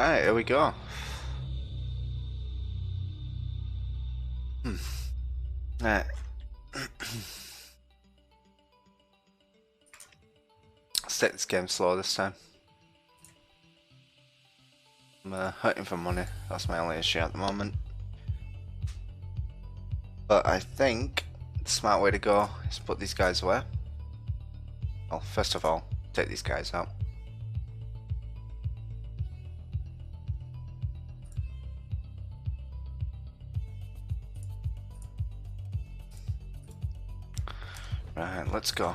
Right, here we go. Right. Let's take this game slow this time. I'm hunting for money. That's my only issue at the moment. But I think the smart way to go is put these guys away. Well, first of all, take these guys out. Right, let's go.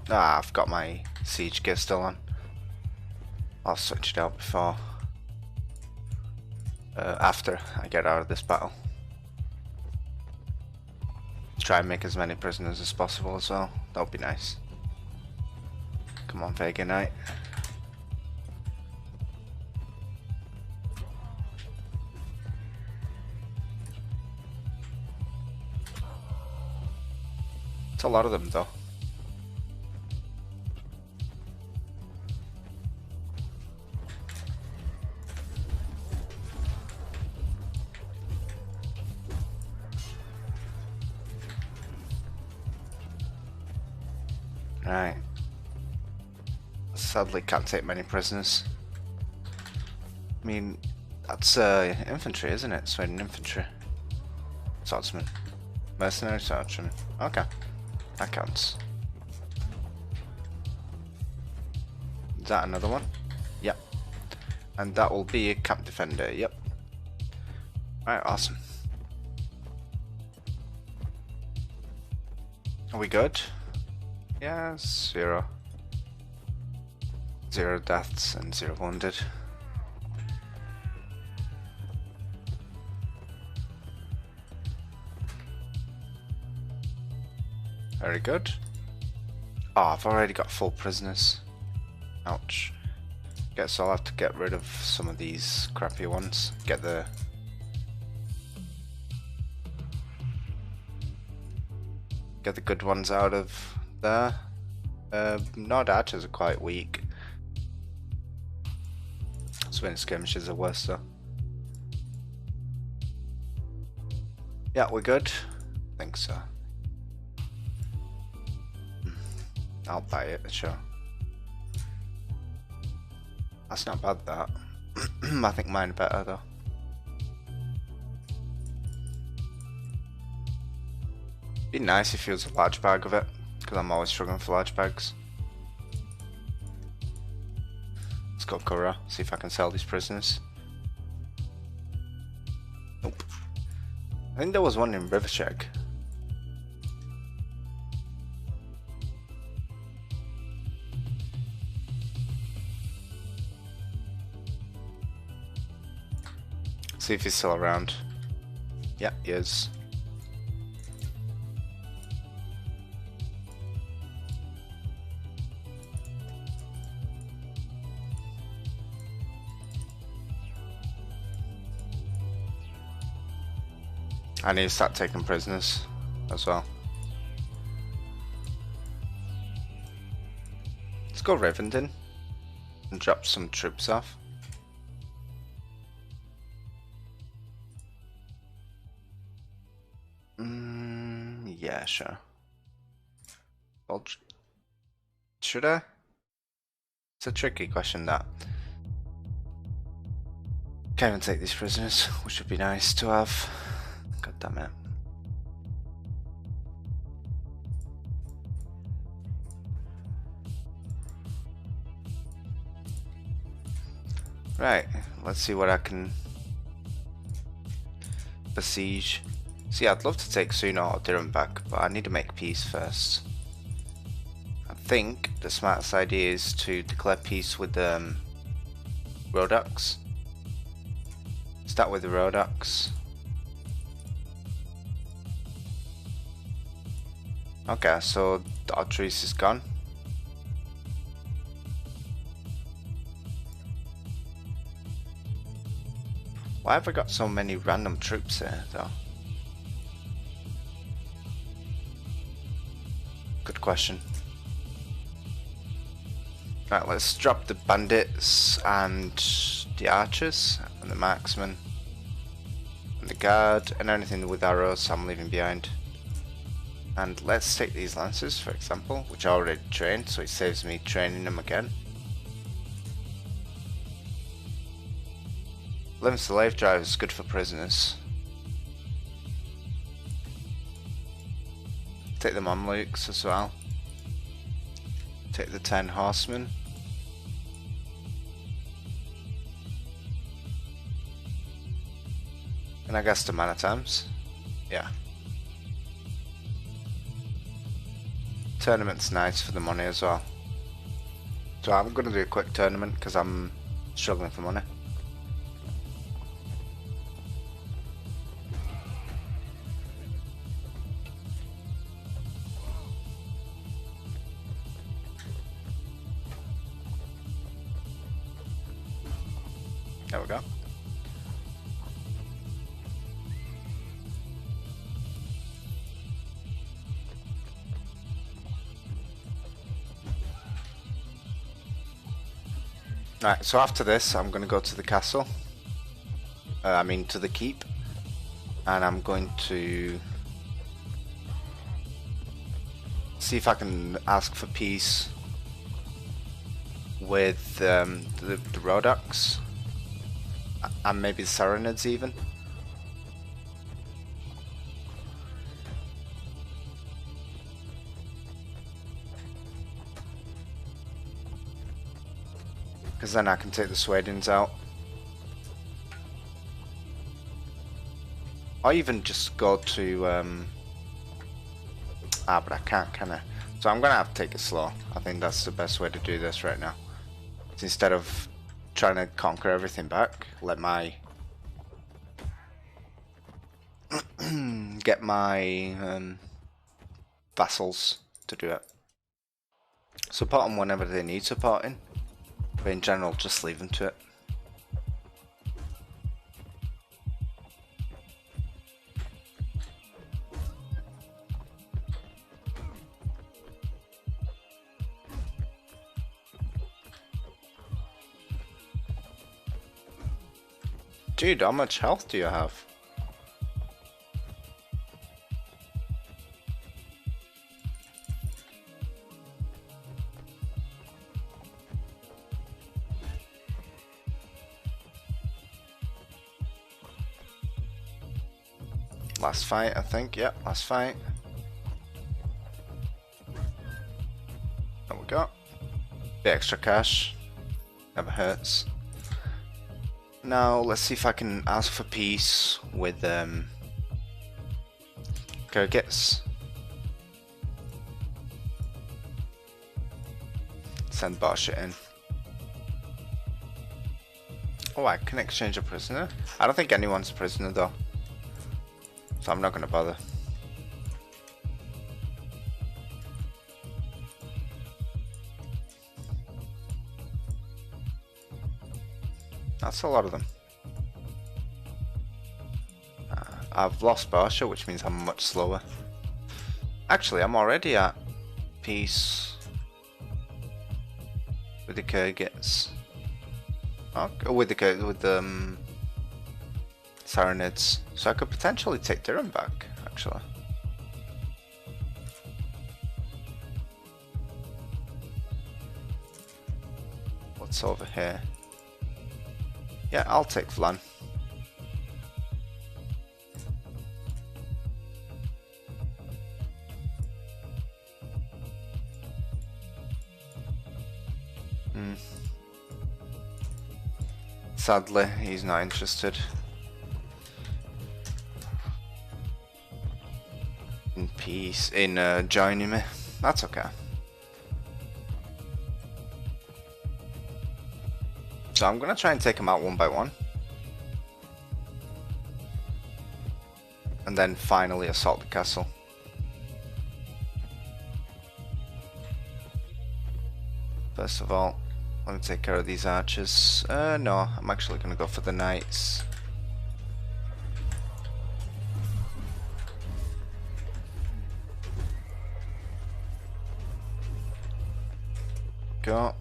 Ah, I've got my siege gear still on. I'll switch it out before after I get out of this battle. Try and make as many prisoners as possible as well. That would be nice. Come on, Vega Knight. It's a lot of them though. Right. Sadly can't take many prisoners. I mean, that's infantry, isn't it? Sweden infantry. Swordsman. Mercenary swordsman. Okay. That counts. Is that another one? Yep. And that will be a camp defender, yep. Right, awesome. Are we good? Yeah, 0. 0 deaths and 0 wounded. Very good. Oh, I've already got full prisoners. Ouch. Guess I'll have to get rid of some of these crappy ones. Get the good ones out of there. Nord archers are quite weak. Swing skirmishes are worse though. Yeah, we're good. I think so. I'll buy it, sure. That's not bad, that. I think mine are better though. Be nice if it was a large bag of it, because I'm always struggling for large bags. Let's go Kura, see if I can sell these prisoners. Nope. I think there was one in Riversheg. See if he's still around. Yeah, he is. I need to start taking prisoners as well. Let's go Rivendell and drop some troops off. Yeah, sure. Well, should I? It's a tricky question, that. Can't even take these prisoners, which would be nice to have. God damn it. Right, let's see what I can besiege. See, I'd love to take Suno or Durham back, but I need to make peace first. I think the smartest idea is to declare peace with Rodax. Start with the Rodax. Okay, so the Artreus is gone. Why have I got so many random troops here, though? Good question. Right, let's drop the bandits and the archers and the marksmen and the guard and anything with arrows I'm leaving behind. And let's take these lancers for example, which I already trained, so it saves me training them again. 11 slave drive is good for prisoners. Take the Mamluks as well. Take the 10 horsemen. And I guess the man-at-arms. Yeah. Tournament's nice for the money as well. So I'm going to do a quick tournament because I'm struggling for money. There we go. Right, so after this I'm going to go to the castle, to the keep, and I'm going to see if I can ask for peace with the Rodaks, and maybe the Saronids even. Because then I can take the Swadians out. Or even just go to... but I can't, can I? So I'm going to have to take it slow. I think that's the best way to do this right now. So instead of trying to conquer everything back, let my... get my vassals to do it. Support them whenever they need supporting. But in general, just leave them to it. Dude, how much health do you have? Last fight, I think. Yep, last fight. There we go. Bit extra cash. Never hurts. Now, let's see if I can ask for peace with Kyrgyz. Send Barsha in. Oh, I can exchange a prisoner? I don't think anyone's a prisoner though. So I'm not going to bother. That's a lot of them. I've lost Barsha, which means I'm much slower. Actually, I'm already at peace with the Kyrgyz. Oh, with the Saronids, so I could potentially take Durham back, actually. What's over here? Yeah, I'll take Flan. Sadly, he's not interested in peace, in joining me. That's okay. So I'm gonna try and take him out one by one, and then finally assault the castle. First of all, let me take care of these archers. No, I'm actually gonna go for the knights. Go.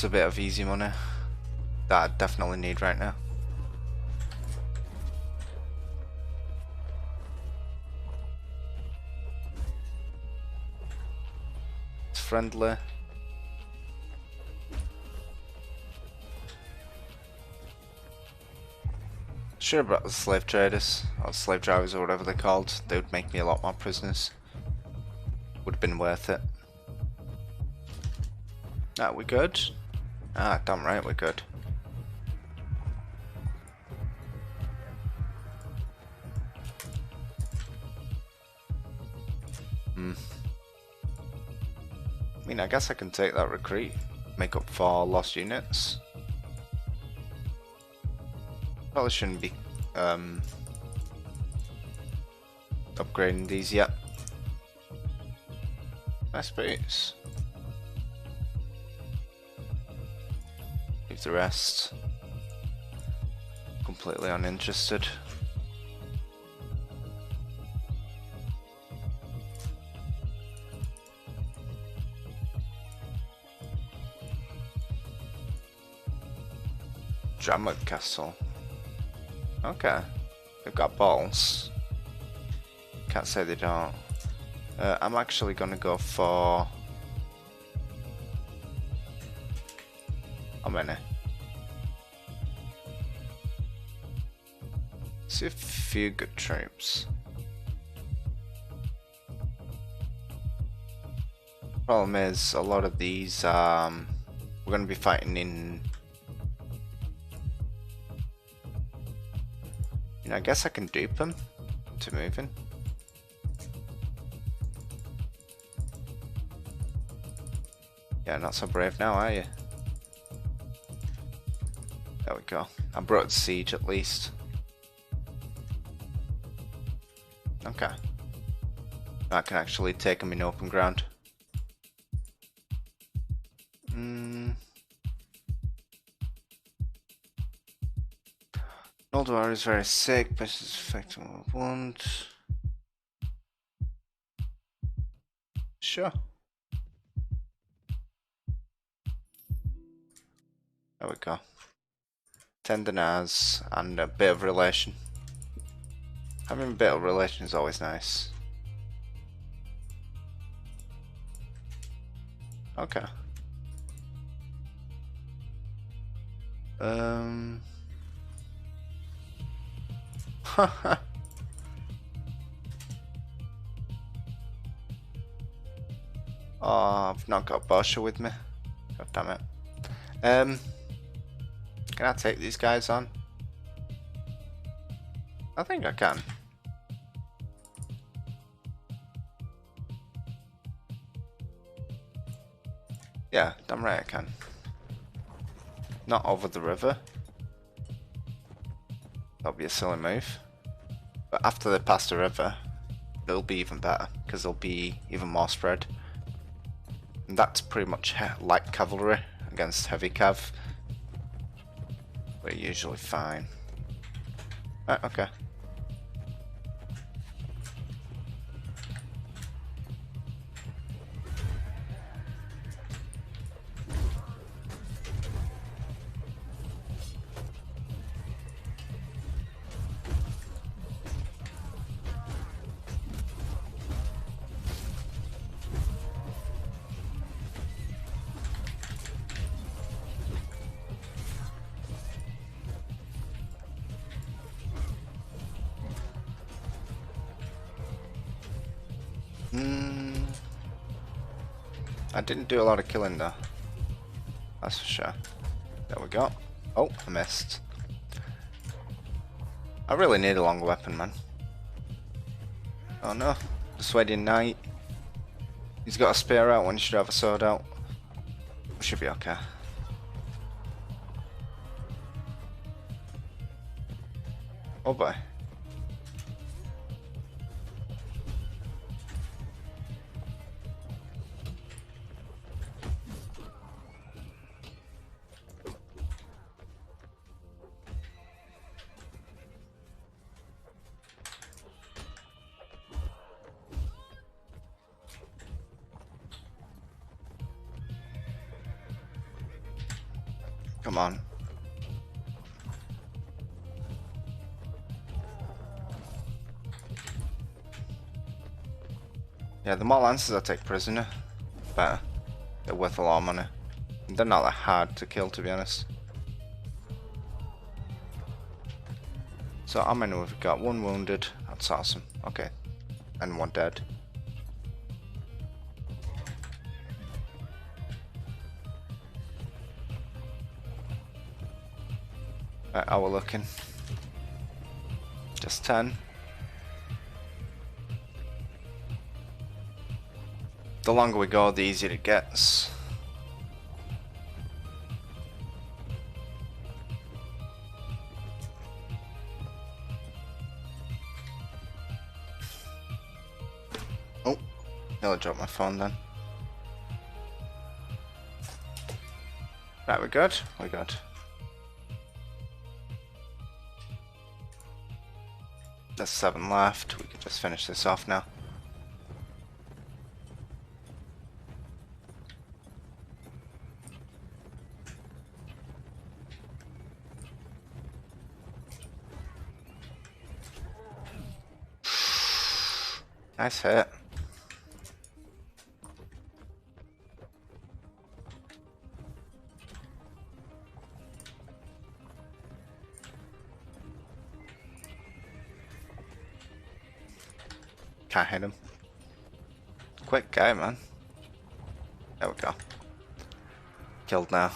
Just a bit of easy money that I definitely need right now. It's friendly. Sure about the slave traders, or slave drivers, or whatever they're called. They would make me a lot more prisoners. Would have been worth it. Ah, we good? Ah, damn right we're good. I mean, I guess I can take that recruit, make up for lost units. Probably shouldn't be upgrading these yet. Nice boots. Leave the rest. Completely uninterested. Drama Castle. Okay. They've got balls. Can't say they don't. I'm actually gonna go for... how many? See a few good troops. Problem is, a lot of these, we're gonna be fighting in... you know, I guess I can dupe them to moving. Yeah, not so brave now, are you? There we go. I brought siege at least. Okay. I can actually take them in open ground. Noldor is very sick, but it's affecting what I want. Sure. There we go. Tenderness and a bit of relation. Having a bit of relation is always nice. Okay. Oh, I've not got Bosha with me. God damn it. Can I take these guys on? I think I can. Yeah, damn right I can. Not over the river. That'll be a silly move. But after they pass the river, it'll be even better, because there'll be even more spread. And that's pretty much light cavalry against heavy cav. We're usually fine. Right, okay. I didn't do a lot of killing though. That's for sure. There we go. Oh, I missed. I really need a longer weapon, man. Oh no. The Swedish Knight. He's got a spear out when he should have a sword out. We should be okay. Oh boy. Come on. Yeah, the more lancers I take prisoner, better. They're worth a lot of money. They're not that hard to kill, to be honest. So how many have we got? 1 wounded. That's awesome. Okay. And 1 dead. Right, how we're looking? Just 10. The longer we go, the easier it gets. Oh, nearly dropped my phone then. Right, we're good? We're good. There's 7 left. We can just finish this off now. Nice hit. Can't hit him. Quick guy, man. There we go. Killed now.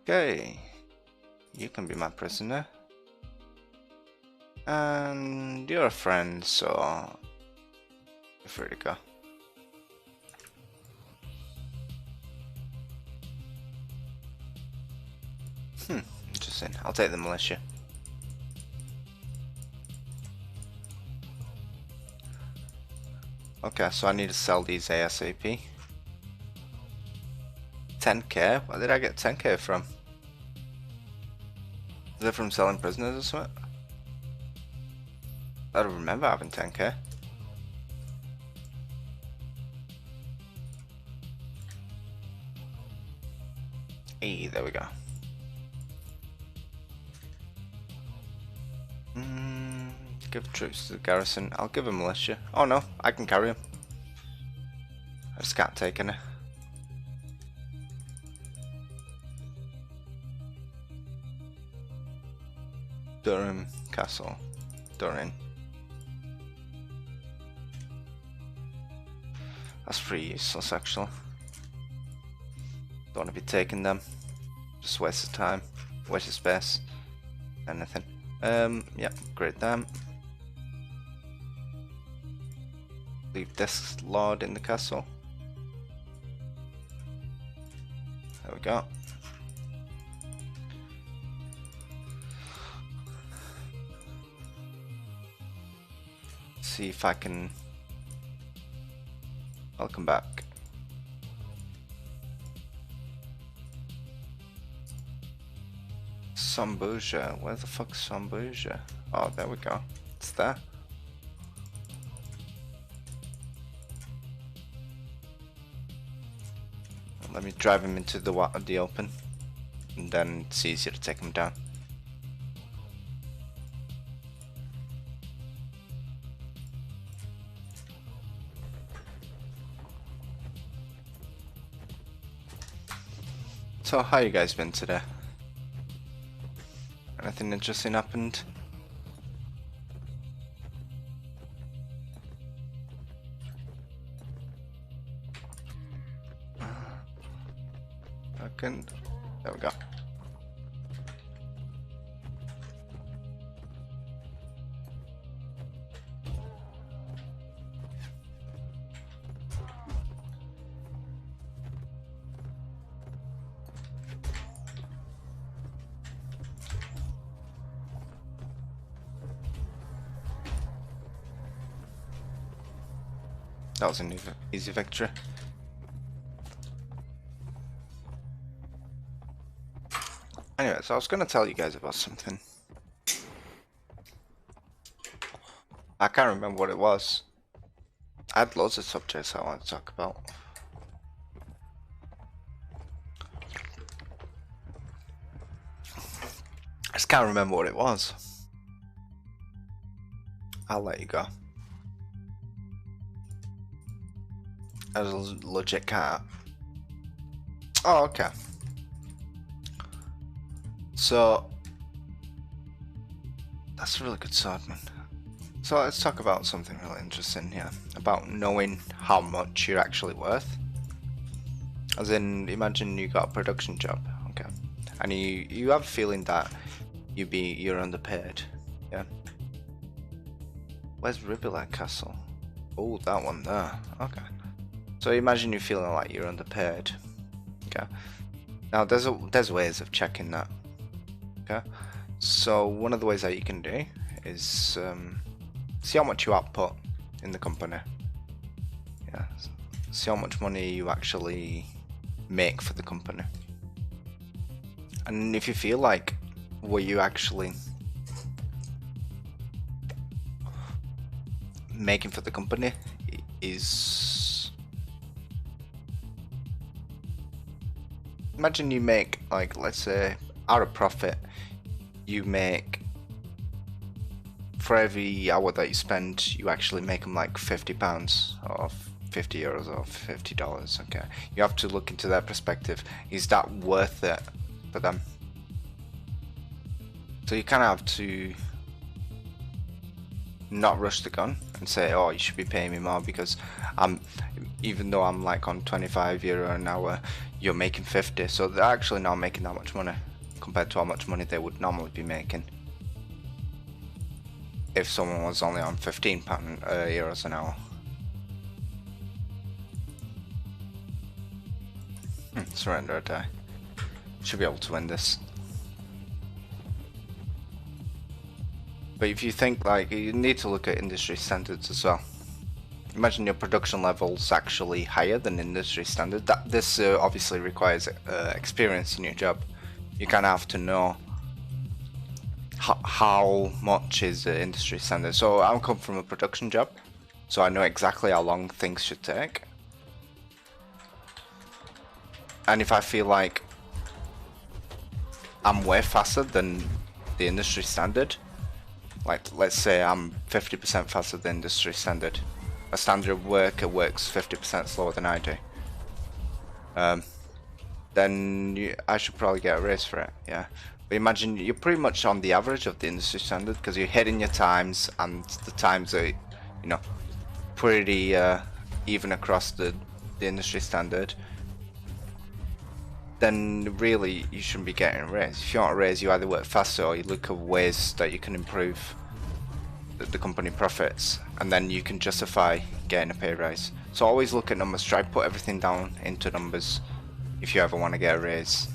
Okay. You can be my prisoner. And you're a friend, so you're free to go. Interesting. I'll take the militia. Okay, so I need to sell these ASAP. 10k? Where did I get 10k from? Is it from selling prisoners or something? I don't remember having 10k. Hey, there we go. Give troops to the garrison. I'll give a militia. Oh no, I can carry him. I just can't take any. Durham Castle. Durham. That's pretty useless actually. Don't want to be taking them. Just waste of time. Waste of space. Anything. Yeah, upgrade them. Leave this lord in the castle. There we go. See if I can. Welcome back. Sambuja. Where the fuck's Sambuja? Oh, there we go. It's there. Let me drive him into the open, and then it's easier to take him down. So, how you guys been today? Anything interesting happened? There we go. That was an easy victory. Anyway, so I was going to tell you guys about something. I can't remember what it was. I had loads of subjects I wanted to talk about. can't remember what it was. I'll let you go. I was a legit cat. Oh, okay. So that's a really good sword, man. So let's talk about something really interesting here, about knowing how much you're actually worth. As in, imagine you got a production job, okay, and you have a feeling that you're underpaid, yeah. Where's Rubylight Castle? Oh, that one there. Okay. So imagine you're feeling like you're underpaid. Okay. Now there's ways of checking that. Okay. So one of the ways that you can do is see how much you output in the company. Yeah. See how much money you actually make for the company. And if you feel like what you actually making for the company is, imagine you make, like, let's say out of profit you make, for every hour that you spend you actually make them like £50 or €50 or $50. Okay, you have to look into their perspective. Is that worth it for them? So you kind of have to not rush the gun and say, oh, you should be paying me more because even though I'm like on €25 an hour, you're making 50, so they're actually not making that much money compared to how much money they would normally be making if someone was only on €15 an hour. Surrender or die. Should be able to win this. But if you think, like, you need to look at industry standards as well. Imagine your production level's actually higher than industry standard. This obviously requires experience in your job. You kind of have to know how much is the industry standard. So I come from a production job, so I know exactly how long things should take. And if I feel like I'm way faster than the industry standard, like let's say I'm 50% faster than industry standard, a standard worker works 50% slower than I do, then I should probably get a raise for it, yeah. But imagine you're pretty much on the average of the industry standard because you're hitting your times, and the times are, you know, pretty even across the industry standard. Then really you shouldn't be getting a raise. If you want a raise, you either work faster or you look at ways that you can improve the company profits, and then you can justify getting a pay rise. So always look at numbers, try to put everything down into numbers if you ever want to get a raise.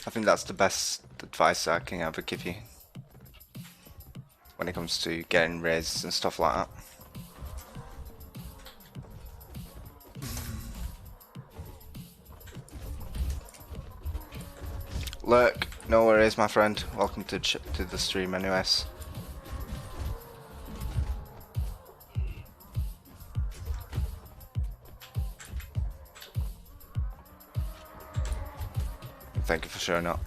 I think that's the best advice I can ever give you when it comes to getting raises and stuff like that. Look, no worries, my friend. Welcome to the stream, anyways. Thank you for showing up.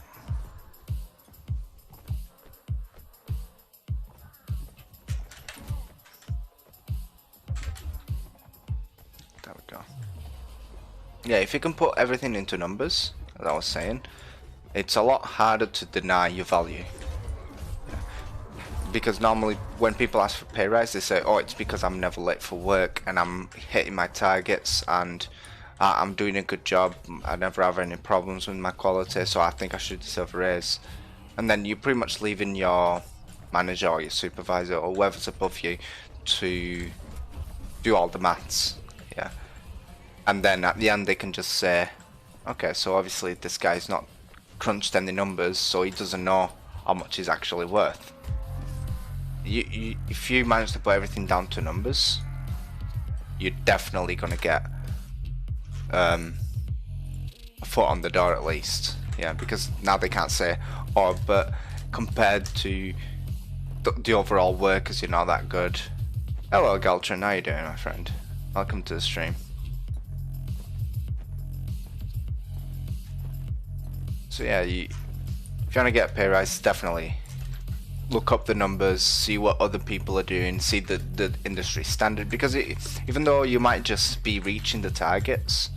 There we go. Yeah, if you can put everything into numbers, as I was saying, it's a lot harder to deny your value. Yeah. Because normally when people ask for pay rise, they say, oh, it's because I'm never late for work and I'm hitting my targets and I'm doing a good job, I never have any problems with my quality, so I think I should deserve a raise. And then you're pretty much leaving your manager or your supervisor or whoever's above you to do all the maths, yeah. And then at the end they can just say, okay, so obviously this guy's not crunched any numbers, so he doesn't know how much he's actually worth. If you manage to put everything down to numbers, you're definitely going to get a foot on the door at least, yeah, because now they can't say, oh, but compared to the overall workers, you're not that good. Hello Galtrin, how you doing, my friend? Welcome to the stream. So yeah, if you want to get a pay rise, definitely look up the numbers, see what other people are doing, see the industry standard, because even though you might just be reaching the targets,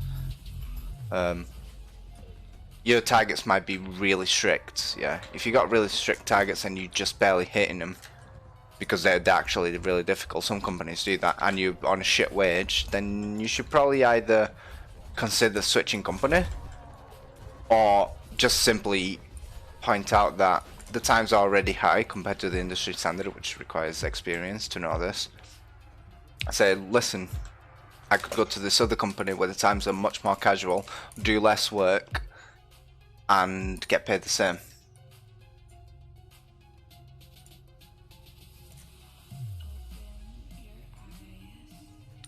your targets might be really strict. Yeah, if you got really strict targets and you just barely hitting them because they're actually really difficult, some companies do that, and you're on a shit wage, then you should probably either consider switching company or just simply point out that the times are already high compared to the industry standard, which requires experience to know this. I say, listen, I could go to this other company where the times are much more casual, do less work, and get paid the same.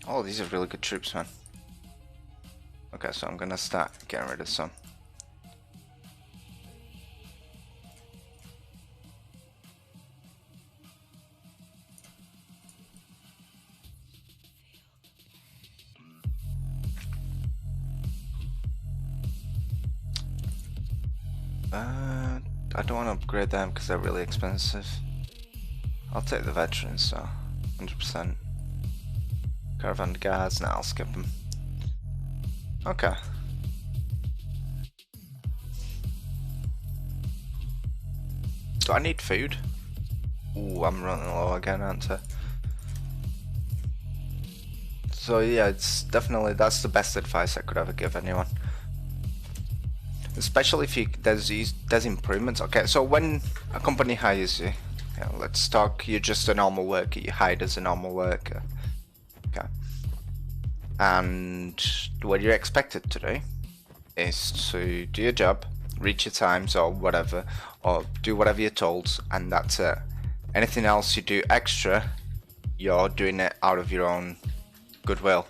Oh, these are really good troops, man. Okay, so I'm gonna start getting rid of some. I don't want to upgrade them because they're really expensive. I'll take the veterans, so 100%. Caravan guards, nah, I'll skip them. Okay. Do I need food? Ooh, I'm running low again, aren't I? So yeah, it's definitely, that's the best advice I could ever give anyone. Especially if there's improvements. Okay, so when a company hires you, yeah, let's talk, you're just a normal worker, you're hired as a normal worker. Okay. And what you're expected to do is to do your job, reach your times or whatever, or do whatever you're told, and that's it. Anything else you do extra, you're doing it out of your own goodwill.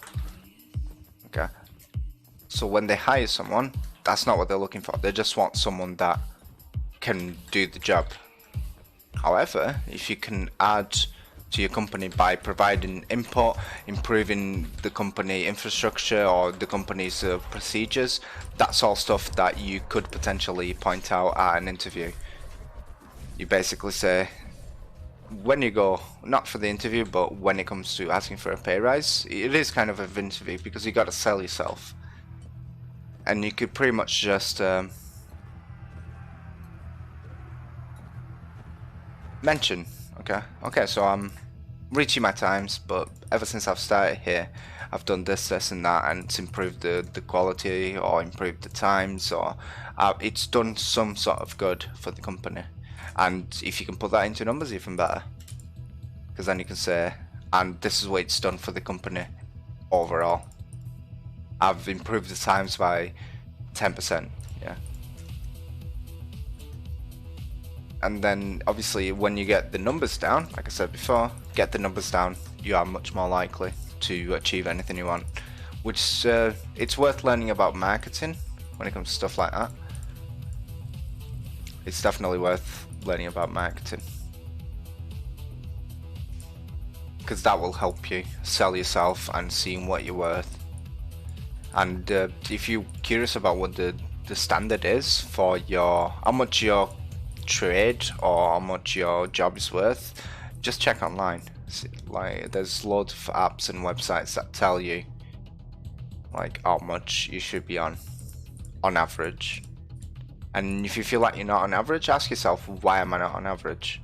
Okay. So when they hire someone, that's not what they're looking for. They just want someone that can do the job. However, if you can add to your company by providing input, improving the company infrastructure or the company's procedures, that's all stuff that you could potentially point out at an interview. You basically say, when you go, not for the interview, but when it comes to asking for a pay rise, it is kind of an interview because you got to sell yourself. And you could pretty much just mention, okay, so I'm reaching my times, but ever since I've started here, I've done this, and that, and it's improved the quality, or improved the times, or it's done some sort of good for the company. And if you can put that into numbers, even better, because then you can say, and this is what it's done for the company overall. I've improved the times by 10%, yeah. And then obviously when you get the numbers down, like I said before, get the numbers down, you are much more likely to achieve anything you want. Which it's worth learning about marketing when it comes to stuff like that. It's definitely worth learning about marketing, because that will help you sell yourself and seeing what you're worth. And if you're curious about what the standard is for how much your trade or how much your job is worth, just check online. Like, there's loads of apps and websites that tell you like how much you should be on average. And if you feel like you're not on average, ask yourself, why am I not on average?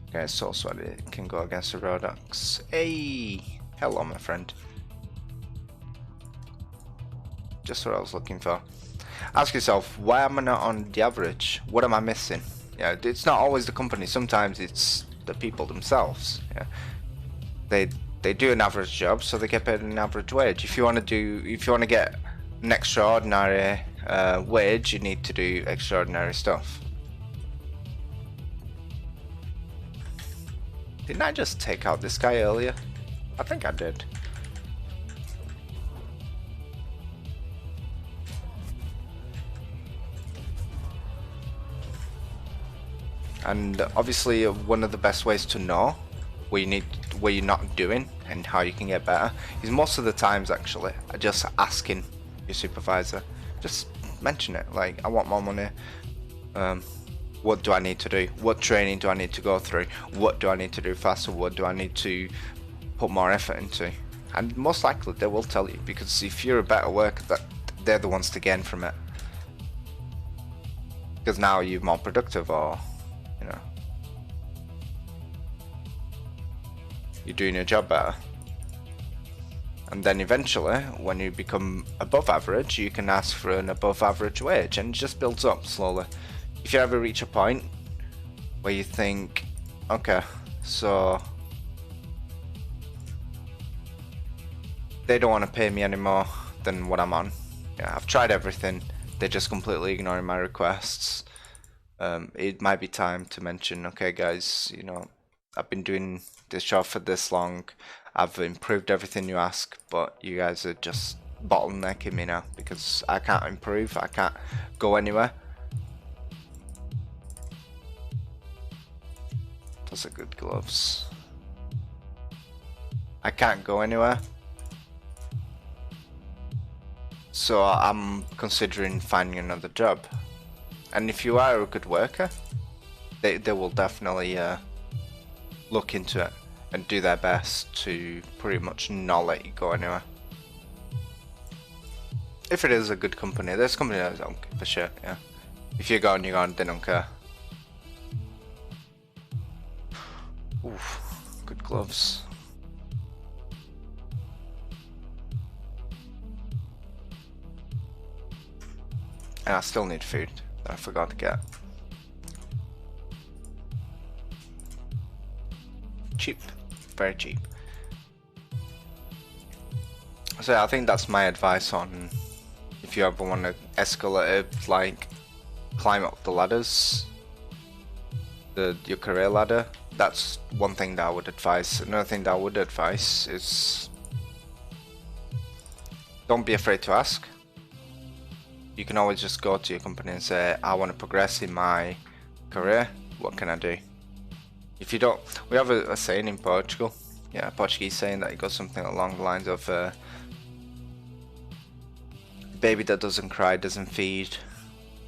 Okay, so it can go against the Rodox. Hey, hello my friend. Just what I was looking for. Ask yourself, why am I not on the average? What am I missing? Yeah, it's not always the company. Sometimes it's the people themselves. Yeah, they do an average job, so they get paid an average wage. If you want to get an extraordinary wage, you need to do extraordinary stuff. Didn't I just take out this guy earlier? I think I did. And obviously one of the best ways to know what you're not doing and how you can get better is most of the times actually just asking your supervisor. Just just mention it. Like, I want more money. What do I need to do? What training do I need to go through? What do I need to do faster? What do I need to put more effort into? And most likely they will tell you, because if you're a better worker, that they're the ones to gain from it. Because now you're more productive, or you know, you're doing your job better. And then eventually, when you become above average, you can ask for an above average wage, and it just builds up slowly. If you ever reach a point where you think, okay, so they don't want to pay me any more than what I'm on. Yeah, I've tried everything. They're just completely ignoring my requests. It might be time to mention, okay guys, you know, I've been doing this job for this long. I've improved everything you ask, but you guys are just bottlenecking me now because I can't improve. I can't go anywhere. Those are good gloves. I can't go anywhere. So I'm considering finding another job. And if you are a good worker, they will definitely look into it and do their best to pretty much not let you go anywhere. If it is a good company, there's companies that don't give a shit, yeah. If you're gone, they don't care. Oof, good gloves. And I still need food that I forgot to get. Cheap, very cheap. So I think that's my advice on if you ever want to escalate it, like climb up the ladders, your career ladder. That's one thing that I would advise. Another thing that I would advise is don't be afraid to ask. You can always just go to your company and say, I want to progress in my career, what can I do? If you don't, we have a saying in Portugal, yeah, a Portuguese saying that it goes something along the lines of baby that doesn't cry doesn't feed.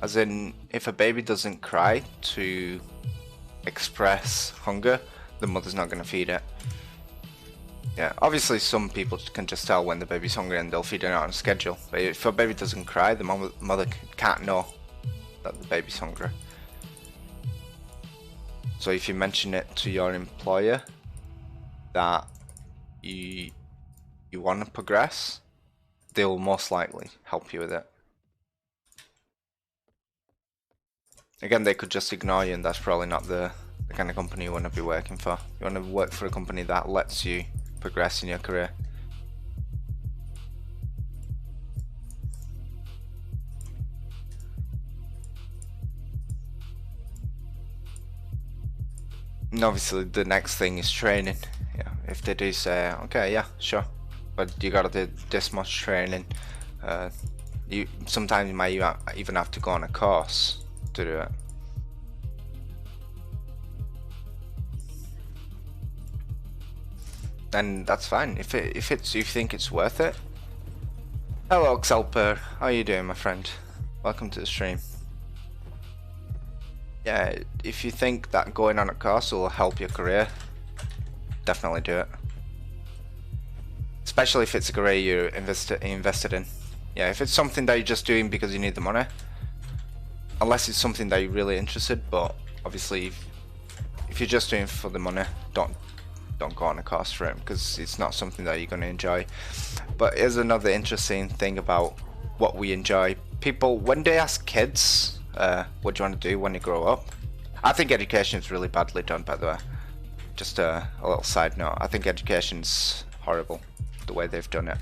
As in, if a baby doesn't cry to express hunger, the mother's not going to feed it. Yeah, obviously some people can just tell when the baby's hungry and they'll feed it on a schedule. But if a baby doesn't cry, the mother can't know that the baby's hungry. So if you mention it to your employer that you want to progress, they will most likely help you with it. Again, they could just ignore you, and that's probably not the kind of company you want to be working for. You want to work for a company that lets you progress in your career. And obviously the next thing is training. Yeah, if they do say, okay, yeah, sure, but you gotta do this much training, sometimes you might even have to go on a course to do it. And that's fine if you think it's worth it. Hello Xelper, how are you doing, my friend? Welcome to the stream. Yeah, if you think that going on a course will help your career, definitely do it. Especially if it's a career you're invested in. Yeah, if it's something that you're just doing because you need the money, unless it's something that you're really interested. But obviously, if you're just doing it for the money, don't go on a course for it, because it's not something that you're going to enjoy. But here's another interesting thing about what we enjoy. People, when they ask kids, what do you want to do when you grow up? I think education is really badly done, by the way. Just a little side note. I think education's horrible, the way they've done it.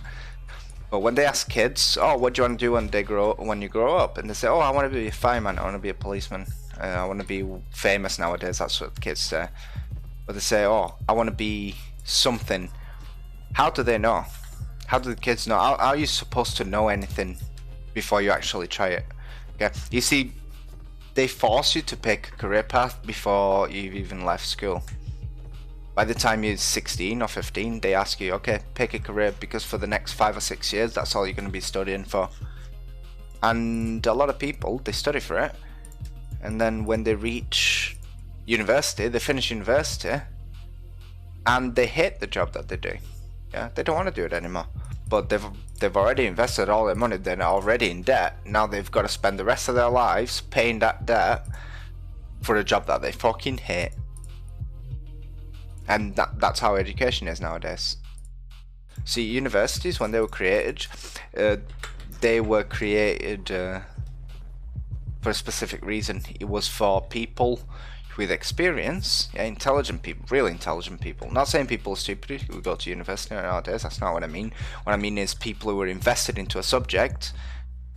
But when they ask kids, oh, what do you want to do when you grow up? And they say, oh, I want to be a fireman, I want to be a policeman, I want to be famous nowadays. That's what the kids say. But they say, oh, I want to be something. How do they know? How do the kids know? How are you supposed to know anything before you actually try it? Okay, you see, they force you to pick a career path before you've even left school. By the time you're 16 or 15, they ask you, okay, pick a career, because for the next 5 or 6 years, that's all you're going to be studying for. and a lot of people, they study for it, and then when they reach university, they finish university, and they hate the job that they do. Yeah, they don't want to do it anymore. But they've already invested all their money. They're already in debt. Now they've got to spend the rest of their lives paying that debt for a job that they fucking hate. And that's how education is nowadays. See, universities, when they were created for a specific reason. It was for people with experience, yeah, intelligent people, really intelligent people. Not saying people are stupid who go to university nowadays, that's not what I mean. What I mean is people who were invested into a subject,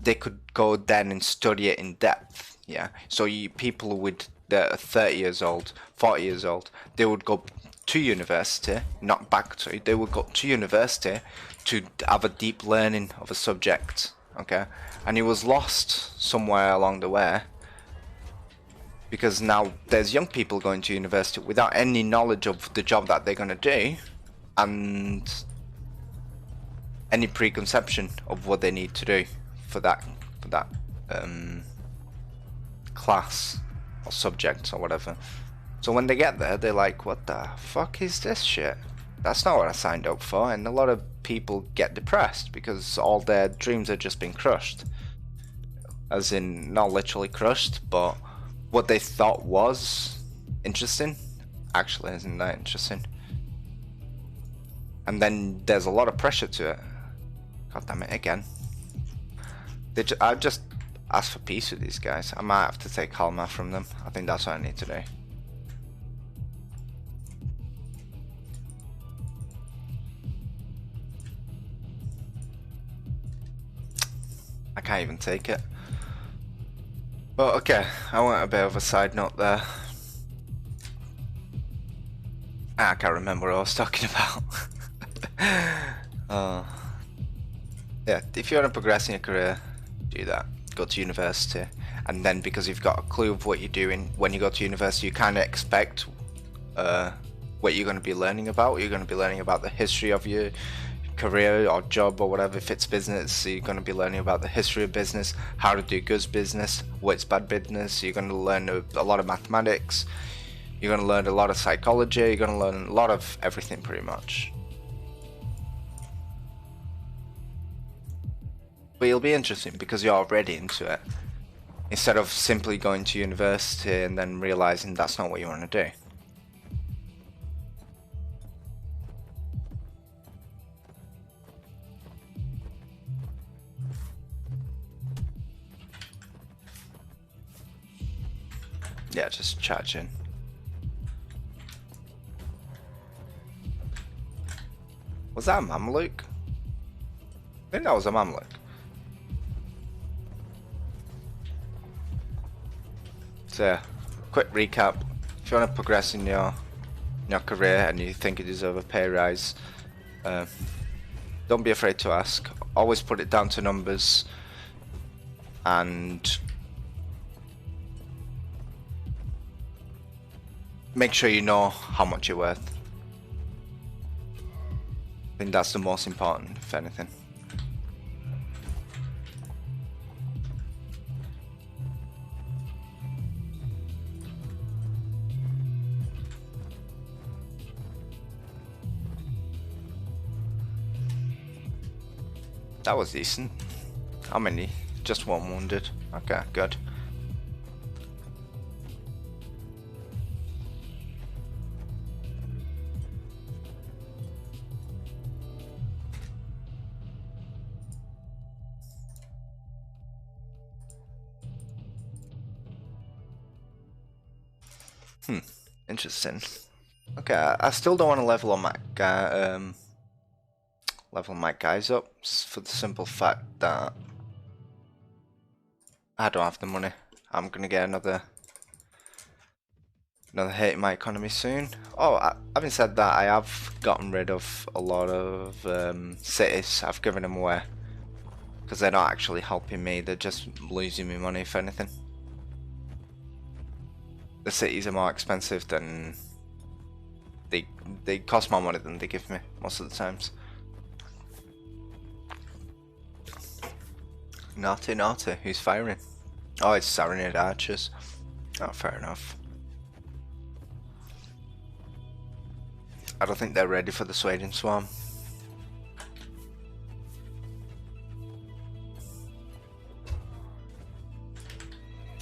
they could go then and study it in depth, yeah. So people that are 30 years old, 40 years old, they would go to university, not back to, they would go to university to have a deep learning of a subject, okay? And it was lost somewhere along the way, because now there's young people going to university without any knowledge of the job that they're going to do, and any preconception of what they need to do for that class or subject or whatever. So when they get there, they're like, what the fuck is this shit? That's not what I signed up for. And a lot of people get depressed because all their dreams have just been crushed. As in, not literally crushed, but what they thought was interesting actually isn't that interesting. And then there's a lot of pressure to it. God damn it, again. I just asked for peace with these guys. I might have to take Halma from them. I think that's what I need to do. I can't even take it. But okay, I went a bit of a side note there. I can't remember what I was talking about. Yeah, if you want to progress in your career, do that. Go to university, and then because you've got a clue of what you're doing when you go to university, you kind of expect what you're going to be learning about. You're going to be learning about the history of your career or job or whatever. If it's business, so you're going to be learning about the history of business, how to do good business, what's bad business. You're going to learn a lot of mathematics, you're going to learn a lot of psychology, you're going to learn a lot of everything pretty much. But it'll be interesting because you're already into it, instead of simply going to university and then realizing that's not what you want to do. Yeah, just charging. Was that a Mamluk? I think that was a Mamluk. So yeah, quick recap. If you want to progress in your career and you think you deserve a pay rise, don't be afraid to ask. Always put it down to numbers, and make sure you know how much you're worth. I think that's the most important, if anything. That was decent. How many? Just one wounded. Okay, good. Interesting. Okay, I still don't want to level on my guy, level my guys up for the simple fact that I don't have the money. I'm gonna get another hit in my economy soon. Oh, having said that, I have gotten rid of a lot of cities. I've given them away because they're not actually helping me. They're just losing me money, if anything. The cities are more expensive than they cost more money than they give me most of the times. Naughty, naughty. Who's firing? Oh, it's Saranid archers. Oh, fair enough. I don't think they're ready for the Sweden Swarm.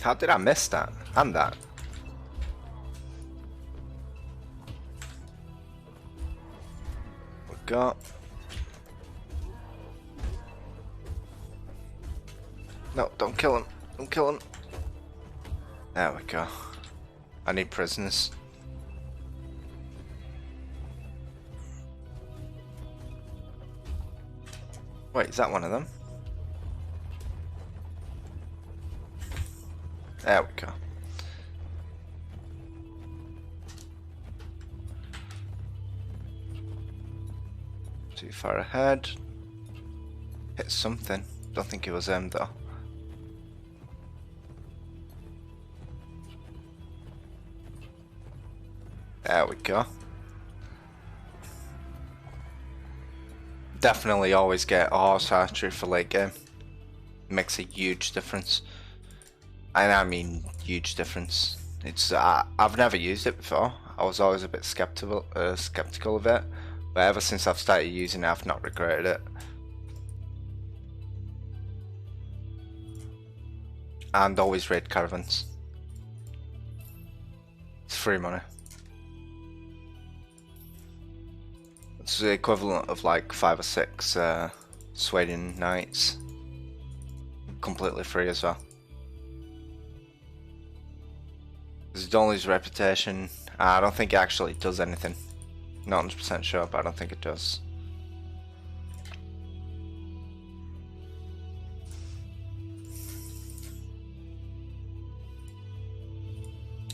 How did I miss that? And that. We got. No, don't kill him. Don't kill him. There we go. I need prisoners. Wait, is that one of them? There we go. Too far ahead. Hit something. Don't think it was him though. There we go. Definitely always get a horse archery for late game. Makes a huge difference. And I mean huge difference. It's I've never used it before. I was always a bit skeptical of it, but ever since I've started using it, I've not regretted it. And always raid caravans. It's free money. It's the equivalent of like 5 or 6 Sweden nights. Completely free as well. It's only his reputation. I don't think it actually does anything. Not 100% sure, but I don't think it does.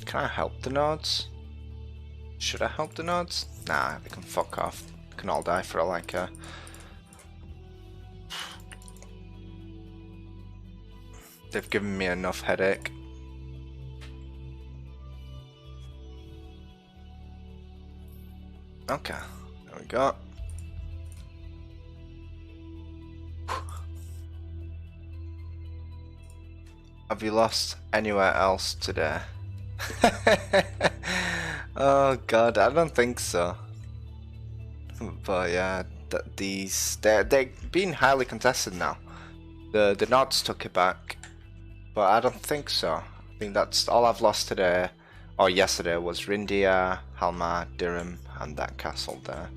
Can I help the Nords? Should I help the Nords? Nah, they can fuck off. They can all die for all I care. They've given me enough headache. Okay, there we go. Have you lost anywhere else today? Oh god, I don't think so. But yeah, they're being highly contested now. The Nods took it back, but I don't think so. I think that's all I've lost today, or yesterday, was Rindia, Halmar, Durham, and that castle there.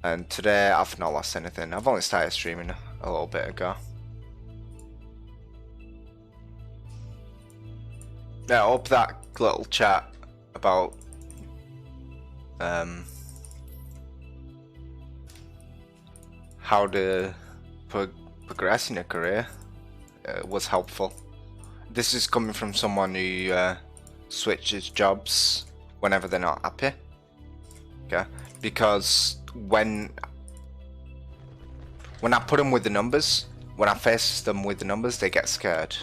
And today I've not lost anything. I've only started streaming a little bit ago. Yeah, up that little chat about how to progress in a career was helpful. This is coming from someone who switches jobs whenever they're not happy. Okay, because when I put them with the numbers, when I face them with the numbers, they get scared.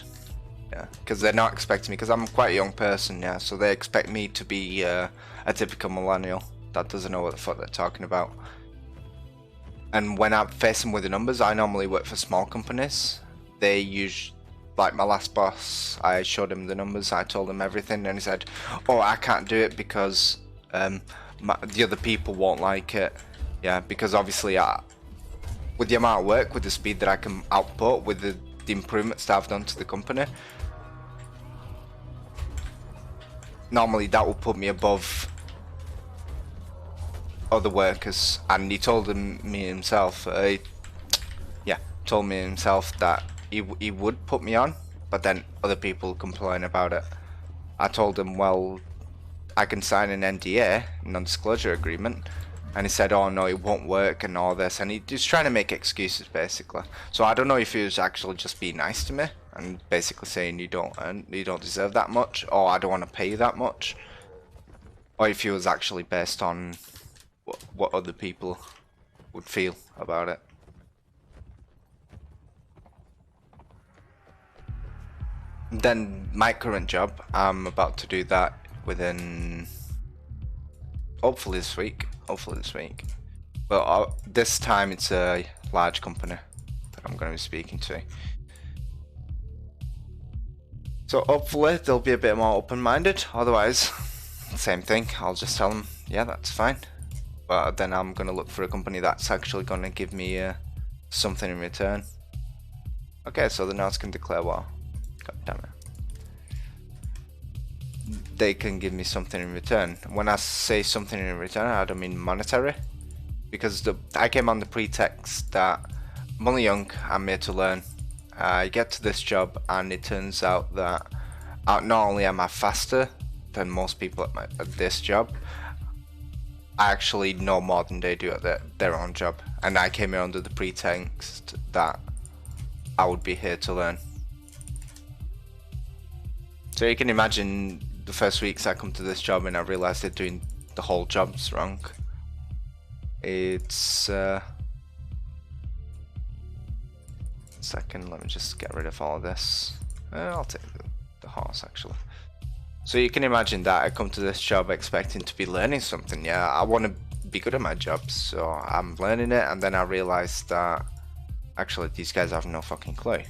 Yeah, because they're not expecting me, because I'm quite a young person, yeah, so they expect me to be a typical millennial that doesn't know what the fuck they're talking about. And when I face them with the numbers, I normally work for small companies. They use, like my last boss, I showed him the numbers, I told him everything, and he said, oh, I can't do it because the other people won't like it. Yeah, because obviously with the amount of work, with the speed that I can output, with the improvements that I've done to the company, normally that will put me above other workers. And he told me himself, told me himself that he would put me on, but then other people complain about it. I told him, well, I can sign an NDA, non-disclosure agreement, and he said, oh no, it won't work and all this, and he's trying to make excuses basically. So I don't know if he was actually just being nice to me and basically saying you don't deserve that much, or I don't want to pay you that much, or if he was actually based on what other people would feel about it. Then my current job, I'm about to do that within hopefully this week. But this time it's a large company. I'm going to be speaking to. So hopefully they'll be a bit more open-minded. Otherwise, same thing. I'll just tell them, yeah, that's fine. But then I'm going to look for a company that's actually going to give me something in return. Okay, so the Nords can declare war. God damn it. They can give me something in return. When I say something in return, I don't mean monetary. Because I came on the pretext that I'm only young, I'm here to learn. I get to this job and it turns out that not only am I faster than most people at this job, I actually know more than they do at their own job. And I came here under the pretext that I would be here to learn. So you can imagine the first weeks I come to this job and I realised they're doing the whole jobs wrong. It's second, let me just get rid of all of this. I'll take the horse actually. So you can imagine that I come to this job expecting to be learning something. Yeah, I want to be good at my job, so I'm learning it, and then I realised that actually these guys have no fucking clue.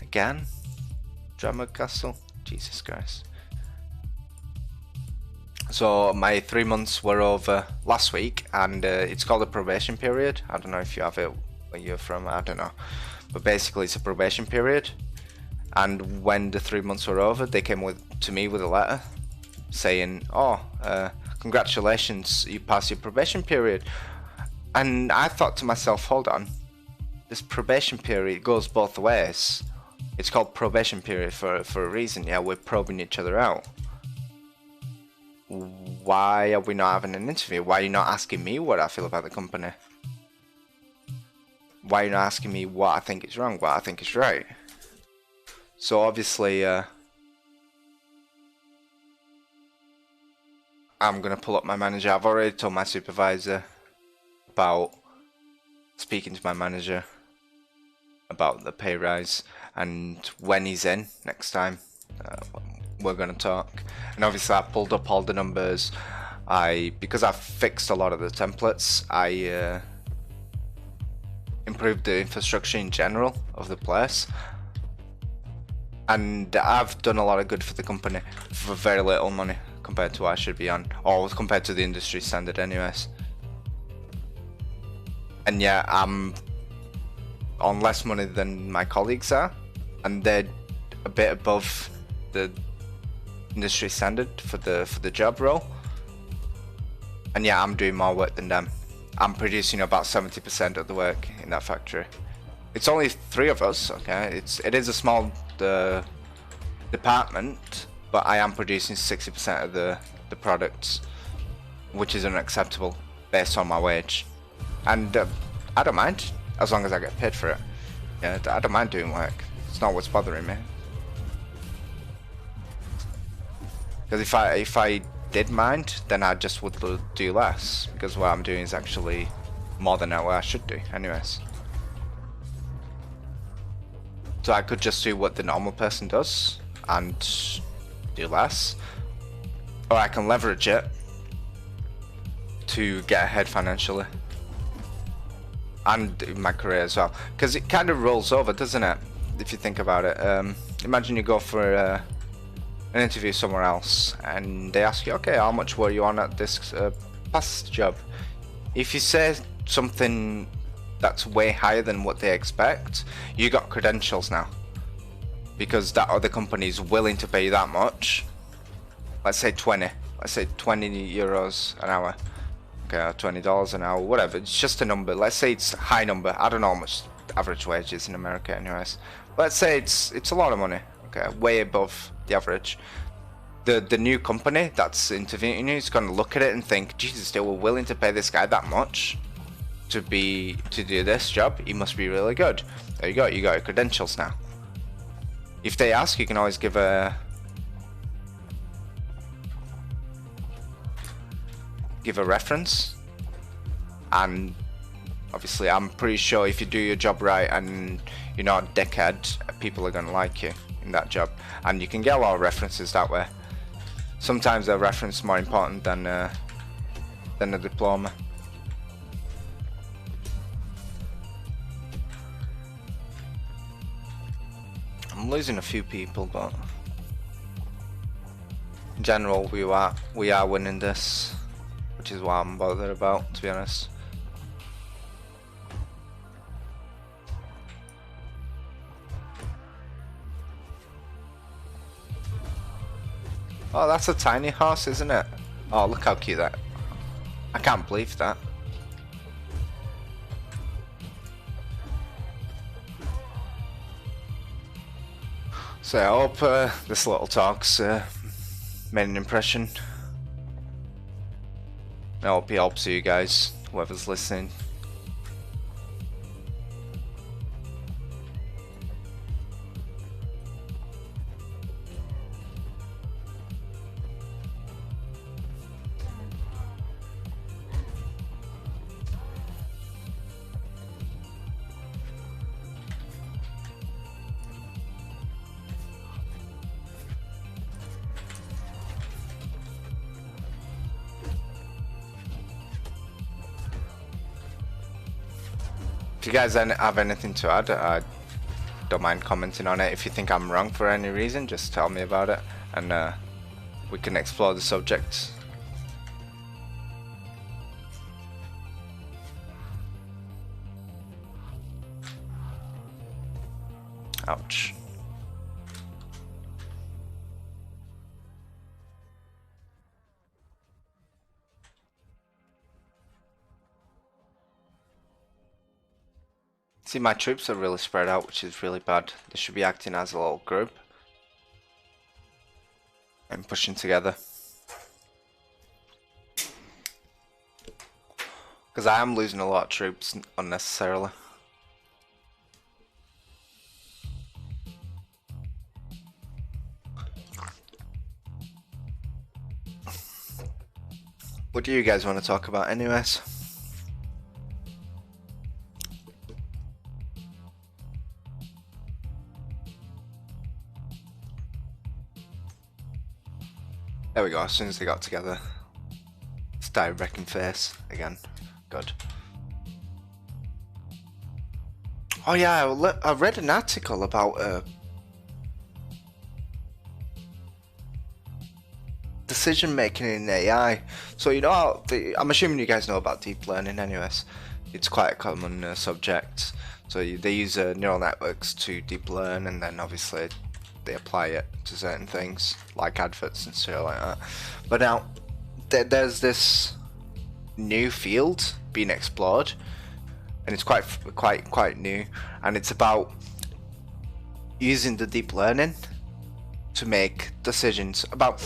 Again? Drama Castle? Jesus Christ. So my 3 months were over last week, and it's called a probation period. I don't know if you have it where you're from, I don't know. But basically it's a probation period. And when the 3 months were over, they came to me with a letter saying, oh, congratulations, you passed your probation period. And I thought to myself, hold on, this probation period goes both ways. It's called probation period for a reason. Yeah, we're probing each other out. Why are we not having an interview? Why are you not asking me what I feel about the company? Why are you not asking me what I think is wrong, what I think is right? So obviously, I'm gonna pull up my manager. I've already told my supervisor about speaking to my manager about the pay rise, and when he's in next time, we're gonna talk. And obviously I pulled up all the numbers. Because I've fixed a lot of the templates, I improved the infrastructure in general of the place, and I've done a lot of good for the company for very little money compared to what I should be on, or compared to the industry standard anyways. And yeah, I'm on less money than my colleagues are, and they're a bit above the industry standard for the job role. And yeah, I'm doing more work than them. I'm producing about 70% of the work in that factory. It's only 3 of us, okay? It is a small department, but I am producing 60% of the products, which is unacceptable based on my wage. And I don't mind, as long as I get paid for it. Yeah, I don't mind doing work. It's not what's bothering me. Because if I did mind, then I just would do less, because what I'm doing is actually more than what I should do anyways. So I could just do what the normal person does and do less, or I can leverage it to get ahead financially and in my career as well, because it kind of rolls over, doesn't it, if you think about it. Imagine you go for an interview somewhere else and they ask you, okay, how much were you on at this past job? If you say something that's way higher than what they expect, you got credentials now, because that other company is willing to pay you that much. Let's say 20 euros an hour, okay, or $20 an hour, whatever. It's just a number. Let's say it's a high number. I don't know how much average wage is in America anyways. Let's say it's a lot of money, okay, way above the average. The new company that's interviewing you is going to look at it and think, Jesus, they were willing to pay this guy that much to do this job. He must be really good. There you go, you got your credentials now. If they ask, you can always give a reference. And obviously I'm pretty sure if you do your job right and you're not a dickhead, people are going to like you in that job, and you can get a lot of references that way. Sometimes a reference is more important than a diploma. I'm losing a few people, but in general we are winning this, which is what I'm bothered about, to be honest. Oh, that's a tiny horse, isn't it? Oh, look how cute that. I can't believe that. So I hope this little talk's made an impression. I hope it helps you guys, whoever's listening. If you guys have anything to add, I don't mind commenting on it. If you think I'm wrong for any reason, just tell me about it, and we can explore the subject. Ouch. See, my troops are really spread out, which is really bad. They should be acting as a little group and pushing together. Because I am losing a lot of troops unnecessarily. What do you guys want to talk about anyways? There we go, as soon as they got together, started wrecking face again. Good. Oh yeah, I read an article about decision making in AI. So you know, I'm assuming you guys know about deep learning anyways. It's quite a common subject. So they use neural networks to deep learn, and then obviously they apply it to certain things like adverts and stuff like that. But now there's this new field being explored, and it's quite new, and it's about using the deep learning to make decisions about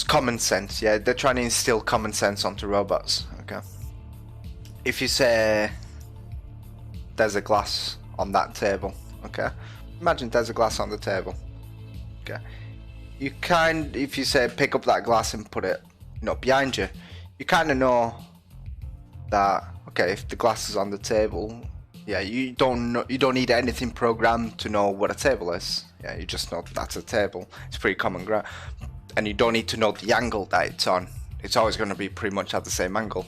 common sense. Yeah, they're trying to instill common sense onto robots. Okay, if you say there's a glass on that table, okay, imagine there's a glass on the table. Okay, if you say pick up that glass and put it, behind you, you kind of know that, okay, if the glass is on the table, yeah, you don't need anything programmed to know what a table is. Yeah, you just know that's a table. It's pretty common ground, and you don't need to know the angle that it's on. It's always going to be pretty much at the same angle.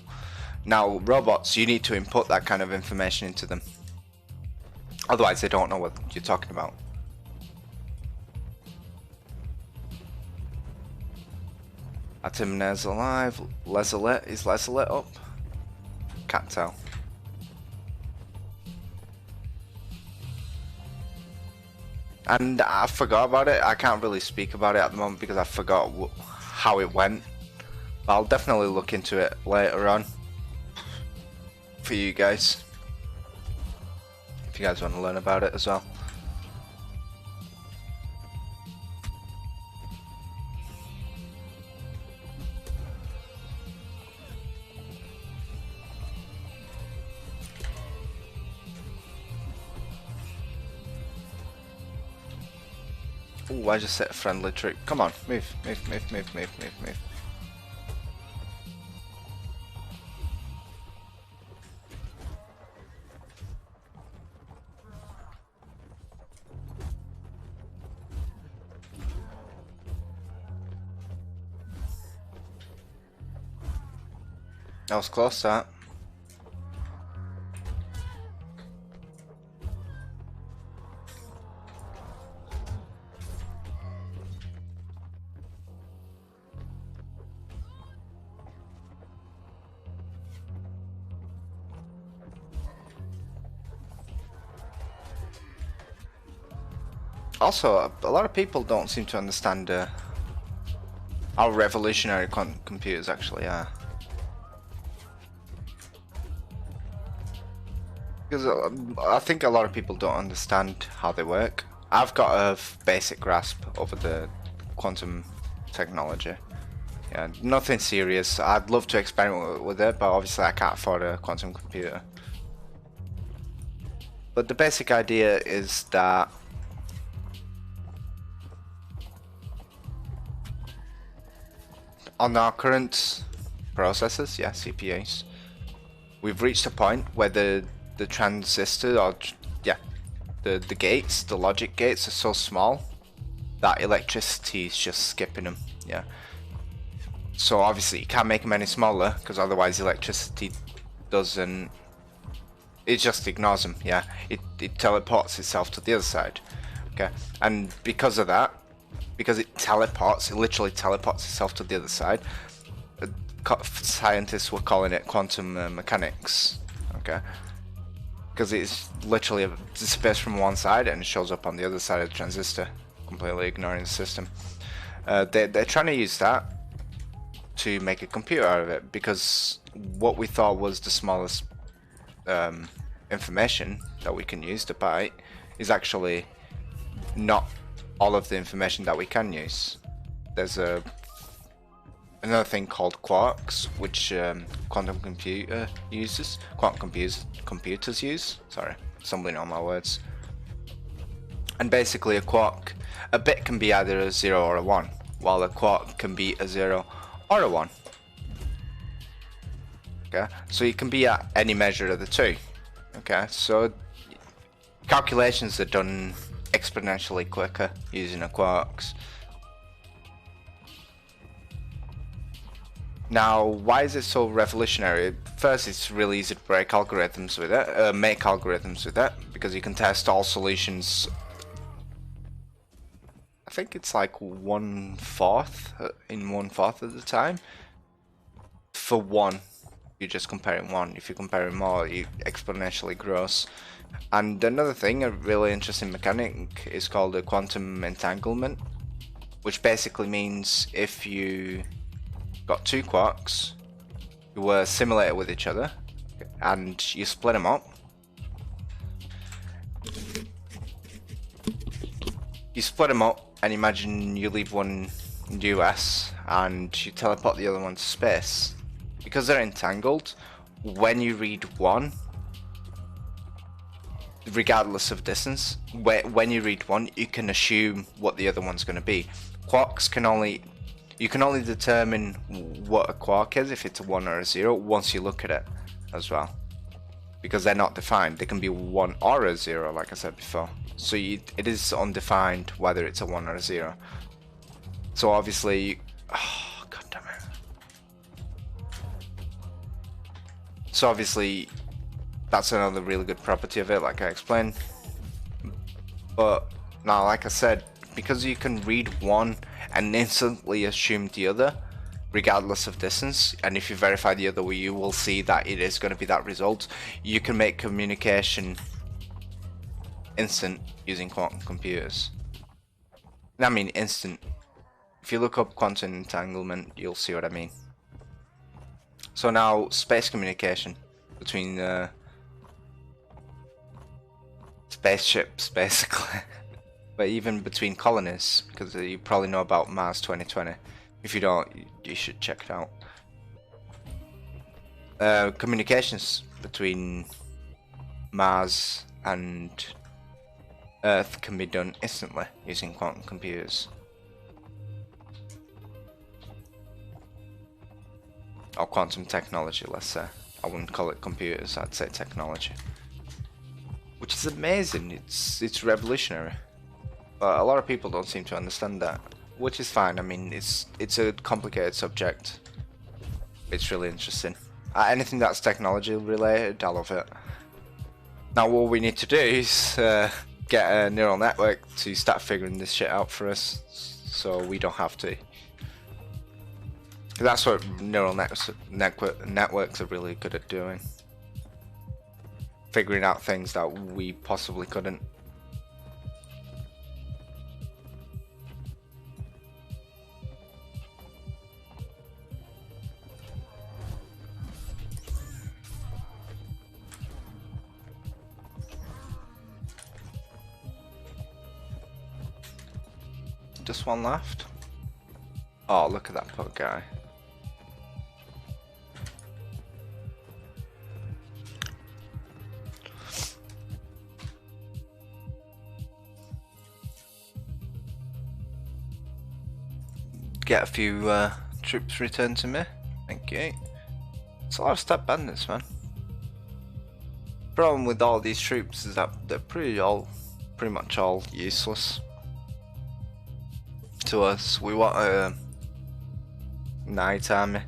Now robots, you need to input that kind of information into them, otherwise they don't know what you're talking about. Atimne's alive. Lesalet, is Lesalet up? Can't tell. And I forgot about it. I can't really speak about it at the moment because I forgot how it went. But I'll definitely look into it later on for you guys, if you guys want to learn about it as well. Ooh, I just set a friendly troop. Come on, move. That was close, that. Also, a lot of people don't seem to understand how revolutionary quantum computers actually are. Because I think a lot of people don't understand how they work. I've got a basic grasp over the quantum technology. Yeah, nothing serious. I'd love to experiment with it, but obviously I can't afford a quantum computer. But the basic idea is that on our current processors, yeah, CPUs, we've reached a point where the transistor, or yeah, the gates, the logic gates are so small that electricity is just skipping them. Yeah. So obviously you can't make them any smaller because otherwise electricity doesn't. It just ignores them. Yeah. It teleports itself to the other side. Okay. And because of that, because it literally teleports itself to the other side. Scientists were calling it quantum mechanics. Okay. Because it's literally disappears from one side and it shows up on the other side of the transistor, completely ignoring the system. They're trying to use that to make a computer out of it, because what we thought was the smallest information that we can use, the byte, is actually not all of the information that we can use. There's another thing called quarks, which quantum computers use. Sorry, stumbling on my words. And basically a bit can be either a 0 or a 1, while a quark can be a 0 or a 1. Okay, so you can be at any measure of the two. Okay, so calculations are done exponentially quicker using the quarks. Now, why is it so revolutionary? First, it's really easy to break algorithms with it, make algorithms with it, because you can test all solutions. I think it's like 1/4 in 1/4 of the time. For one, you're just comparing one. If you're comparing more, it exponentially grows. And another thing, a really interesting mechanic, is called a quantum entanglement, which basically means if you got two quarks who were simulated with each other and you split them up, and imagine you leave one in the US and you teleport the other one to space. Because they're entangled, when you read one, regardless of distance, when you read one, you can assume what the other one's going to be. Quarks you can only determine what a quark is, if it's a 1 or a 0, once you look at it as well, because they're not defined. They can be 1 or a 0, like I said before, so it is undefined whether it's a 1 or a 0. So obviously, oh god damn it. So obviously that's another really good property of it, like I explained. But now, like I said, because you can read one and instantly assume the other, regardless of distance, and if you verify the other, you will see that it is going to be that result. You can make communication instant using quantum computers. And I mean instant. If you look up quantum entanglement, you'll see what I mean. So now, space communication between spaceships, basically. But even between colonies, because you probably know about Mars 2020. If you don't, you should check it out. Communications between Mars and Earth can be done instantly using quantum computers. Or quantum technology, let's say. I wouldn't call it computers, I'd say technology. Which is amazing, it's revolutionary. But a lot of people don't seem to understand that, which is fine. I mean, it's a complicated subject. It's really interesting. Anything that's technology related, I love it. Now what we need to do is get a neural network to start figuring this shit out for us, so we don't have to. That's what neural networks are really good at doing. Figuring out things that we possibly couldn't. Just one left. Oh, look at that poor guy. Get a few troops returned to me. Thank you. It's a lot of step bandits, man. Problem with all these troops is that they're pretty much all useless to us. We want a night army.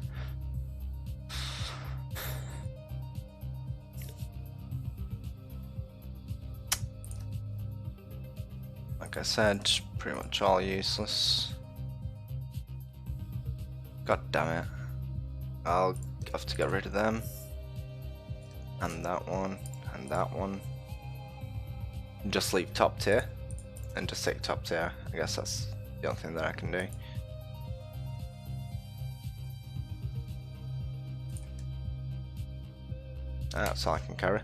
Like I said, pretty much all useless. God damn it. I'll have to get rid of them. And that one. And that one. And just leave top tier. And just take top tier. I guess that's the only thing that I can do. That's all I can carry.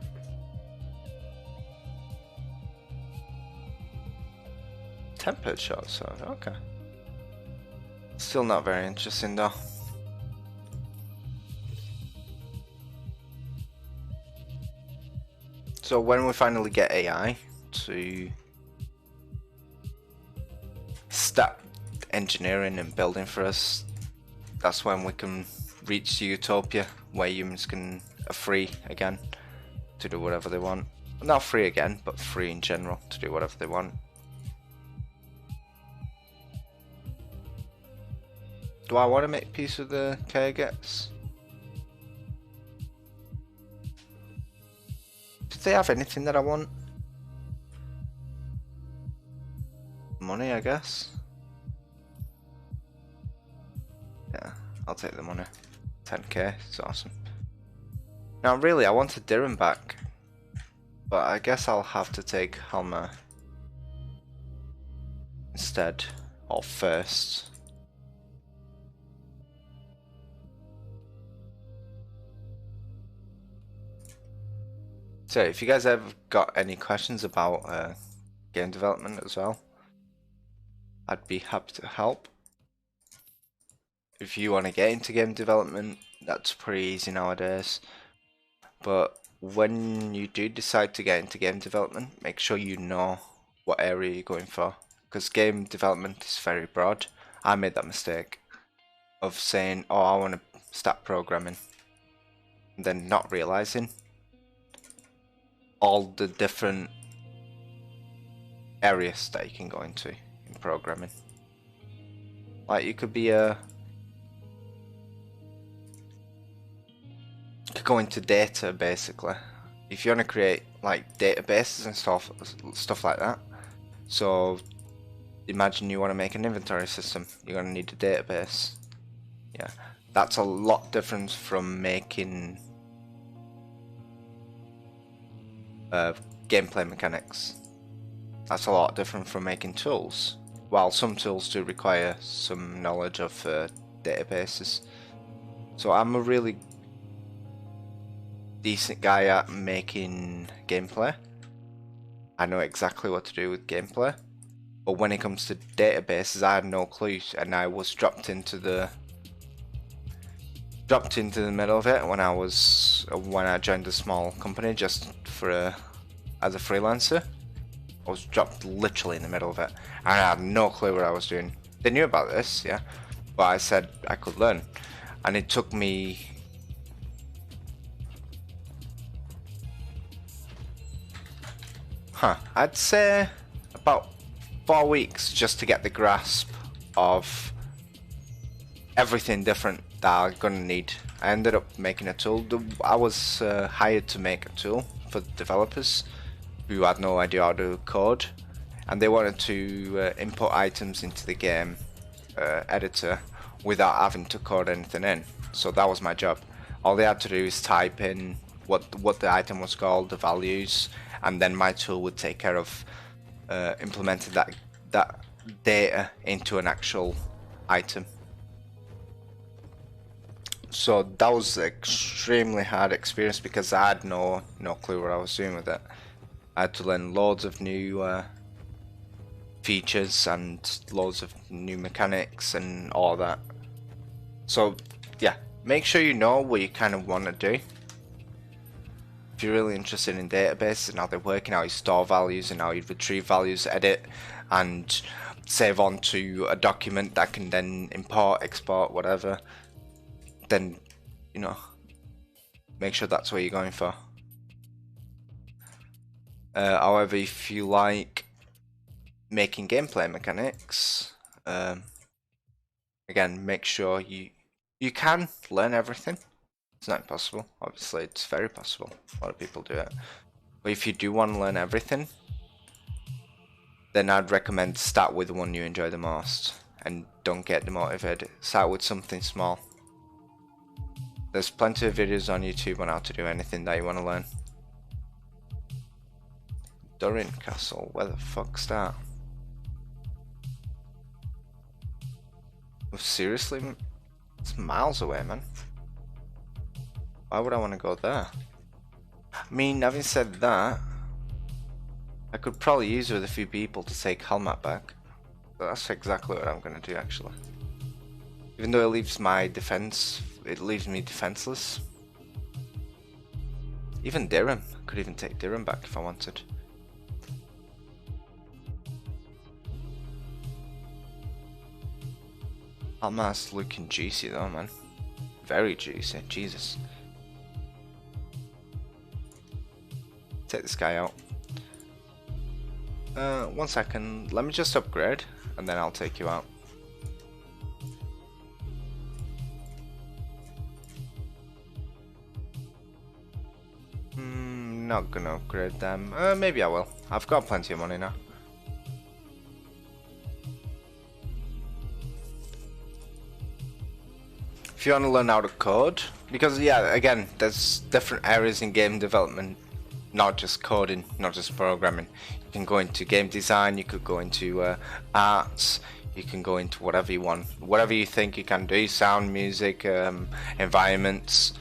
Tempered short sword, okay. Still not very interesting though. So when we finally get AI to start engineering and building for us, that's when we can reach the utopia where humans are free again to do whatever they want. Not free again, but free in general to do whatever they want. Do I want to make peace with the Kyrgyz? Do they have anything that I want? Money, I guess. Yeah, I'll take the money. 10k, it's awesome. Now really, I wanted Dirham back, but I guess I'll have to take Halma instead, or first. So if you guys ever got any questions about game development as well, I'd be happy to help. If you want to get into game development, that's pretty easy nowadays. But when you do decide to get into game development, make sure you know what area you're going for, because game development is very broad. I made that mistake of saying, oh, I want to start programming, and then not realizing all the different areas that you can go into in programming. Like you could go into data basically. If you want to create like databases and stuff like that. So imagine you want to make an inventory system, you're going to need a database. Yeah, that's a lot different from making gameplay mechanics. That's a lot different from making tools. While some tools do require some knowledge of databases. So I'm a really decent guy at making gameplay. I know exactly what to do with gameplay. But when it comes to databases, I had no clue, and I was dropped into the middle of it when I joined a small company just as a freelancer. I was dropped literally in the middle of it, and I had no clue what I was doing. They knew about this, yeah, but I said I could learn, and it took me I'd say about 4 weeks just to get the grasp of everything different that I'm gonna need. I ended up making a tool. I was hired to make a tool for developers who had no idea how to code, and they wanted to input items into the game editor without having to code anything in. So that was my job. All they had to do is type in what the item was called, the values, and then my tool would take care of implementing that data into an actual item. So that was an extremely hard experience because I had no clue what I was doing with it. I had to learn loads of new features and loads of new mechanics and all that. So yeah, make sure you know what you kind of want to do. If you're really interested in databases and how they're working, how you store values and how you retrieve values, edit and save onto a document that can then import, export, whatever, then you know, make sure that's what you're going for. However, if you like making gameplay mechanics, again, make sure you can learn everything. It's not impossible, obviously it's very possible, a lot of people do it, but if you do want to learn everything, then I'd recommend start with the one you enjoy the most and don't get demotivated. Start with something small. There's plenty of videos on YouTube on how to do anything that you want to learn. Durin Castle, where the fuck's that? Oh, seriously? It's miles away, man. Why would I want to go there? I mean, having said that, I could probably use it with a few people to take Helmet back. So that's exactly what I'm going to do, actually. Even though it leaves my defense, it leaves me defenseless. Even Dirham, I could even take Dirham back if I wanted. Helmet's looking juicy though, man. Very juicy, Jesus. Take this guy out. 1 second, let me just upgrade and then I'll take you out. Not gonna upgrade them. Maybe I will. I've got plenty of money now. If you want to learn how to code, because yeah, again, there's different areas in game development, not just coding, not just programming. You can go into game design, you could go into arts, you can go into whatever you want, whatever you think you can do, sound, music, environments,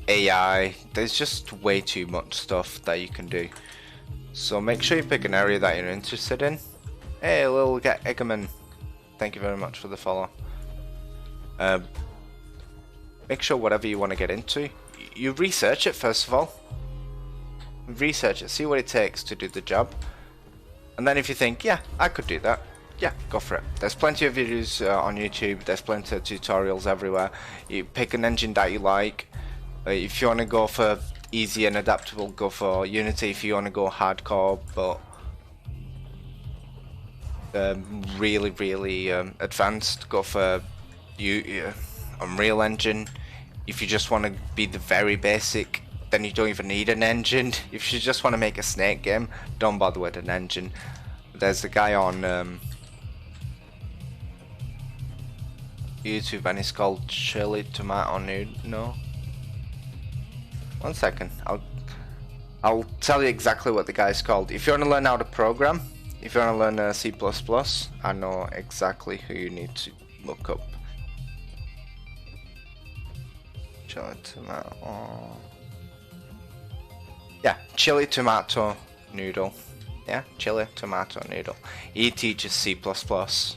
AI. There's just way too much stuff that you can do. So make sure you pick an area that you're interested in. Hey, little Eggerman, thank you very much for the follow. Make sure whatever you want to get into, you research it first of all. Research it, see what it takes to do the job. And then if you think, yeah, I could do that, yeah, go for it. There's plenty of videos on YouTube, there's plenty of tutorials everywhere. You pick an engine that you like. If you want to go for easy and adaptable, go for Unity. If you want to go hardcore but really advanced, go for Unreal Engine. If you just want to be the very basic, then you don't even need an engine. If you just want to make a Snake game, don't bother with an engine. There's a guy on YouTube and it's called Chili Tomato Noodle. 1 second, I'll tell you exactly what the guy's called. If you want to learn how to program, if you want to learn C++, I know exactly who you need to look up. Chili Tomato. Yeah, Chili Tomato Noodle. Yeah, Chili Tomato Noodle. He teaches C++,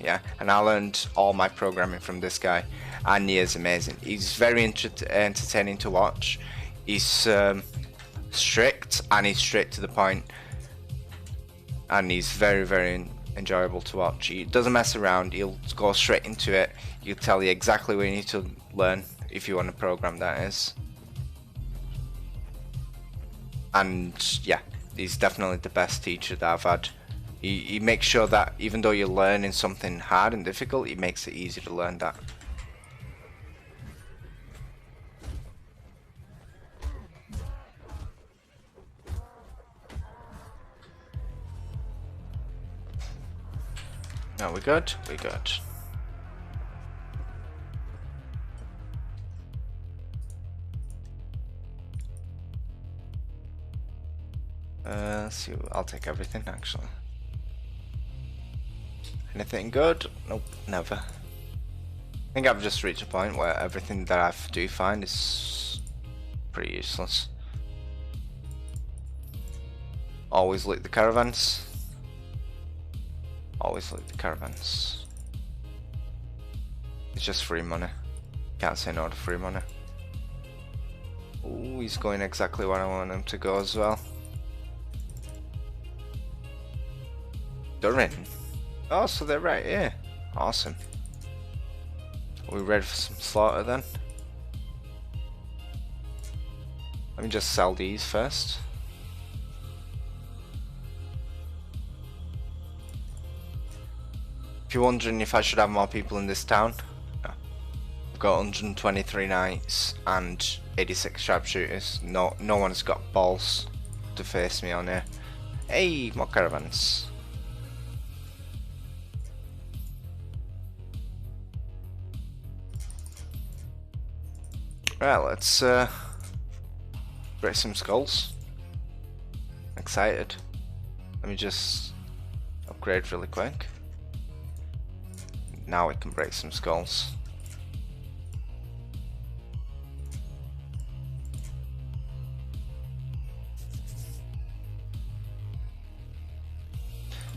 yeah, and I learned all my programming from this guy, and he is amazing. He's very entertaining to watch. He's strict, and he's straight to the point, and he's very enjoyable to watch. He doesn't mess around, he'll go straight into it. He'll tell you exactly what you need to learn if you want to program, that is. And yeah, he's definitely the best teacher that I've had. He makes sure that even though you're learning something hard and difficult, he makes it easy to learn that. No, we good? We good. Let's see, I'll take everything actually. Anything good? Nope, never. I think I've just reached a point where everything that I do find is pretty useless. Always loot the caravans. Always loot the caravans. It's just free money. Can't say no to free money. Ooh, he's going exactly where I want him to go as well. They're in. Oh, so they're right here. Awesome. Are we ready for some slaughter then? Let me just sell these first. If you're wondering if I should have more people in this town, no. I've got 123 knights and 86 sharpshooters. No one's got balls to face me on here. Hey, more caravans. Right, let's break some skulls. Excited. Let me just upgrade really quick. Now we can break some skulls.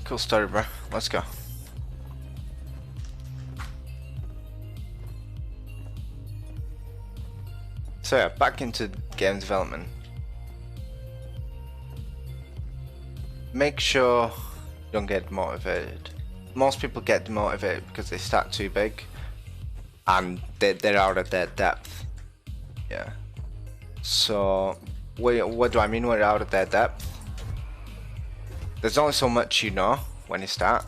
Cool story, bro. Let's go. So yeah, back into game development. Make sure you don't get demotivated. Most people get demotivated because they start too big and they're out of their depth. Yeah. So what do I mean we're out of their depth? There's only so much you know when you start.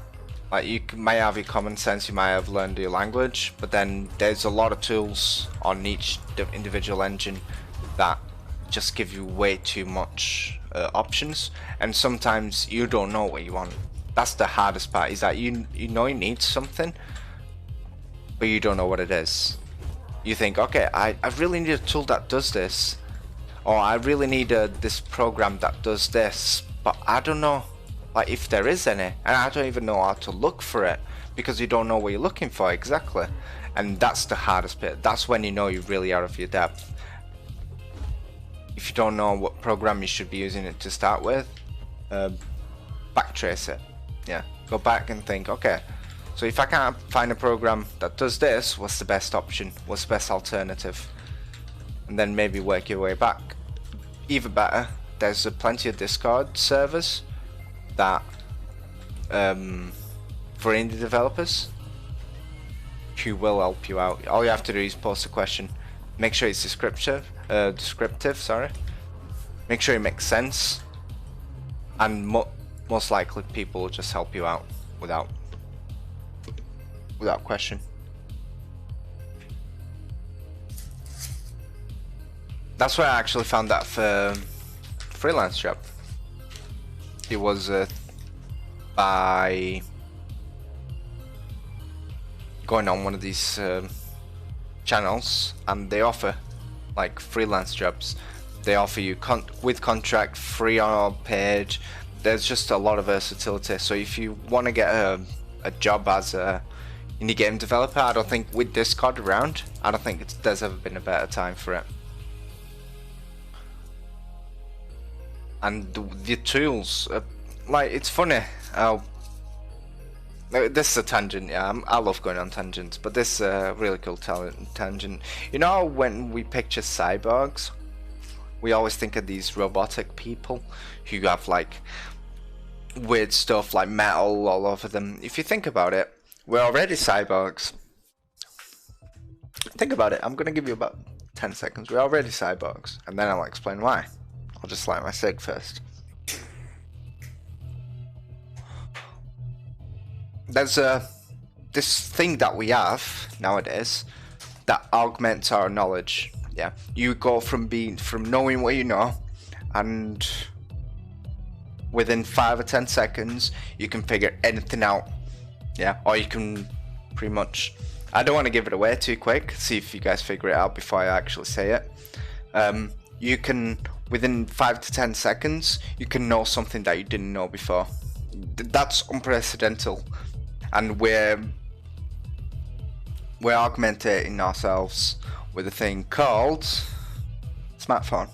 Like you might have your common sense, you might have learned your language, but then there's a lot of tools on each individual engine that just give you way too much options, and sometimes you don't know what you want. That's the hardest part, is that you know you need something, but you don't know what it is. You think, okay, I really need a tool that does this, or I really need this program that does this, but I don't know like if there is any, and I don't even know how to look for it because you don't know what you're looking for exactly. And that's the hardest bit. That's when you know you're really out of your depth. If you don't know what program you should be using it to start with, backtrace it. Yeah, go back and think, okay, so if I can't find a program that does this, what's the best option? What's the best alternative? And then maybe work your way back. Even better, there's plenty of Discord servers that for indie developers who will help you out. All you have to do is post a question, make sure it's descriptive, sorry, make sure it makes sense, and most likely people will just help you out without question. That's where I actually found that freelance job. It was by going on one of these channels, and they offer like freelance jobs. They offer you with contract, free or paid. There's just a lot of versatility. So if you want to get a job as a indie game developer, I don't think with Discord around, I don't think there's ever been a better time for it. And the tools, like, it's funny how this is a tangent. Yeah, I love going on tangents, but this is a really cool tangent. You know, when we picture cyborgs, we always think of these robotic people who have like weird stuff like metal all over them. If you think about it, we're already cyborgs. Think about it. I'm gonna give you about 10 seconds. We're already cyborgs, and then I'll explain why. I'll just light my cig first. There's this thing that we have nowadays that augments our knowledge. Yeah, you go from knowing what you know, and within 5 or 10 seconds you can figure anything out. Yeah, or you can pretty much, I don't want to give it away too quick, see if you guys figure it out before I actually say it. You can, within 5 to 10 seconds, you can know something that you didn't know before. That's unprecedented, and we're augmenting ourselves with a thing called smartphone.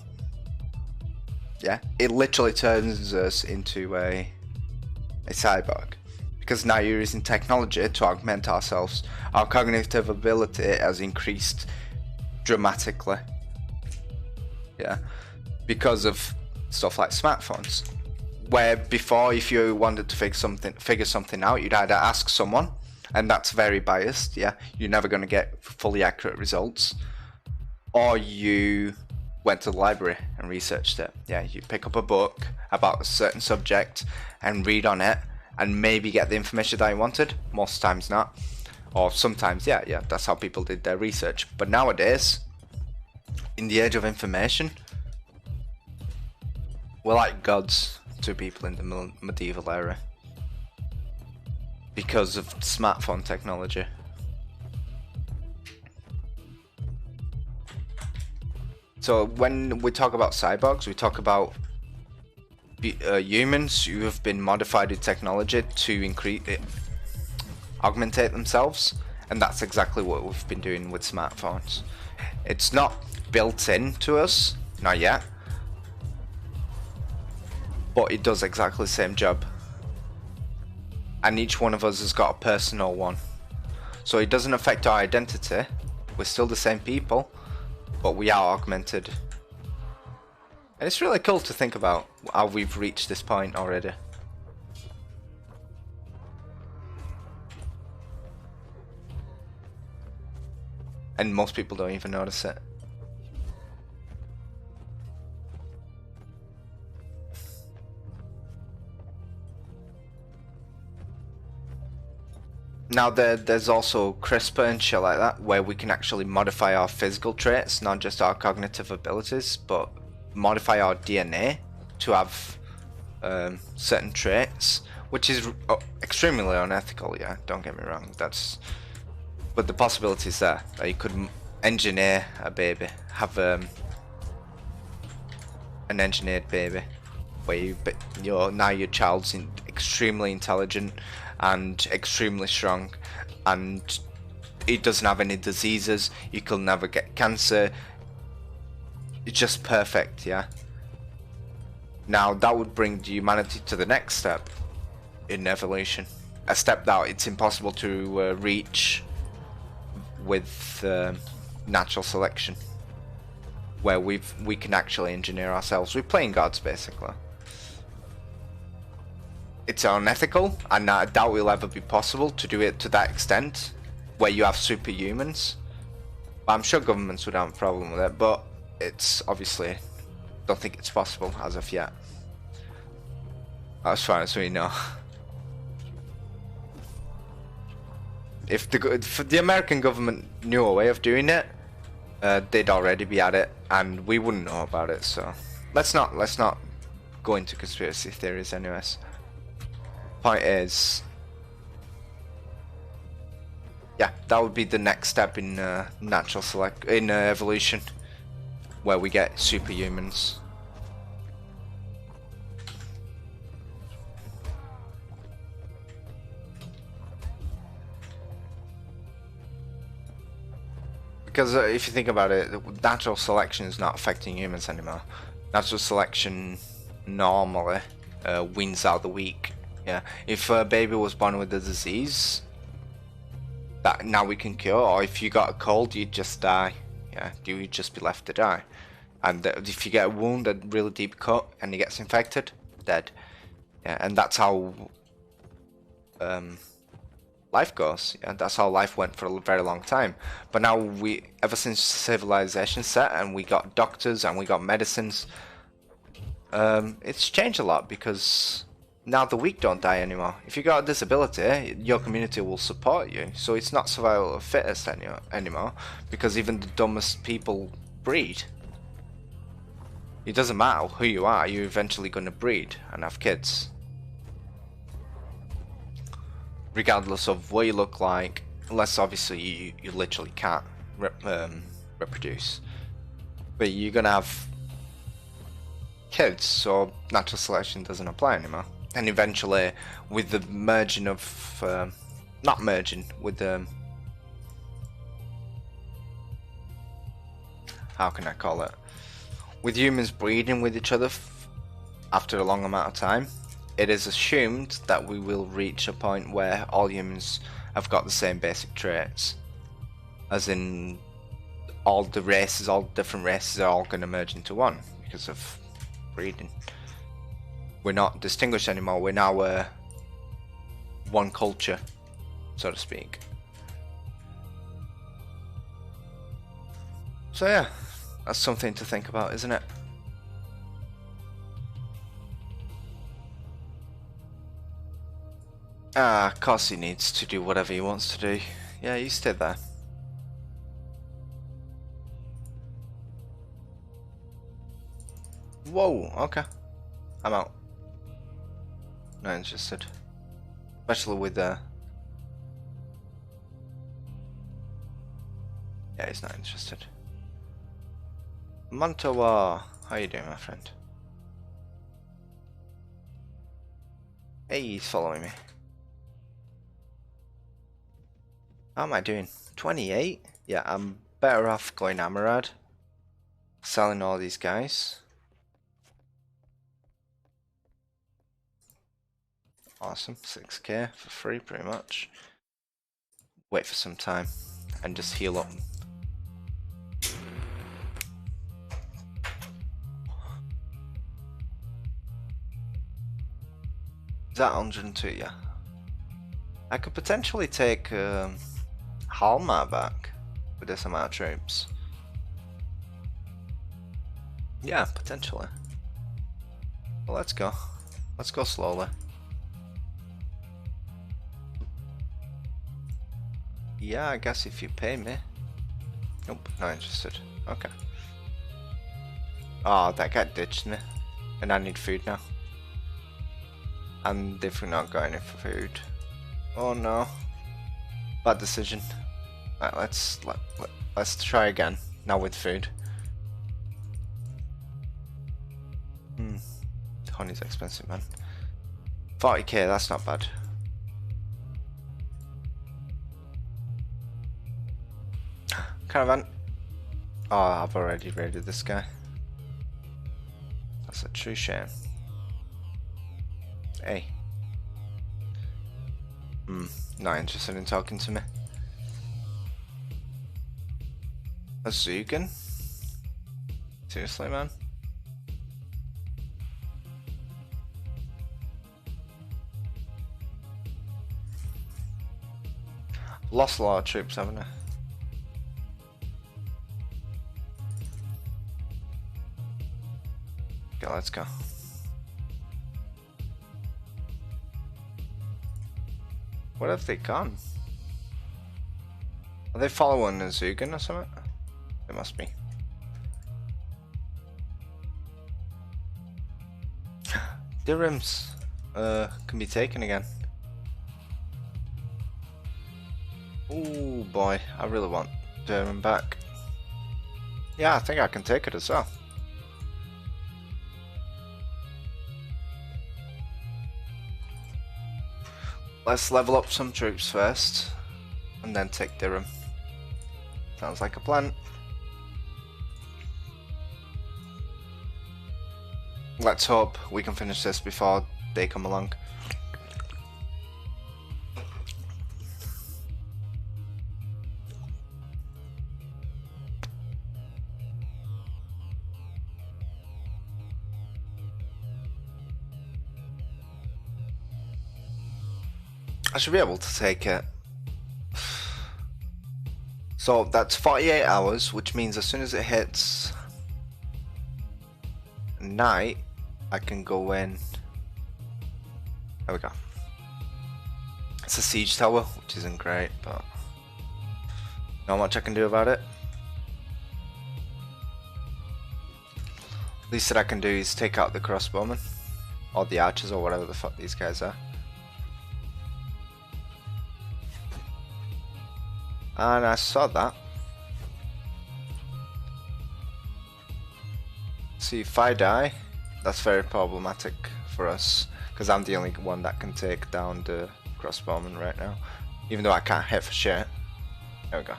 Yeah, it literally turns us into a cyborg, because now you're using technology to augment ourselves. Our cognitive ability has increased dramatically. Yeah, because of stuff like smartphones. Where before, if you wanted to figure something out, you'd either ask someone, and that's very biased. Yeah, you're never going to get fully accurate results, or you went to the library and researched it. Yeah, you pick up a book about a certain subject and read on it, and maybe get the information that you wanted. Most times not, or sometimes yeah, that's how people did their research. But nowadays, in the age of information, we're like gods to people in the medieval era because of smartphone technology. So when we talk about cyborgs, we talk about humans who have been modified with technology to augmentate themselves, and that's exactly what we've been doing with smartphones. It's not built in to us, not yet, but it does exactly the same job, and each one of us has got a personal one, so it doesn't affect our identity. We're still the same people, but we are augmented. And it's really cool to think about how we've reached this point already. And most people don't even notice it. Now there's also CRISPR and shit like that, where we can actually modify our physical traits, not just our cognitive abilities, but modify our DNA to have certain traits, which is extremely unethical. Yeah, don't get me wrong. But the possibility is there that you could engineer a baby, have an engineered baby, where now your child's extremely intelligent and extremely strong, and it doesn't have any diseases. You could never get cancer. It's just perfect. Yeah. Now that would bring humanity to the next step in evolution, a step that it's impossible to reach with natural selection, where we can actually engineer ourselves. We're playing gods basically. It's unethical, and I doubt it will ever be possible to do it to that extent, where you have superhumans. I'm sure governments would have a problem with it, but it's obviously, don't think it's possible as of yet, as far as we know. If the American government knew a way of doing it, they'd already be at it, and we wouldn't know about it. So let's not go into conspiracy theories, anyways. Point is, yeah, that would be the next step in evolution, where we get superhumans. Because if you think about it, natural selection is not affecting humans anymore. Natural selection normally wins out the weak. Yeah, if a baby was born with a disease that now we can cure, or if you got a cold, you'd just die. Yeah, you'd just be left to die. And if you get a wound, a really deep cut, and he gets infected, dead. Yeah, and that's how life goes. Yeah, that's how life went for a very long time. But now ever since civilization set, and we got doctors and we got medicines, it's changed a lot, because now the weak don't die anymore. If you got a disability, your community will support you. So it's not survival of the fittest anymore, because even the dumbest people breed. It doesn't matter who you are, you're eventually going to breed and have kids, regardless of what you look like, unless obviously you literally can't reproduce. But you're going to have kids, so natural selection doesn't apply anymore. And eventually, with the merging of, not merging, with the, how can I call it? With humans breeding with each other after a long amount of time, it is assumed that we will reach a point where all humans have got the same basic traits. As in, all the races, all different races are all going to merge into one because of breeding. We're not distinguished anymore, we're now one culture, so to speak. So yeah, that's something to think about, isn't it? Ah, of course he needs to do whatever he wants to do. Yeah, you stay there. Whoa, okay. I'm out. Not interested. Especially with yeah, he's not interested. Montowa, how you doing, my friend? Hey, he's following me. How am I doing? 28? Yeah, I'm better off going Amarad. Selling all these guys. Awesome, 6k for free pretty much. Wait for some time and just heal up. Is that 102? Yeah. I could potentially take Halmar back with this amount of troops. Yeah, potentially. Well, let's go. Let's go slowly. Yeah, I guess if you pay me. Nope, not interested. Okay. Oh, that guy ditched me. And I need food now. And if we're not got any food. Oh no. Bad decision. Right, let's try again. Now with food. Honey's expensive, man. 40k, that's not bad. Caravan. Oh, I've already raided this guy. That's a true shame. Hey. Not interested in talking to me. A Zugan? Seriously, man? Lost a lot of troops, haven't I? Okay, let's go. What have they gone? Are they following a Zugan or something? They must be. Dirhams can be taken again. Oh boy, I really want Dirham back. Yeah, I think I can take it as well. Let's level up some troops first, and then take Dirham. Sounds like a plan. Let's hope we can finish this before they come along. I should be able to take it. So that's 48 hours, which means as soon as it hits night, I can go in. There we go. It's a siege tower, which isn't great, but not much I can do about it. Least that I can do is take out the crossbowmen, or the archers, or whatever the fuck these guys are. And I saw that. See, if I die, that's very problematic for us, because I'm the only one that can take down the crossbowman right now, even though I can't hit for shit. There we go.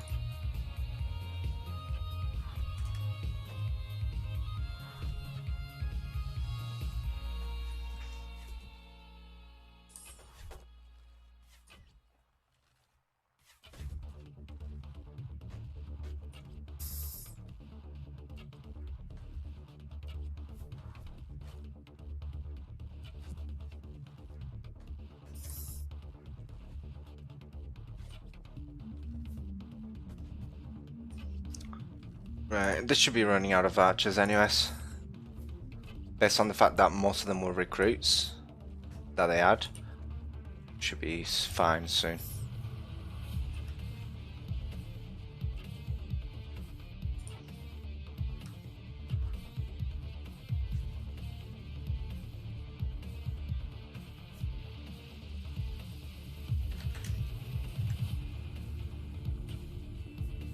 Right, this should be running out of archers anyways. Based on the fact that most of them were recruits that they had. Should be fine soon.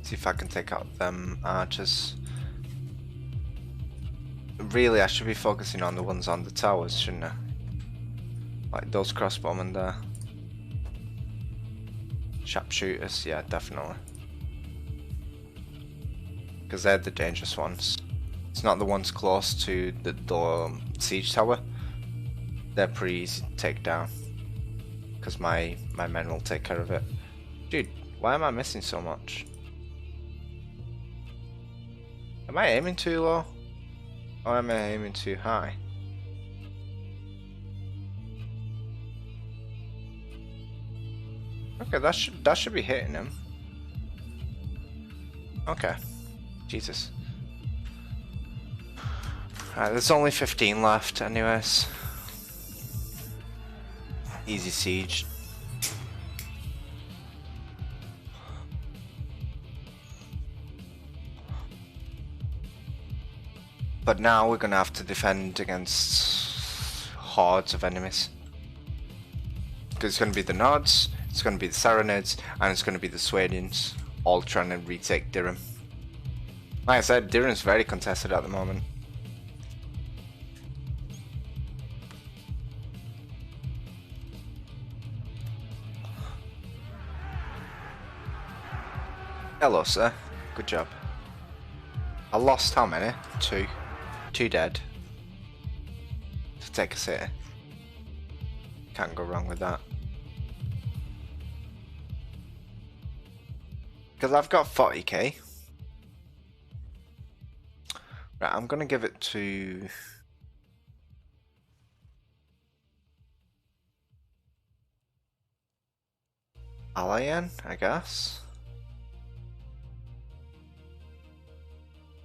See if I can take out them archers. Really, I should be focusing on the ones on the towers, shouldn't I? Like those crossbowmen there. Sharpshooters, yeah, definitely. Because they're the dangerous ones. It's not the ones close to the siege tower. They're pretty easy to take down. Because my men will take care of it. Dude, why am I missing so much? Am I aiming too low? Or am I aiming too high? Okay, that should be hitting him. Okay. Jesus. Alright, there's only 15 left anyways. Easy siege. But now we're gonna have to defend against hordes of enemies. Because it's gonna be the Nods, it's gonna be the Saronids, and it's gonna be the Swadians, all trying to retake Durham. Like I said, Durham's very contested at the moment. Hello, sir. Good job. I lost how many? 2. 2 dead. To take a city. Can't go wrong with that. Because I've got 40k. Right, I'm gonna give it to... Alayan, I guess.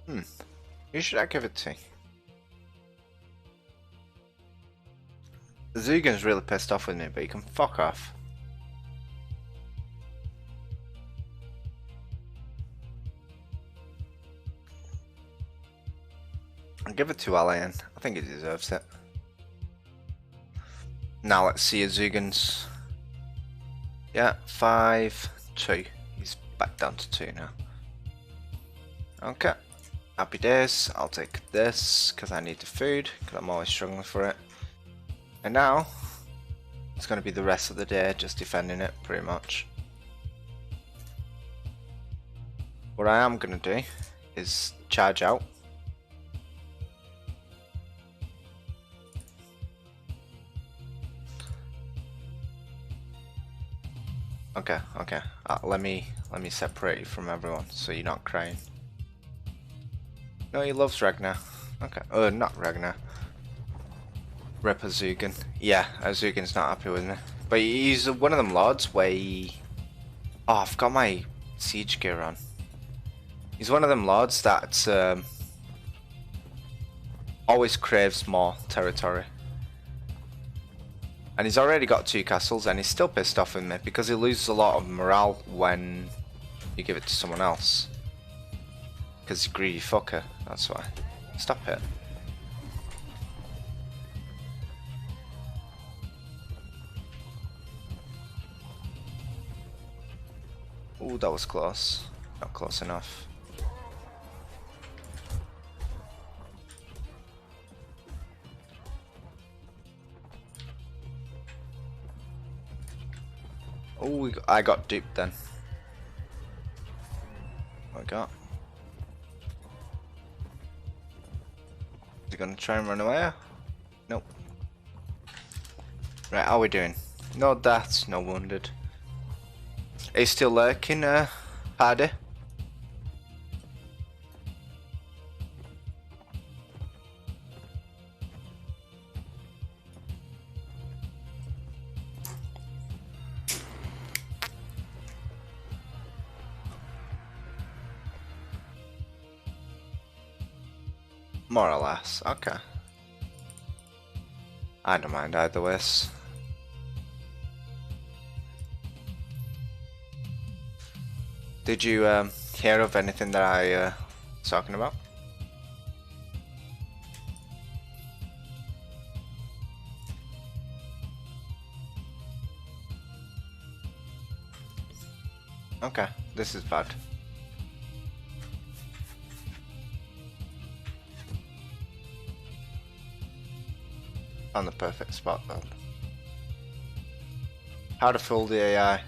Who should I give it to? Zugan's really pissed off with me, but he can fuck off. I'll give it to Alayan. I think he deserves it. Now let's see Zugan's. Yeah, 5-2. He's back down to 2 now. Okay. Happy days. I'll take this because I need the food, because I'm always struggling for it. And now it's going to be the rest of the day just defending it pretty much. What I am going to do is charge out. Okay. Let me separate you from everyone so you're not crying. No, he loves Ragnar. Okay. Not Ragnar. Rep Azugan. Yeah, Azugan's not happy with me. But he's one of them lords where he... Oh, I've got my siege gear on. He's one of them lords that always craves more territory. And he's already got 2 castles and he's still pissed off with me because he loses a lot of morale when you give it to someone else. Because he's a greedy fucker, that's why. Stop it. Ooh, that was close. Not close enough. Oh, I got duped then. What I got? Is he gonna try and run away? Nope. Right, how are we doing? No deaths, no wounded. Are you still lurking, Hardy? More or less. Okay. I don't mind either ways. Did you hear of anything that I was talking about? Okay, this is bad. On the perfect spot then. How to fool the AI.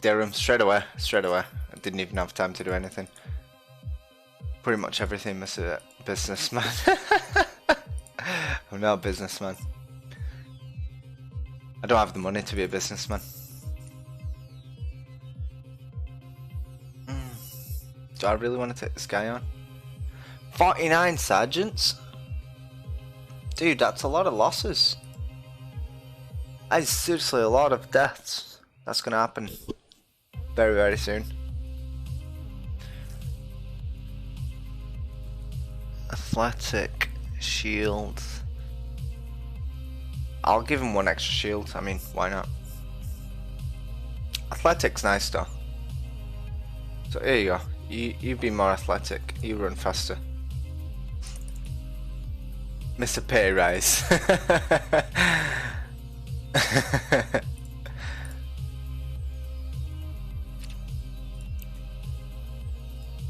Durham, straight away. I didn't even have time to do anything. Pretty much everything, Mr. Businessman. I'm not a businessman. I don't have the money to be a businessman. Do I really want to take this guy on? 49 sergeants? Dude, that's a lot of losses. That is seriously a lot of deaths. That's gonna happen very, very soon. Athletic, shield. I'll give him one extra shield. I mean, why not? Athletic's nice though. So here you go. You be more athletic. You run faster. Mr. Pay Rise.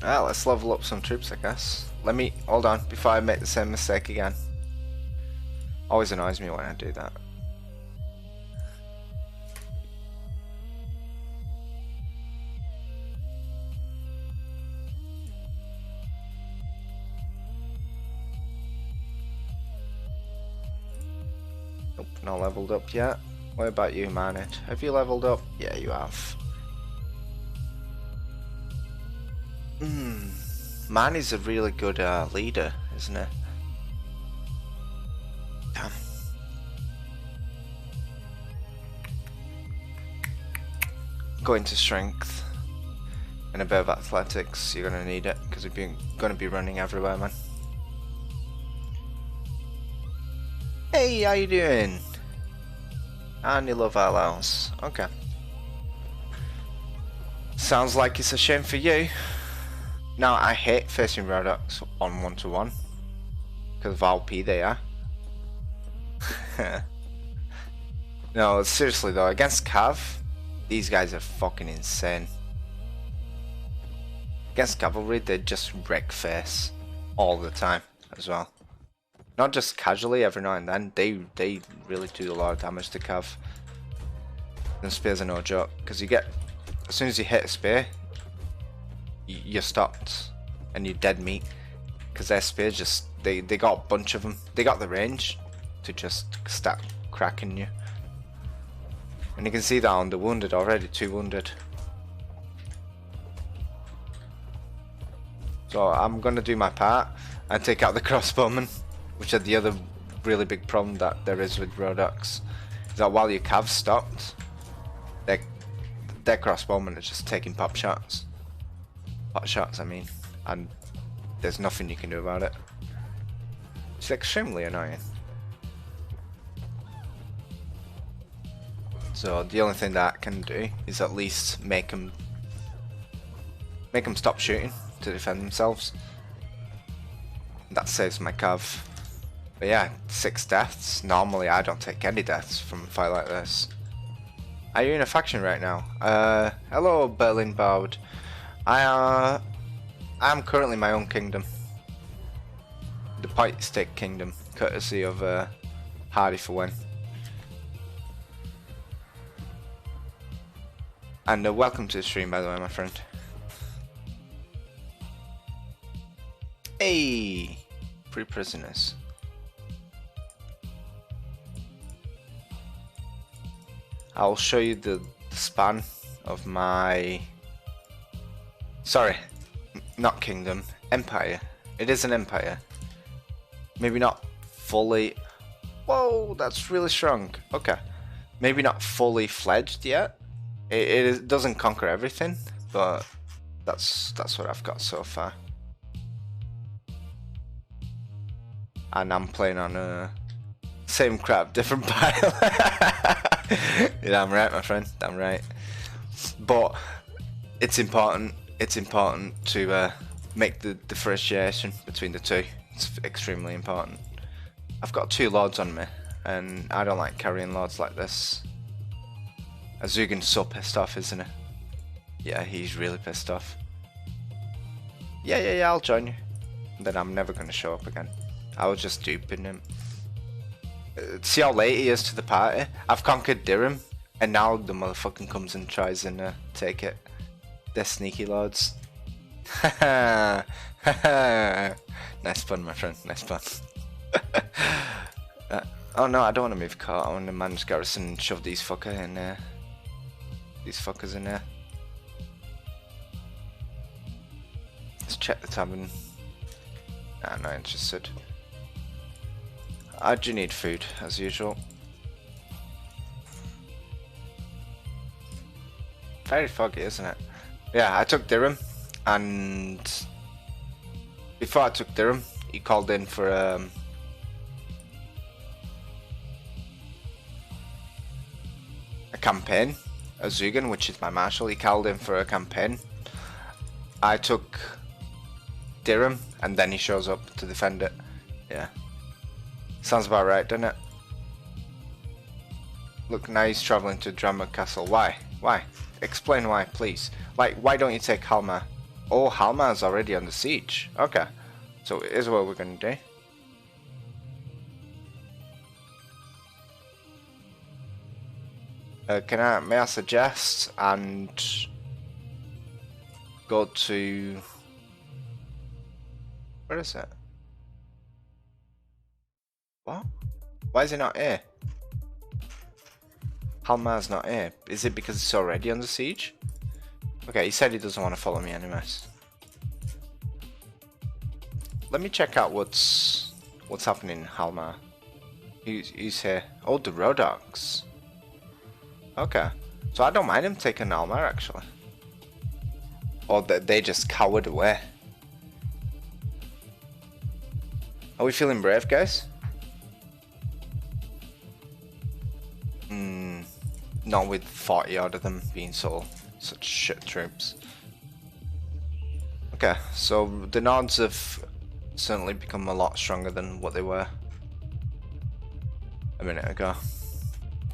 Well, let's level up some troops, I guess. Let me hold on before I make the same mistake again. Always annoys me when I do that. Nope, not leveled up yet. What about you, Manit? Have you leveled up? Yeah, you have. Manny's a really good leader, isn't he? Damn. Go into strength and a bit of athletics. You're gonna need it because you're gonna be running everywhere, man. Hey, how you doing? And you love our house. Okay. Sounds like it's a shame for you. Now, I hate facing Rodox on 1-to-1 because of how OP they are. No, seriously though, against Cav, these guys are fucking insane. Against cavalry, they just wreck face all the time as well. Not just casually every now and then, they really do a lot of damage to Cav. And spears are no joke, because you get, as soon as you hit a spear, you're stopped and you're dead meat, because their spears just they got a bunch of them. They got the range to just start cracking you, and you can see that on the wounded already. 2 wounded. So I'm gonna do my part and take out the crossbowmen, which are the other really big problem that there is with Rodox. Is that while your Cavs stopped, their crossbowmen are just taking pop shots. I mean, and there's nothing you can do about it. It's extremely annoying. So the only thing that I can do is at least make them stop shooting to defend themselves. That saves my Cav. But yeah, 6 deaths. Normally I don't take any deaths from a fight like this. Are you in a faction right now? Hello Berlin Bowed. I am currently my own kingdom. The Pike Stick Kingdom, courtesy of Hardy for Win. And welcome to the stream, by the way, my friend. Hey, free prisoners. I'll show you the span of my... Sorry, not kingdom, empire. It is an empire. Maybe not fully. Whoa, that's really strong. Okay. Maybe not fully fledged yet. It doesn't conquer everything, but that's what I've got so far. And I'm playing on same crap, different pile. Yeah, damn right, my friend. Damn right. But it's important. It's important to make the differentiation between the two. It's extremely important. I've got 2 lords on me, and I don't like carrying lords like this. Azugan's so pissed off, isn't he? Yeah, he's really pissed off. Yeah, I'll join you. Then I'm never going to show up again. I was just duping him. See how late he is to the party? I've conquered Dirham, and now the motherfucking comes and tries and take it. They're sneaky lords. Nice fun, my friend. Nice fun. Oh no, I don't want to move court. I want to manage garrison and shove these fuckers in there. These fuckers in there. Let's check the tavern. Nah, not interested. I do need food, as usual. Very foggy, isn't it? Yeah, I took Dirham, and before I took Dirham, he called in for a campaign. Azugan, which is my marshal, he called in for a campaign. I took Dirham, and then he shows up to defend it. Yeah. Sounds about right, doesn't it? Look, now he's travelling to Drama Castle. Why? Why? Explain why, please. Like, why don't you take Halmar? Oh, Halmar's already under siege. Okay. So here's what we're going to do. May I suggest and go to, where is it? What? Why is it not here? Halmar's not here. Is it because it's already under siege? Okay, he said he doesn't want to follow me anyways. Let me check out what's happening in Halmar. He's here. Oh, the Rodogs. Okay, so I don't mind him taking Halmar actually. Or they just cowered away. Are we feeling brave, guys? Not with 40 odd of them being such shit troops. Okay, so the Nords have certainly become a lot stronger than what they were a minute ago.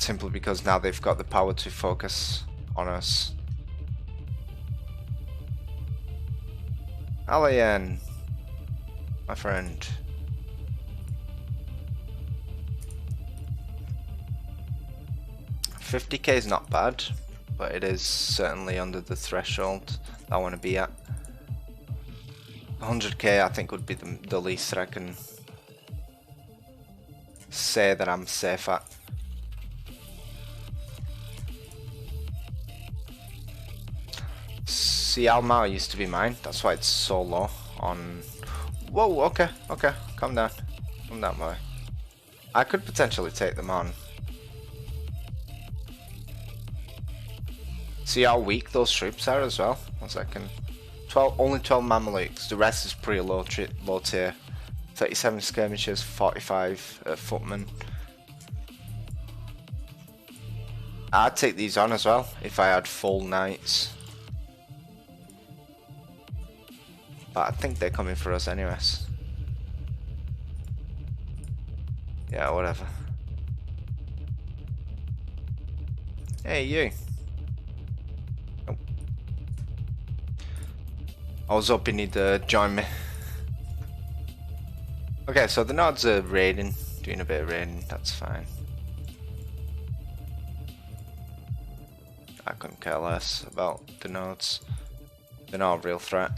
Simply because now they've got the power to focus on us. Alien, my friend. $50k is not bad, but it is certainly under the threshold I want to be at. 100k I think would be the least that I can say that I'm safe at. See, Almar used to be mine, that's why it's so low on... Whoa, okay, calm down, boy. I could potentially take them on. See how weak those troops are as well. 1 second. Only 12 Mamelukes. The rest is pretty low tier. 37 skirmishers, 45 footmen. I'd take these on as well if I had full knights. But I think they're coming for us anyways. Yeah, whatever. Hey, you. Oh. I was hoping he'd join me. Okay, so the Nords are raiding, doing a bit of raiding, that's fine. I couldn't care less about the Nords. They're not a real threat.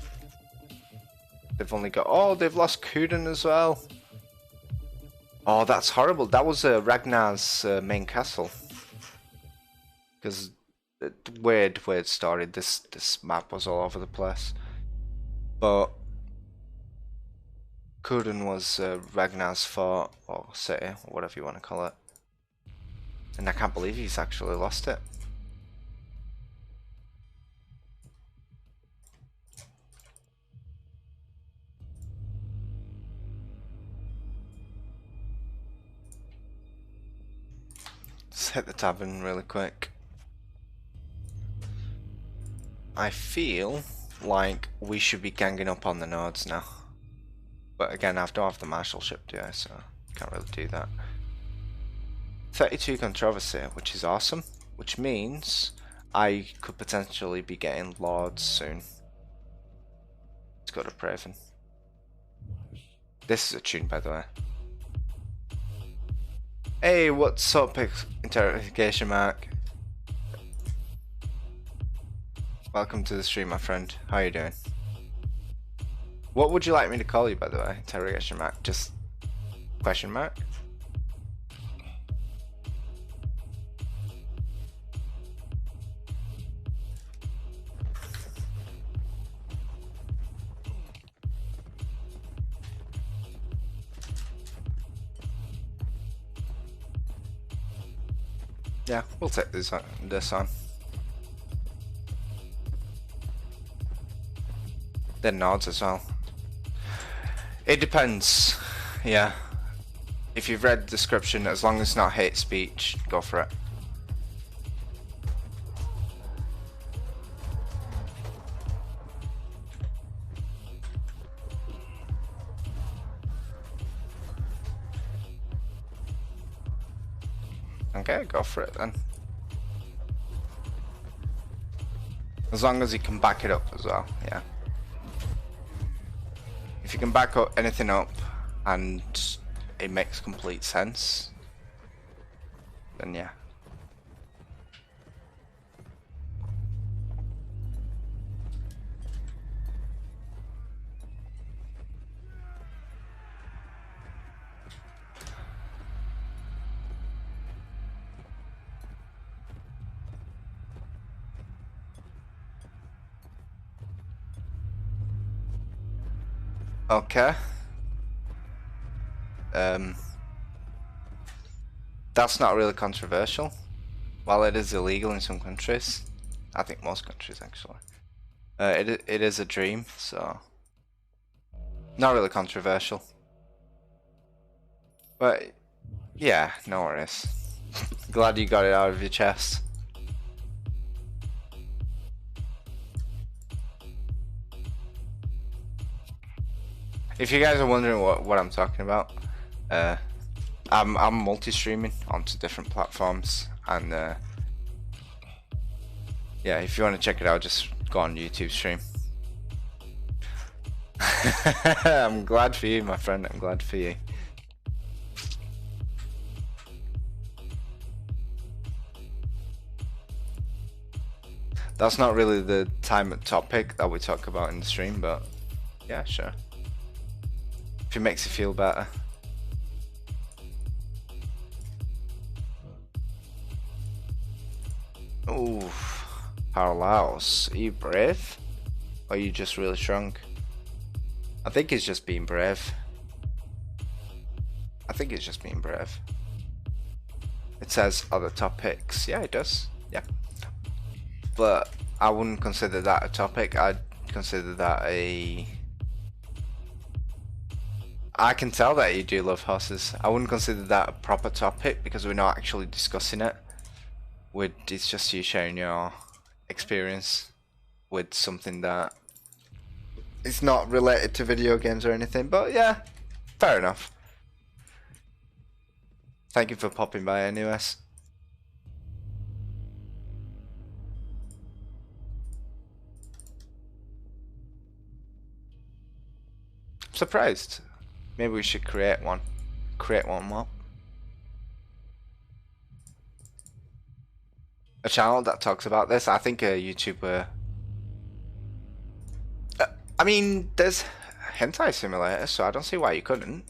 They've only got... Oh, they've lost Kuden as well. Oh, that's horrible. That was Ragnar's main castle. Because, weird story. This map was all over the place. But Kuden was Ragnar's fort, or city, or whatever you want to call it. And I can't believe he's actually lost it. Let's hit the tavern really quick. I feel like we should be ganging up on the nodes now. But again, I don't have the marshalship, do I? So can't really do that. 32 controversy, which is awesome. Which means I could potentially be getting lords soon. Let's go to Praven. This is a tune, by the way. Hey, what's up? Interrogation mark. Welcome to the stream, my friend. How are you doing? What would you like me to call you, by the way? Interrogation mark. Just question mark? Yeah, we'll take this on. They're nods as well. It depends. Yeah. If you've read the description, as long as it's not hate speech, go for it. Okay, go for it then. As long as you can back it up as well, yeah. If you can back up anything up and it makes complete sense, then yeah. Okay. That's not really controversial. While it is illegal in some countries, I think most countries actually, it is a dream, so not really controversial. But yeah, no worries. Glad you got it out of your chest. If you guys are wondering what I'm talking about, I'm multi-streaming onto different platforms, and yeah, if you want to check it out, just go on YouTube stream. I'm glad for you, my friend. I'm glad for you. That's not really the time topic that we talk about in the stream, but yeah, sure. If it makes you feel better. Ooh, Paralaus, are you brave? Or are you just really strong? I think he's just being brave. I think he's just being brave. It says other topics. Yeah, it does. Yeah. But I wouldn't consider that a topic. I'd consider that a... I can tell that you do love horses. I wouldn't consider that a proper topic because we're not actually discussing it. It's just you sharing your experience with something that is not related to video games or anything. But yeah, fair enough. Thank you for popping by anyways. I'm surprised. Maybe we should create one. Create one more. A channel that talks about this. I think a YouTuber... I mean, there's hentai simulators, so I don't see why you couldn't.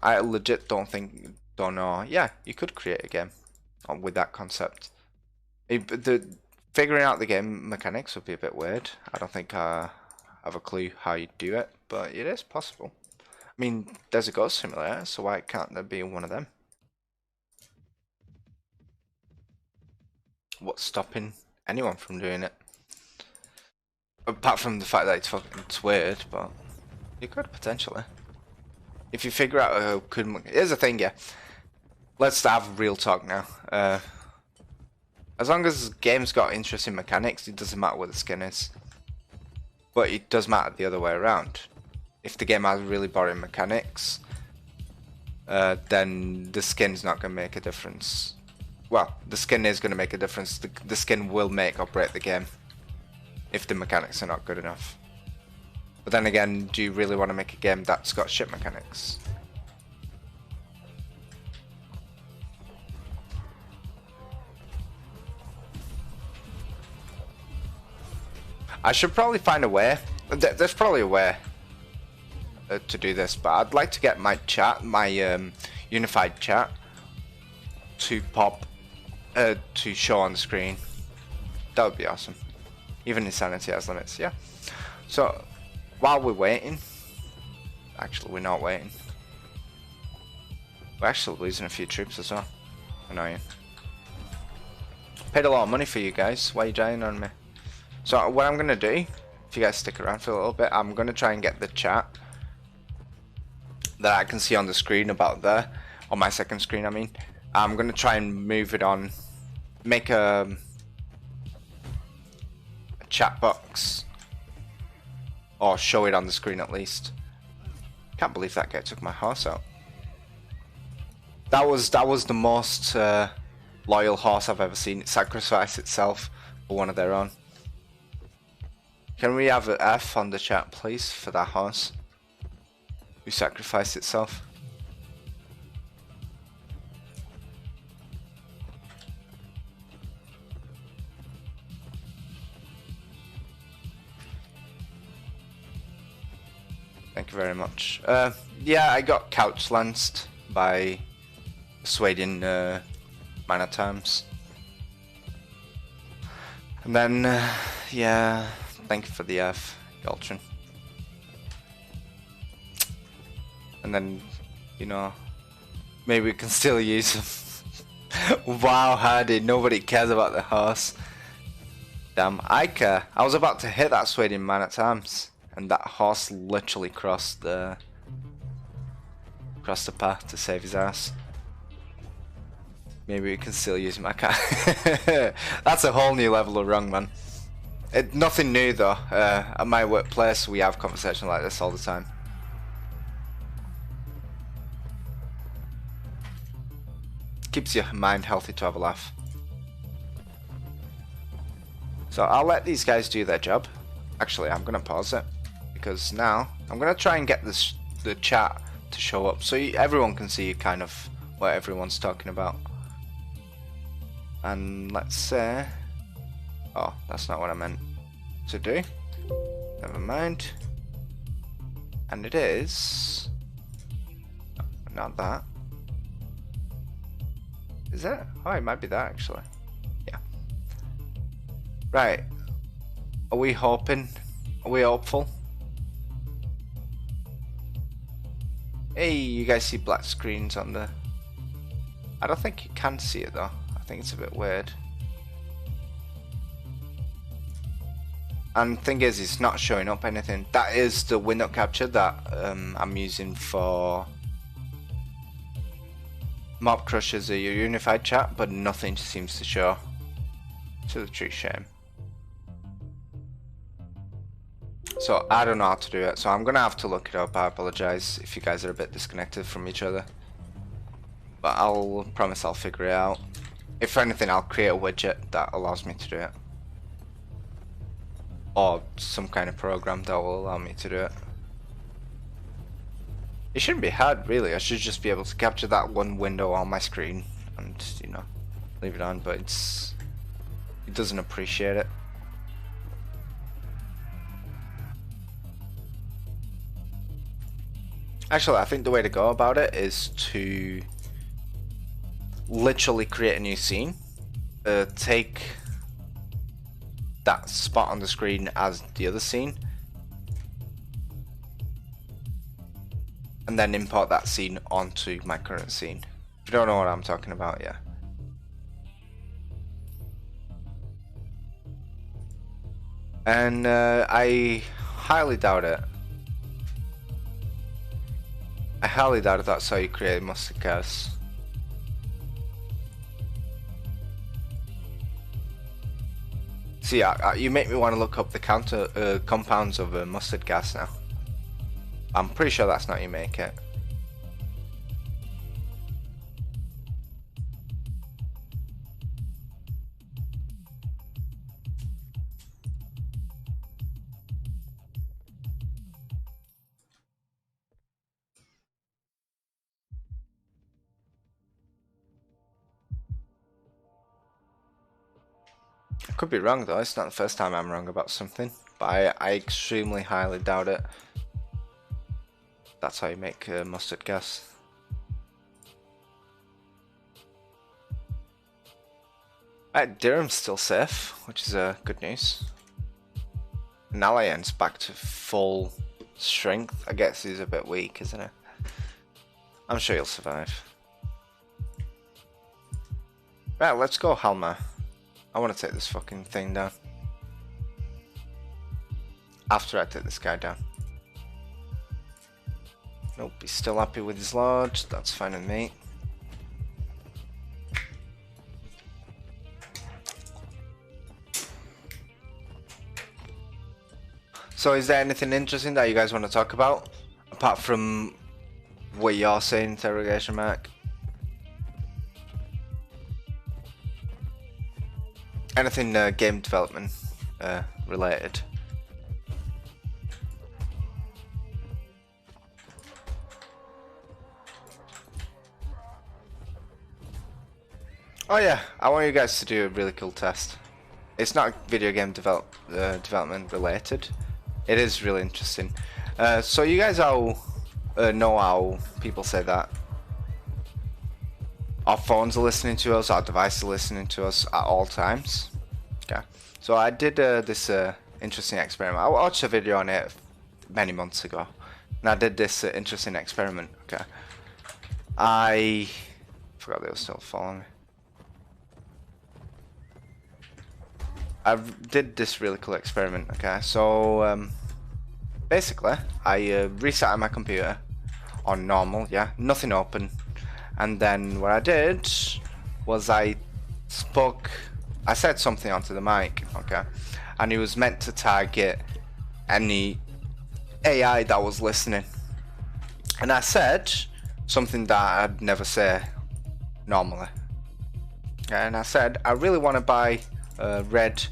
I legit don't know. Yeah, you could create a game with that concept. Figuring out the game mechanics would be a bit weird. I don't think have a clue how you do it, but it is possible. I mean, there's a ghost simulator, so why can't there be one of them? What's stopping anyone from doing it? Apart from the fact that it's weird, but you could potentially. If you figure out who could... Here's the thing, yeah. Let's have real talk now. As long as the game's got interesting mechanics, it doesn't matter what the skin is. But it does matter the other way around. If the game has really boring mechanics, then the skin's not going to make a difference. Well, the skin is going to make a difference. The skin will make or break the game if the mechanics are not good enough. But then again, do you really want to make a game that's got shit mechanics? I should probably find a way. There's probably a way to do this, but I'd like to get my chat, my unified chat, to pop, to show on the screen. That would be awesome. Even insanity has limits, yeah. So, while we're waiting, actually we're not waiting. We're actually losing a few troops as well. Annoying. Paid a lot of money for you guys. Why are you dying on me? So what I'm gonna do, if you guys stick around for a little bit, I'm gonna try and get the chat that I can see on the screen about there, on my second screen I mean. I'm gonna try and move it on, make a chat box, or show it on the screen at least. Can't believe that guy took my horse out. That was the most loyal horse I've ever seen. It sacrificed itself for one of their own. Can we have an F on the chat, please, for that horse who sacrificed itself? Thank you very much. Yeah, I got couch lanced by Sweden Man at Arms. And then, yeah, thank you for the F, Galtrin. And then, you know, maybe we can still use him. Wow, Hardy, nobody cares about the horse. Damn, I care. I was about to hit that Sweden Man at Arms, and that horse literally crossed the path to save his ass. Maybe we can still use him. I can't. That's a whole new level of wrong, man. Nothing new though. At my workplace, we have conversations like this all the time. Keeps your mind healthy to have a laugh. So I'll let these guys do their job. Actually, I'm gonna pause it because now I'm gonna try and get the chat to show up so everyone can see kind of what everyone's talking about. And let's say, oh, that's not what I meant to do. Never mind. And it is not that. Is it? Oh, it might be that actually. Yeah. Right. Are we hoping? Are we hopeful? Hey, you guys see black screens on the... I don't think you can see it though. I think it's a bit weird. And the thing is, it's not showing up anything. That is the window capture that I'm using for Mob Crushers or your unified chat, but nothing seems to show. To the true shame. So I don't know how to do it, so I'm gonna have to look it up. I apologize if you guys are a bit disconnected from each other, but I'll promise I'll figure it out. If anything, I'll create a widget that allows me to do it, or some kind of program that will allow me to do it. It shouldn't be hard really. I should just be able to capture that one window on my screen and, you know, leave it on, but it doesn't appreciate it. Actually, I think the way to go about it is to literally create a new scene, take that spot on the screen as the other scene, and then import that scene onto my current scene. If you don't know what I'm talking about, yeah. And I highly doubt it. I highly doubt if that's how you create mustard gas. See, you make me want to look up the compounds of mustard gas now. I'm pretty sure that's not how you make it. I could be wrong though, it's not the first time I'm wrong about something, but I extremely highly doubt it. That's how you make mustard gas. Dirham's still safe, which is good news. Nalayan's back to full strength. I guess he's a bit weak, isn't it? I'm sure he'll survive. Right, let's go, Halma. I want to take this fucking thing down. After I take this guy down. Nope, he's still happy with his lodge. That's fine with me. So is there anything interesting that you guys want to talk about? Apart from what you're saying, interrogation mark? Anything game development related? Oh yeah, I want you guys to do a really cool test. It's not video game development related. It is really interesting. So you guys all know how people say that our phones are listening to us, our devices are listening to us at all times. Okay, so I did this interesting experiment. I watched a video on it many months ago, and I did this interesting experiment. Okay, I forgot they were still following me. I did this really cool experiment. Okay, so basically I restarted my computer on normal, yeah, nothing open. And then what I did was I said something onto the mic, okay, and it was meant to target any AI that was listening. And I said something that I'd never say normally. And I said, I really want to buy red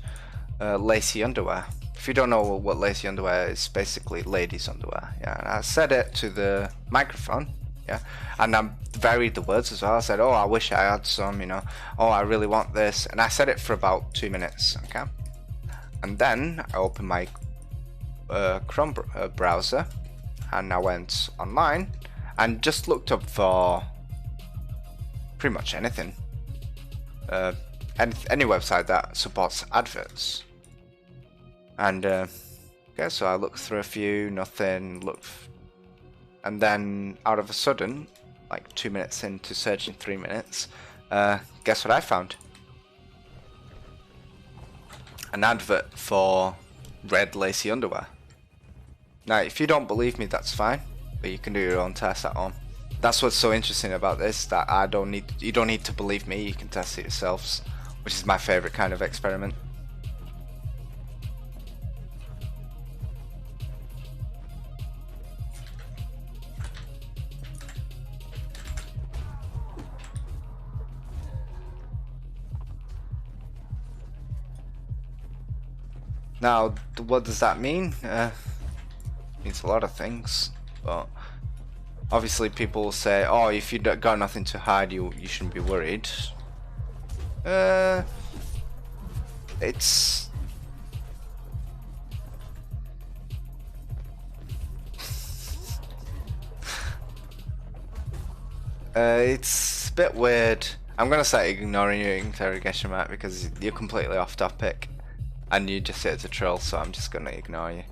lacy underwear. If you don't know what lacy underwear is, basically ladies' underwear. Yeah, and I said it to the microphone. Yeah, and I varied the words as well. I said, oh, I wish I had some, you know, oh, I really want this, and I said it for about 2 minutes, okay, and then I opened my Chrome browser, and I went online and just looked up for pretty much anything, any website that supports adverts, and okay, so I looked through a few, nothing, and then out of a sudden, like 2 minutes into searching 3 minutes, guess what I found? An advert for red lacy underwear. Now, if you don't believe me, that's fine, but you can do your own test at home. That's what's so interesting about this, that you don't need to believe me, you can test it yourselves, which is my favorite kind of experiment. Now, what does that mean? Means a lot of things, but obviously people will say, oh, if you got nothing to hide, you shouldn't be worried. It's it's a bit weird. I'm gonna start ignoring your interrogation mark because you're completely off topic. And you just hit a troll, so I'm just gonna ignore you.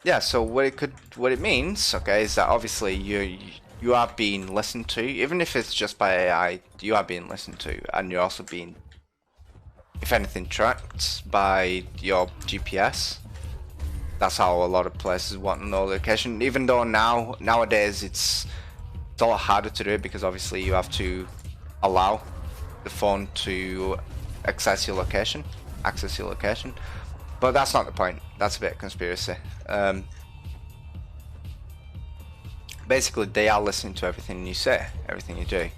yeah, so what it means, okay, is that obviously you are being listened to, even if it's just by AI. You are being listened to, and you're also being, if anything, tracked by your GPS. That's how a lot of places want to know location. Even though nowadays it's a lot harder to do it, because obviously you have to allow the phone to access your location. But that's not the point. That's a bit of conspiracy. Basically, they are listening to everything you say, everything you do.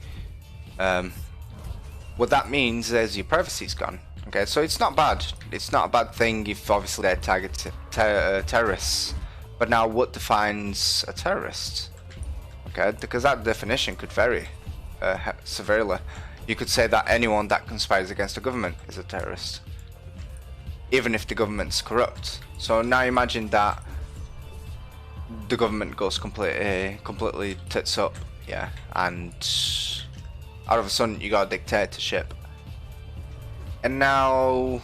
What that means is your privacy's gone. Okay, so it's not bad. It's not a bad thing if obviously they're targeted terrorists. But now, what defines a terrorist? Okay, because that definition could vary severely. You could say that anyone that conspires against the government is a terrorist, even if the government's corrupt. So now imagine that the government goes completely tits up, yeah, and out of a sudden you got a dictatorship, and now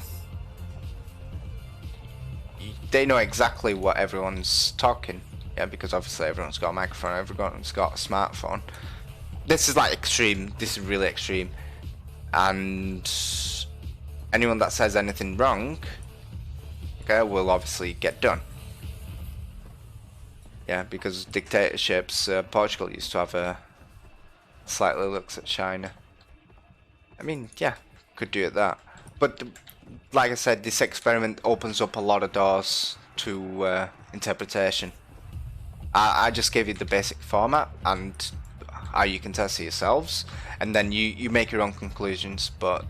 they know exactly what everyone's talking, yeah, because obviously everyone's got a microphone, everyone's got a smartphone. This is like extreme. This is really extreme, and anyone that says anything wrong, okay, will obviously get done. Yeah, because dictatorships, Portugal used to have a slightly looks at China. I mean, yeah, could do it that. But like I said, this experiment opens up a lot of doors to interpretation. I just gave you the basic format and how you can test it yourselves, and then you make your own conclusions, but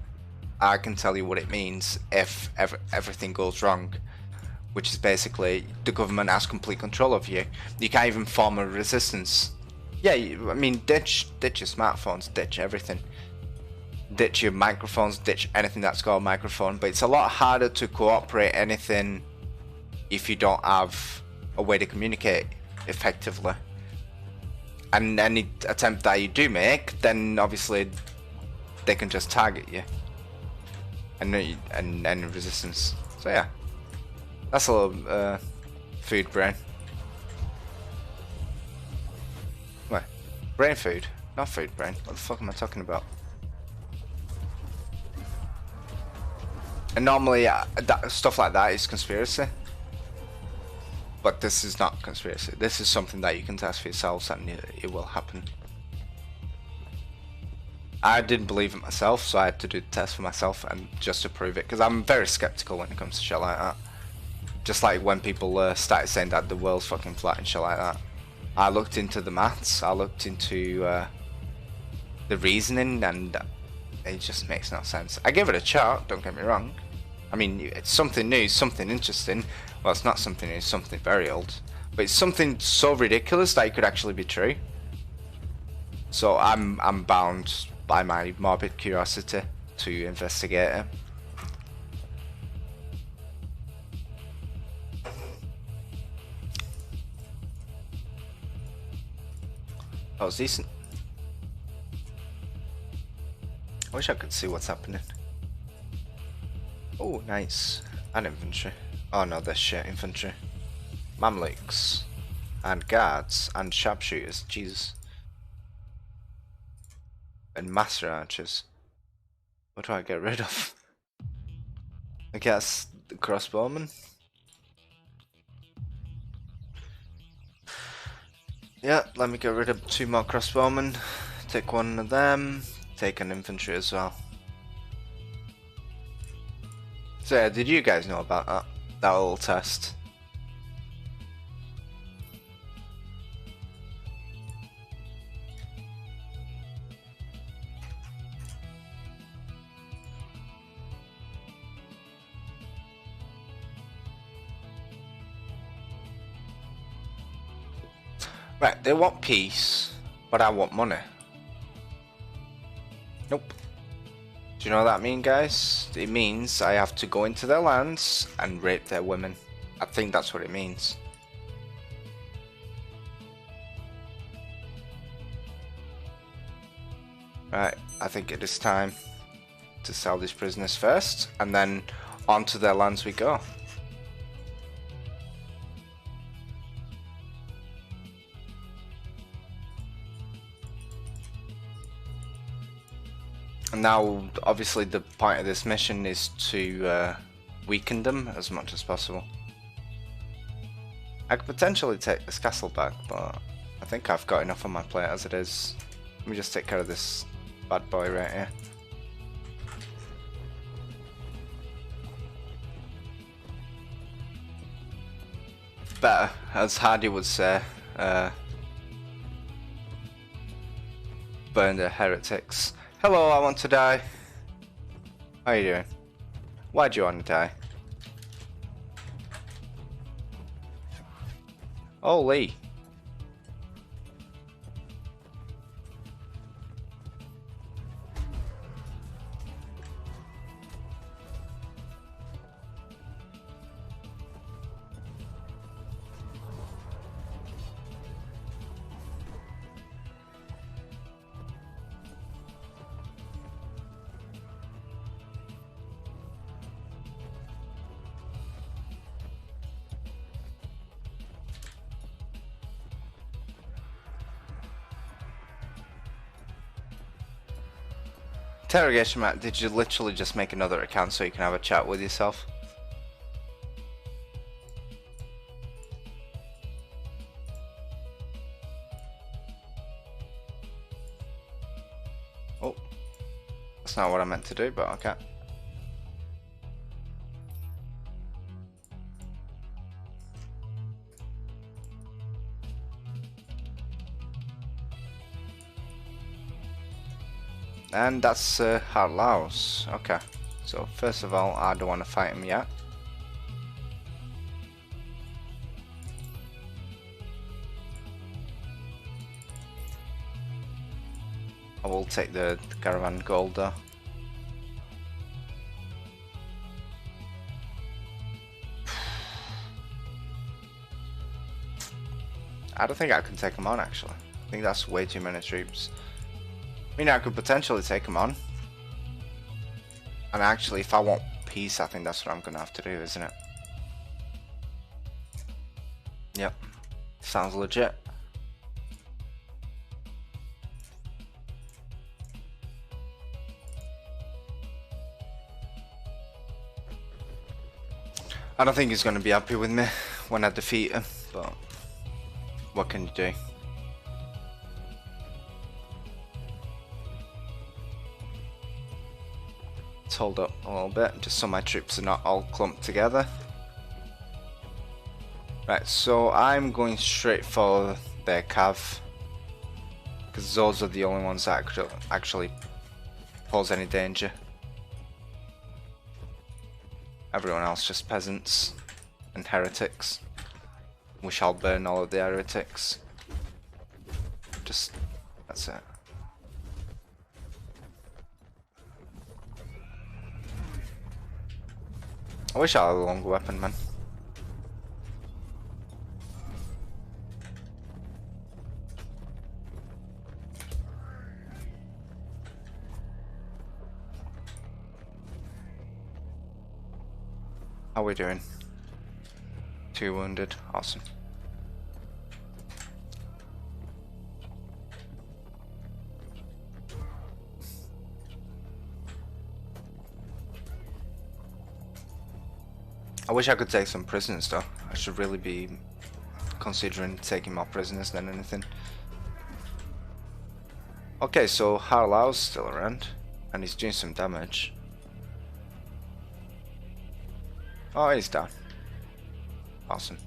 I can tell you what it means if everything goes wrong, which is basically the government has complete control of you. You can't even form a resistance. Yeah, I mean, ditch your smartphones, ditch everything. Ditch your microphones, ditch anything that's got a microphone, but it's a lot harder to cooperate anything if you don't have a way to communicate effectively. And any attempt that you do make, then obviously they can just target you and any resistance. So yeah, that's a little food brain. Wait, brain food, not food brain. What the fuck am I talking about? And normally stuff like that is conspiracy, but this is not conspiracy. This is something that you can test for yourselves, and it will happen. I didn't believe it myself, so I had to do the test for myself, and just to prove it, because I'm very skeptical when it comes to shit like that. Just like when people started saying that the world's fucking flat and shit like that. I looked into the maths, I looked into the reasoning, and it just makes no sense. I gave it a shot, don't get me wrong. I mean, it's something new, something interesting. Well, it's not something new, it's something very old. But it's something so ridiculous that it could actually be true. So I'm bound by my morbid curiosity to investigate it. That was decent. I wish I could see what's happening. Oh, nice. And infantry. Oh no, they're shit infantry. Mamluks. And guards. And sharpshooters. Jesus. And master archers. What do I get rid of? I guess the crossbowmen. Yeah, let me get rid of 2 more crossbowmen. Take 1 of them. Take an infantry as well. So yeah, did you guys know about that little test? Right, they want peace, but I want money. Nope. Do you know what that means, guys? It means I have to go into their lands and rape their women. I think that's what it means. Right, I think it is time to sell these prisoners first, and then onto their lands we go. And now, obviously, the point of this mission is to weaken them as much as possible. I could potentially take this castle back, but I think I've got enough on my plate as it is. Let me just take care of this bad boy right here. Better, as Hardy would say, burn the heretics. Hello, I want to die. How are you doing? Why do you want to die? Oh, Lee. Interrogation mark, did you literally just make another account so you can have a chat with yourself? Oh, that's not what I meant to do, but okay. And that's Harlaus. Okay, so first of all, I don't want to fight him yet. I will take the caravan gold though. I don't think I can take him on actually. I think that's way too many troops. I mean, I could potentially take him on. And actually, if I want peace, I think that's what I'm going to have to do, isn't it? Yep. Sounds legit. I don't think he's going to be happy with me when I defeat him, but what can you do? Hold up a little bit just so my troops are not all clumped together. Right, so I'm going straight for their cav because those are the only ones that actually pose any danger. Everyone else just peasants and heretics. We shall burn all of the heretics. Just, that's it. I wish I had a longer weapon, man. How are we doing? 2 wounded, awesome. I wish I could take some prisoners though. I should really be considering taking more prisoners than anything. Okay, so Harlau's still around and he's doing some damage. Oh, he's down. Awesome.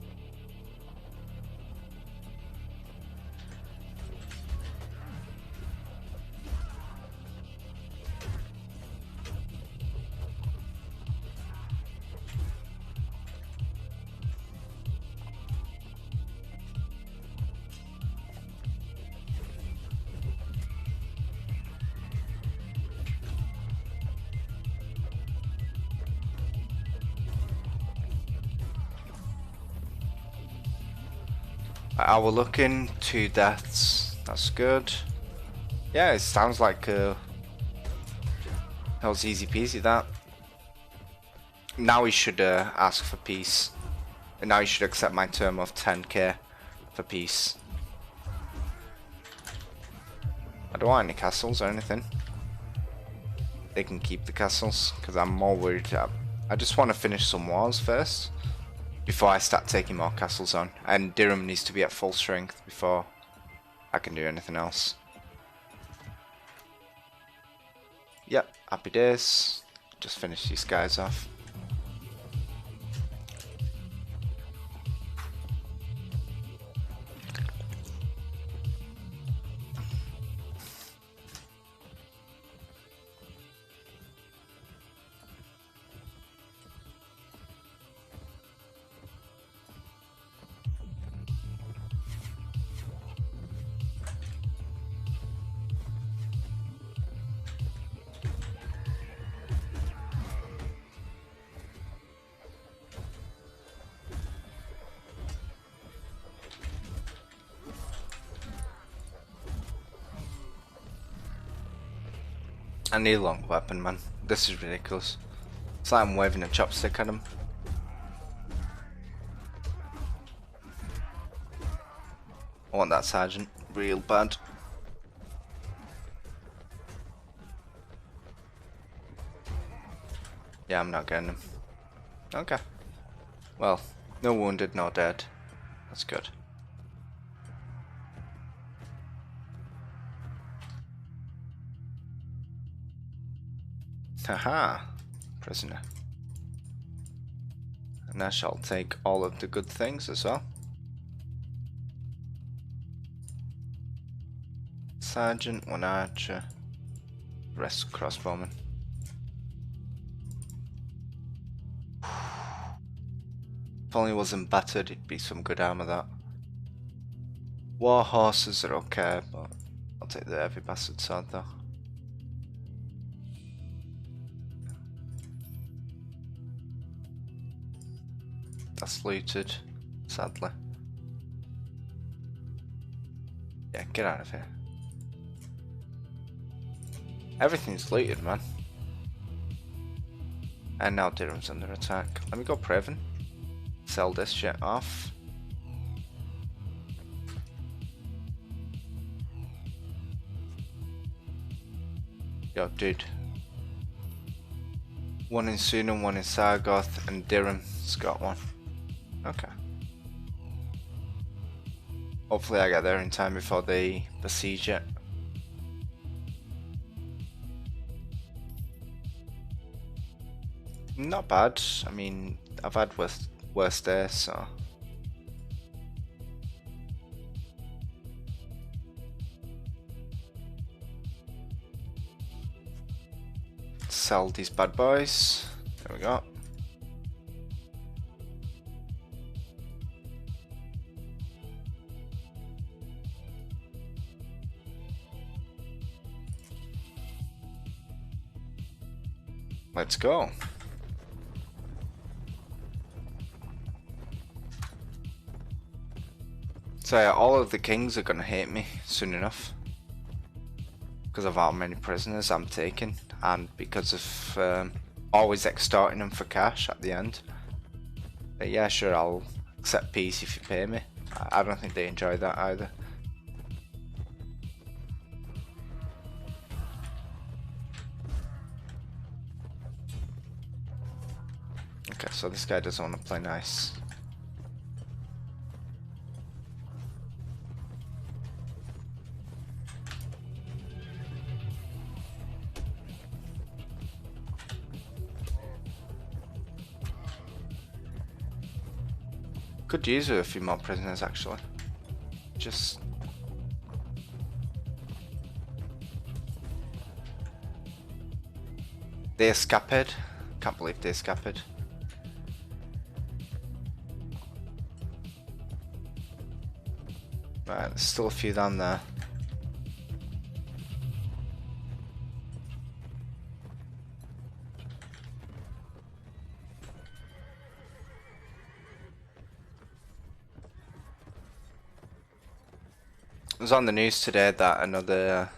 We're looking 2 deaths. That's good. Yeah, it sounds like that was easy peasy. That. Now he should ask for peace. And now he should accept my term of 10k for peace. I don't want any castles or anything. they can keep the castles, because I'm more worried. I just want to finish some wars first before I start taking more castles on, and Durham needs to be at full strength before I can do anything else. Yep, happy days. Just finish these guys off. I need a long weapon, man. This is ridiculous. It's like I'm waving a chopstick at him. I want that sergeant real bad. Yeah, I'm not getting him. Okay. Well, no wounded, no dead. That's good. Haha, prisoner. And I shall take all of the good things as well. Sergeant, one archer, rest crossbowman. If only it wasn't battered, it'd be some good armor that. War horses are okay, but I'll take the heavy bastard sword though. That's looted, sadly. Yeah, get out of here. Everything's looted, man. And now Durham's under attack. Let me go Praven. Sell this shit off. Yo, dude. One in Sunam, one in Sargoth, and Durham's got one. Okay. Hopefully I get there in time before they besiege it. Not bad. I mean, I've had worse days, so. Sell these bad boys. There we go. Let's go. So yeah, all of the kings are gonna hate me soon enough because of how many prisoners I'm taking, and because of always extorting them for cash at the end. But yeah, sure, I'll accept peace if you pay me. I don't think they enjoy that either. Okay, so this guy doesn't want to play nice. Could use a few more prisoners actually. Just they escaped. Can't believe they escaped. Right, there's still a few down there. It was on the news today that another...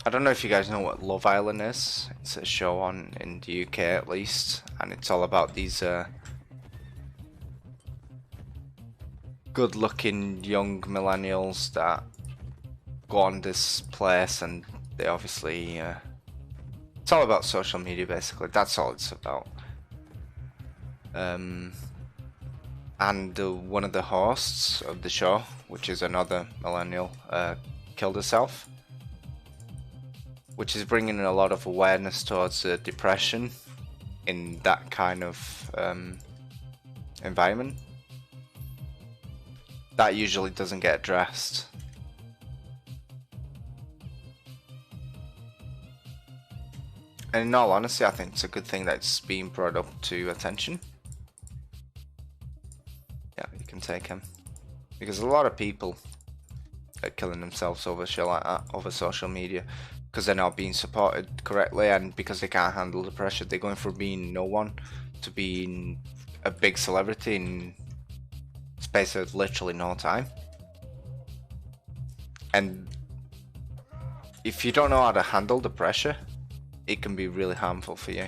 I don't know if you guys know what Love Island is. It's a show on in the UK at least, and it's all about these good-looking young millennials that go on this place and they obviously it's all about social media basically. That's all it's about. And one of the hosts of the show, which is another millennial, killed herself, which is bringing a lot of awareness towards depression in that kind of environment. That usually doesn't get addressed. And in all honesty, I think it's a good thing that it's being brought up to attention. Yeah, you can take him. Because a lot of people are killing themselves over shit like that, over social media, because they're not being supported correctly, and because they can't handle the pressure. They're going from being no one to being a big celebrity in space of literally no time. And if you don't know how to handle the pressure, it can be really harmful for you.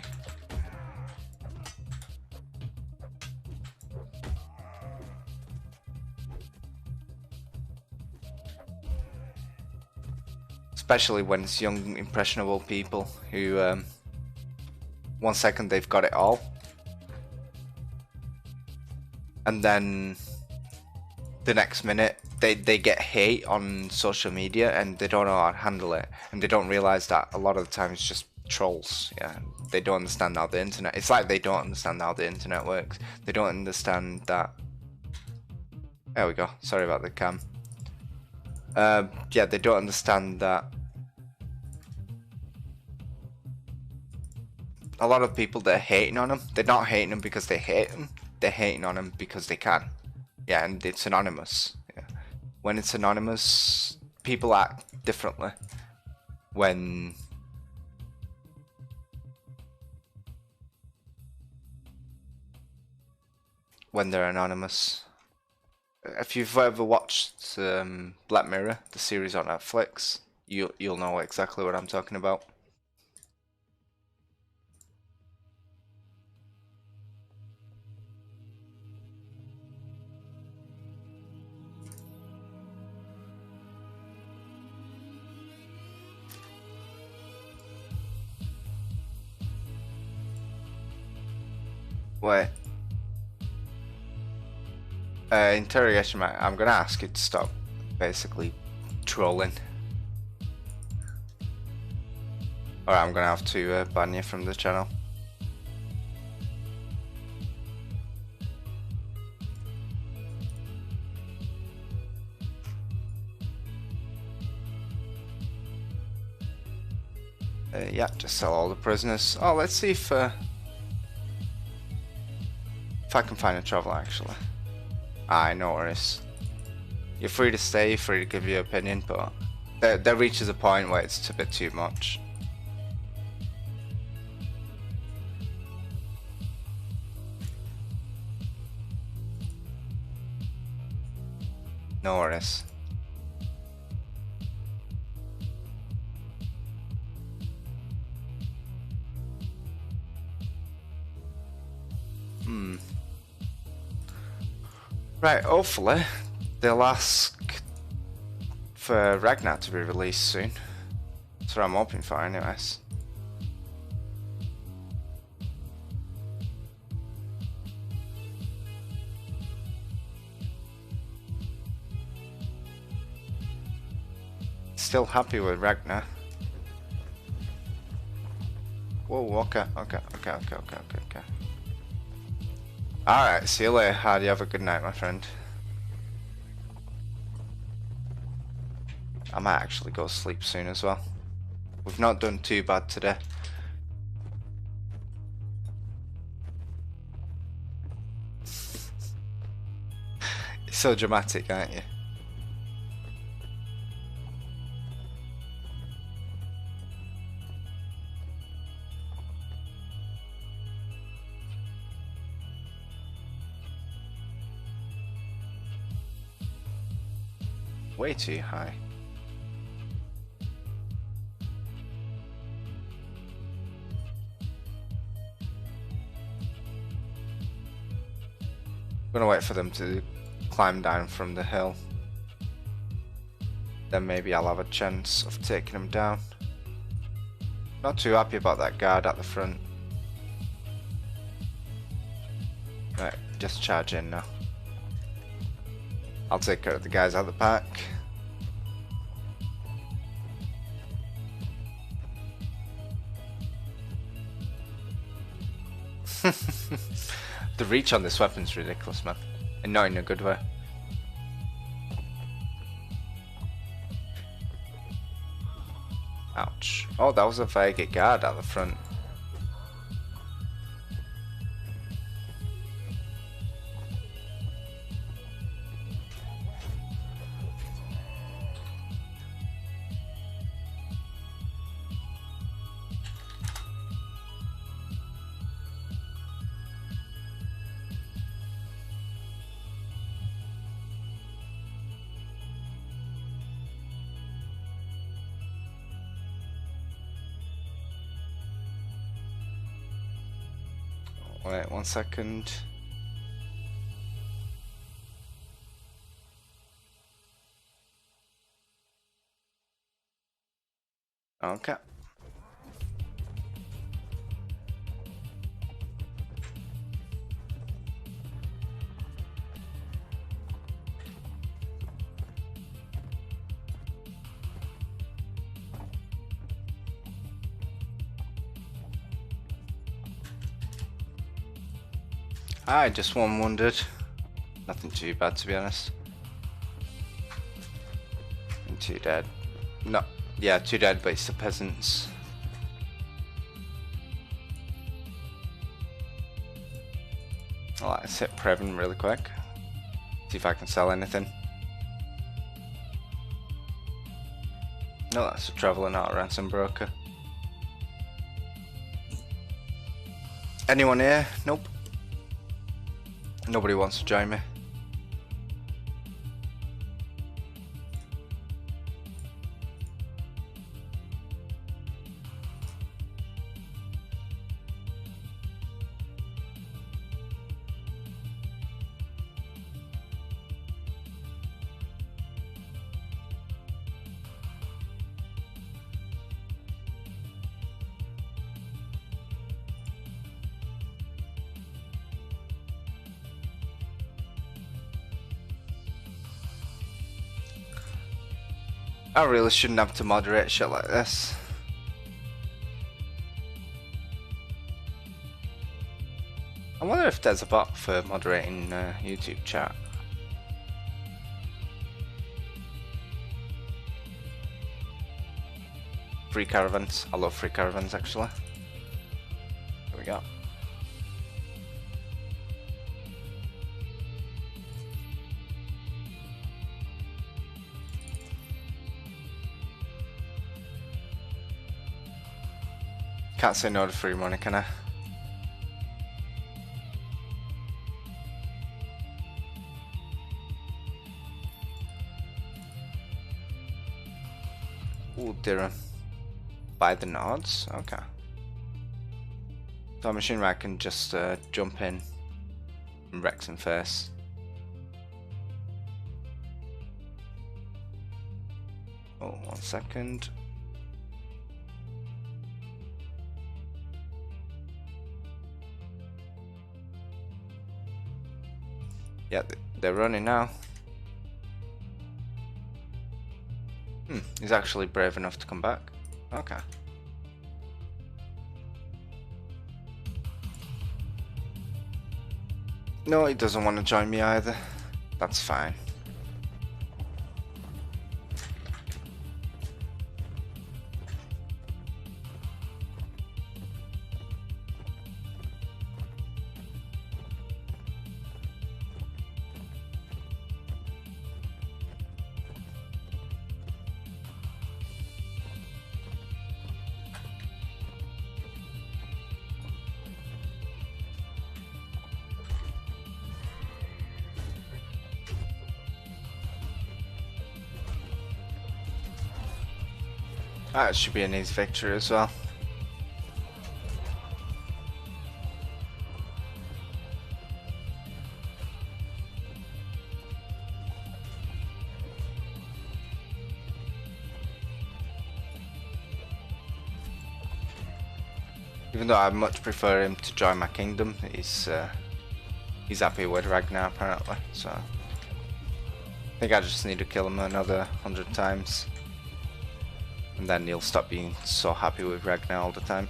Especially when it's young, impressionable people who, 1 second they've got it all, and then the next minute they get hate on social media and they don't know how to handle it, and they don't realize that a lot of the time it's just trolls. Yeah, they don't understand how the internet, it's like they don't understand how the internet works. They don't understand that. There we go, sorry about the cam. Yeah, they don't understand that a lot of people, they're hating on them, they're not hating them because they hate them, they're hating on them because they can. Yeah, and it's anonymous. Yeah. When it's anonymous, people act differently when they're anonymous. If you've ever watched Black Mirror, the series on Netflix, you'll know exactly what I'm talking about. Wait. Interrogation mark. I'm gonna ask you to stop basically trolling. Or I'm gonna have to ban you from the channel. Yeah, just sell all the prisoners. Oh, let's see if I can find a traveler actually. No worries. You're free to stay, you're free to give your opinion, but there reaches a point where it's a bit too much. No worries. Right, hopefully they'll ask for Ragnar to be released soon. That's what I'm hoping for anyways. Still happy with Ragnar. Whoa, okay. Alright, see you later, Hardy. Have a good night, my friend. I might actually go sleep soon as well. We've not done too bad today. You're so dramatic, aren't you? Way too high. I'm gonna wait for them to climb down from the hill. Then maybe I'll have a chance of taking them down. Not too happy about that guard at the front. Right, just charge in now. I'll take care of the guys out the back. The reach on this weapon's ridiculous, man. And not in a good way. Ouch. Oh, that was a very good guard at the front. Wait 1 second. Okay. Just one wounded. Nothing too bad, to be honest. And 2 dead. No, yeah, 2 dead, but it's the peasants. Let's hit Previn really quick. See if I can sell anything. No, that's a traveling out ransom broker. Anyone here? Nope. Nobody wants to join me. I really shouldn't have to moderate shit like this. I wonder if there's a bot for moderating YouTube chat. Free caravans. I love free caravans actually. There we go. Can't say no to free money, can I? Ooh, Dirham. Buy the nods? Okay. So I'm assuming I can just jump in and wreck some face. Oh, 1 second. Yeah, they're running now. He's actually brave enough to come back. Okay. No, he doesn't want to join me either. That's fine. That should be an easy victory as well. Even though I much prefer him to join my kingdom, he's happy with Ragnar apparently, so I think I just need to kill him another 100 times. And then he'll stop being so happy with Ragnar all the time.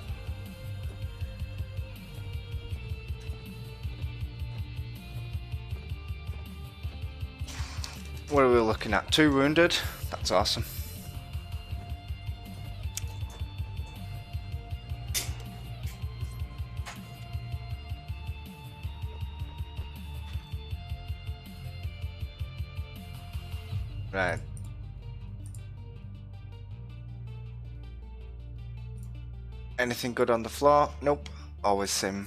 What are we looking at? 2 wounded? That's awesome. Right. Anything good on the floor? Nope. Always same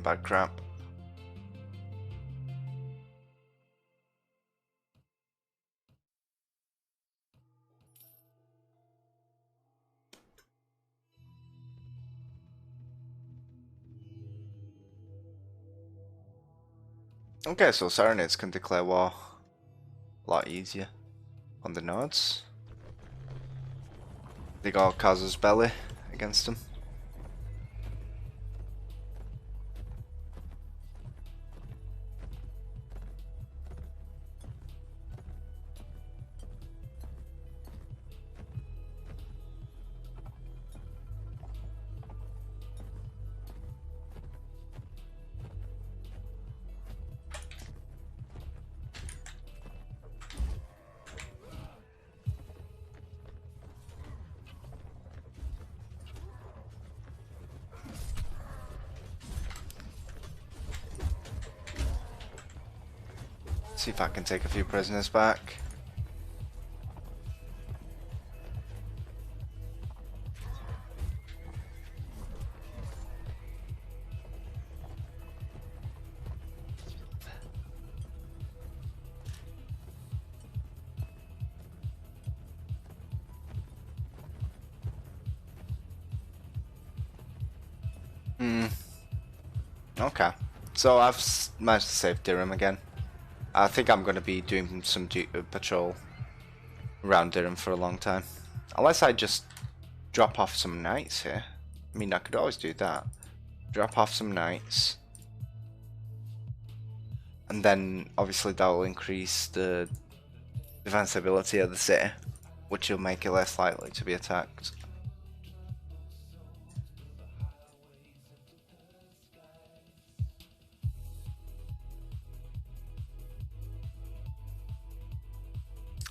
bad crap. Okay, so Serenades can declare war a lot easier on the nodes. They got Kazu's belly against them. See if I can take a few prisoners back. Okay. So I've managed to save Dirham again. I think I'm going to be doing some patrol around Dirham for a long time. Unless I just drop off some knights here. I mean, I could always do that. Drop off some knights. And then, obviously, that will increase the defensibility of the city, which will make it less likely to be attacked.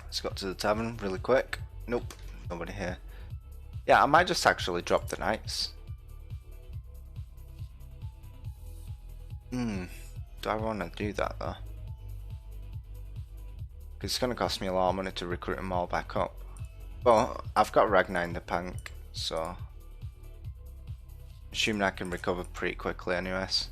Let's go to the tavern really quick. Nope, nobody here. Yeah, I might just actually drop the knights. Do I want to do that though? Because it's going to cost me a lot of money to recruit them all back up. But I've got Ragnar in the bank, so assuming I can recover pretty quickly anyways.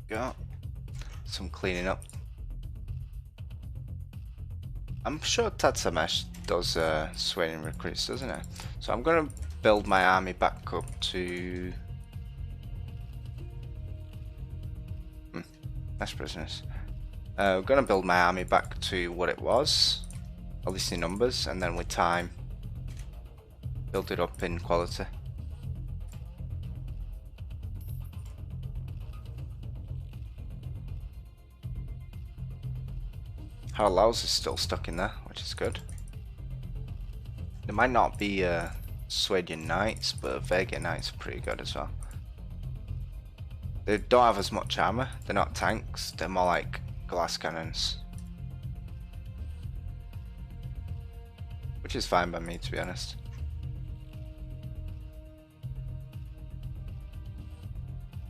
Got some cleaning up. I'm sure Tatsamesh does swaying recruits, doesn't it? So I'm gonna build my army back up to that's prisoners. I'm gonna build my army back to what it was, at least in numbers, and then with time build it up in quality. Harlaus is still stuck in there, which is good. There might not be Swedian Knights, but Vega Knights are pretty good as well. They don't have as much armor. They're not tanks. They're more like glass cannons, which is fine by me, to be honest.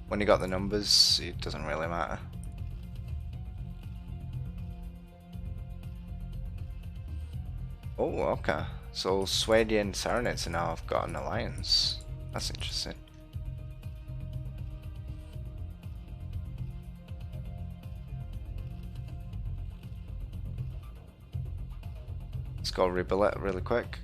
When you got the numbers, it doesn't really matter. Oh, okay. So Swedian Saronids now have got an alliance. That's interesting. Let's go rebuild it really quick.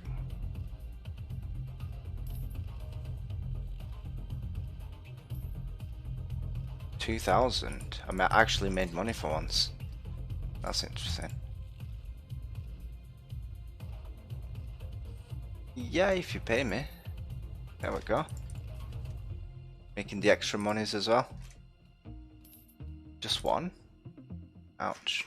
$2,000. I actually made money for once. That's interesting. Yeah, if you pay me. There we go. Making the extra monies as well. Just one? Ouch.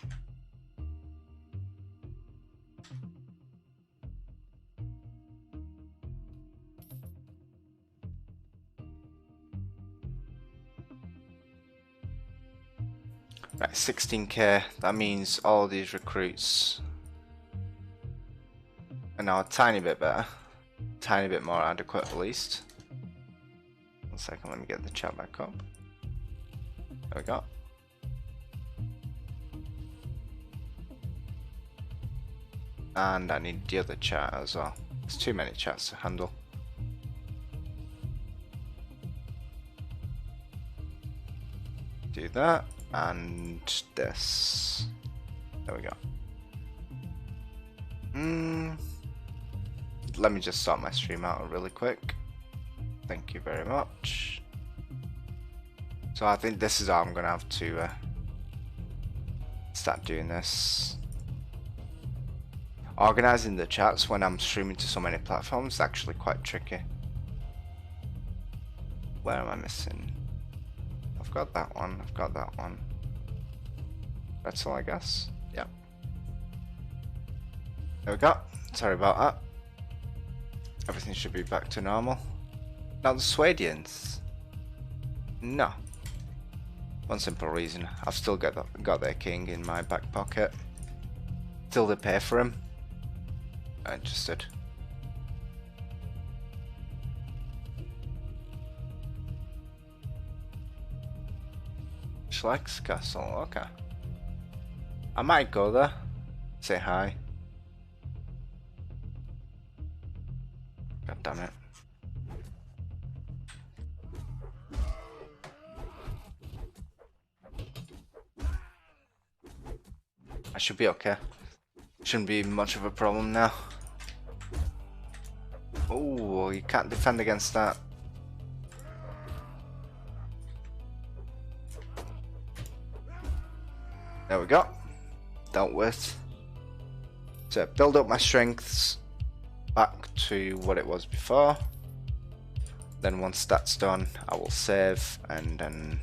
Right, 16k. That means all these recruits are now a tiny bit better. Tiny bit more adequate at least. 1 second, let me get the chat back up. There we go. And I need the other chat as well. There's too many chats to handle. Do that and this. There we go. Let me just sort my stream out really quick. Thank you very much. So I think this is how I'm gonna have to start doing this. Organizing the chats when I'm streaming to so many platforms is actually quite tricky. Where am I missing? I've got that one, I've got that one. That's all, I guess. Yeah. There we go. Sorry about that. Everything should be back to normal. Now the Swedians. No. One simple reason. I've still got their king in my back pocket. Till they pay for him. Not interested. Schleck's castle, okay. I might go there. Say hi. God damn it. I should be okay. Shouldn't be much of a problem now. Oh, you can't defend against that. There we go. Dealt with. So build up my strengths back to what it was before. Then once that's done, I will save and then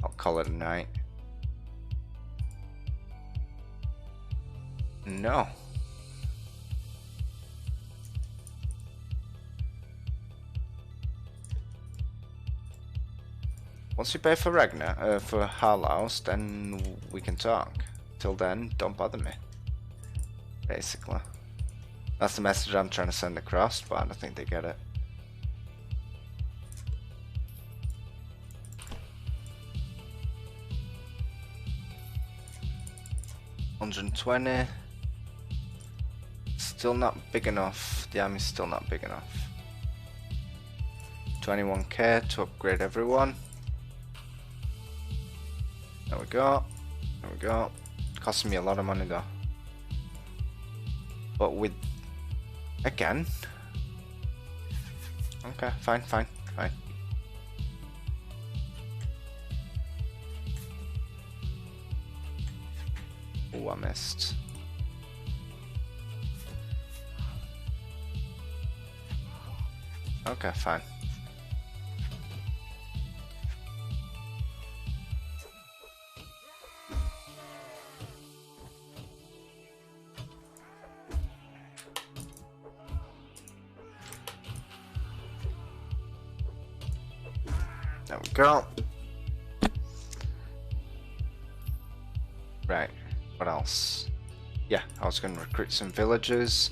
I'll call it a night. No. Once you pay for Ragnar, for Harlaus, then we can talk. Till then, don't bother me. Basically. That's the message I'm trying to send across, but I don't think they get it. $120. Still not big enough. The army's still not big enough. 21k to upgrade everyone. There we go. There we go. Costing me a lot of money though. But with again. Okay, fine, fine, fine. Oh, I missed. Okay, fine. There we go. Right, what else? Yeah, I was going to recruit some villagers.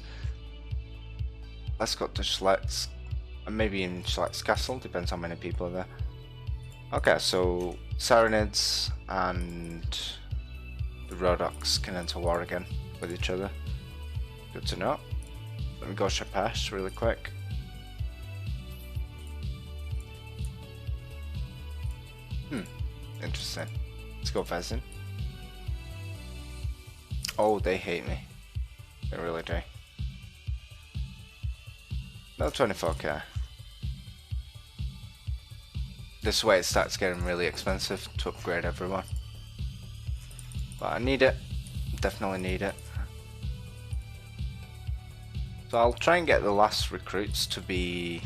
Let's go to Schlett's, and maybe in Schlett's Castle, depends how many people are there. Okay, so Sarenids and the Rhodoks can enter war again with each other. Good to know. Let me go Shapesh really quick. Interesting. Let's go Vezin. Oh, they hate me. They really do. No 24k. This way it starts getting really expensive to upgrade everyone. But I need it. Definitely need it. So I'll try and get the last recruits to be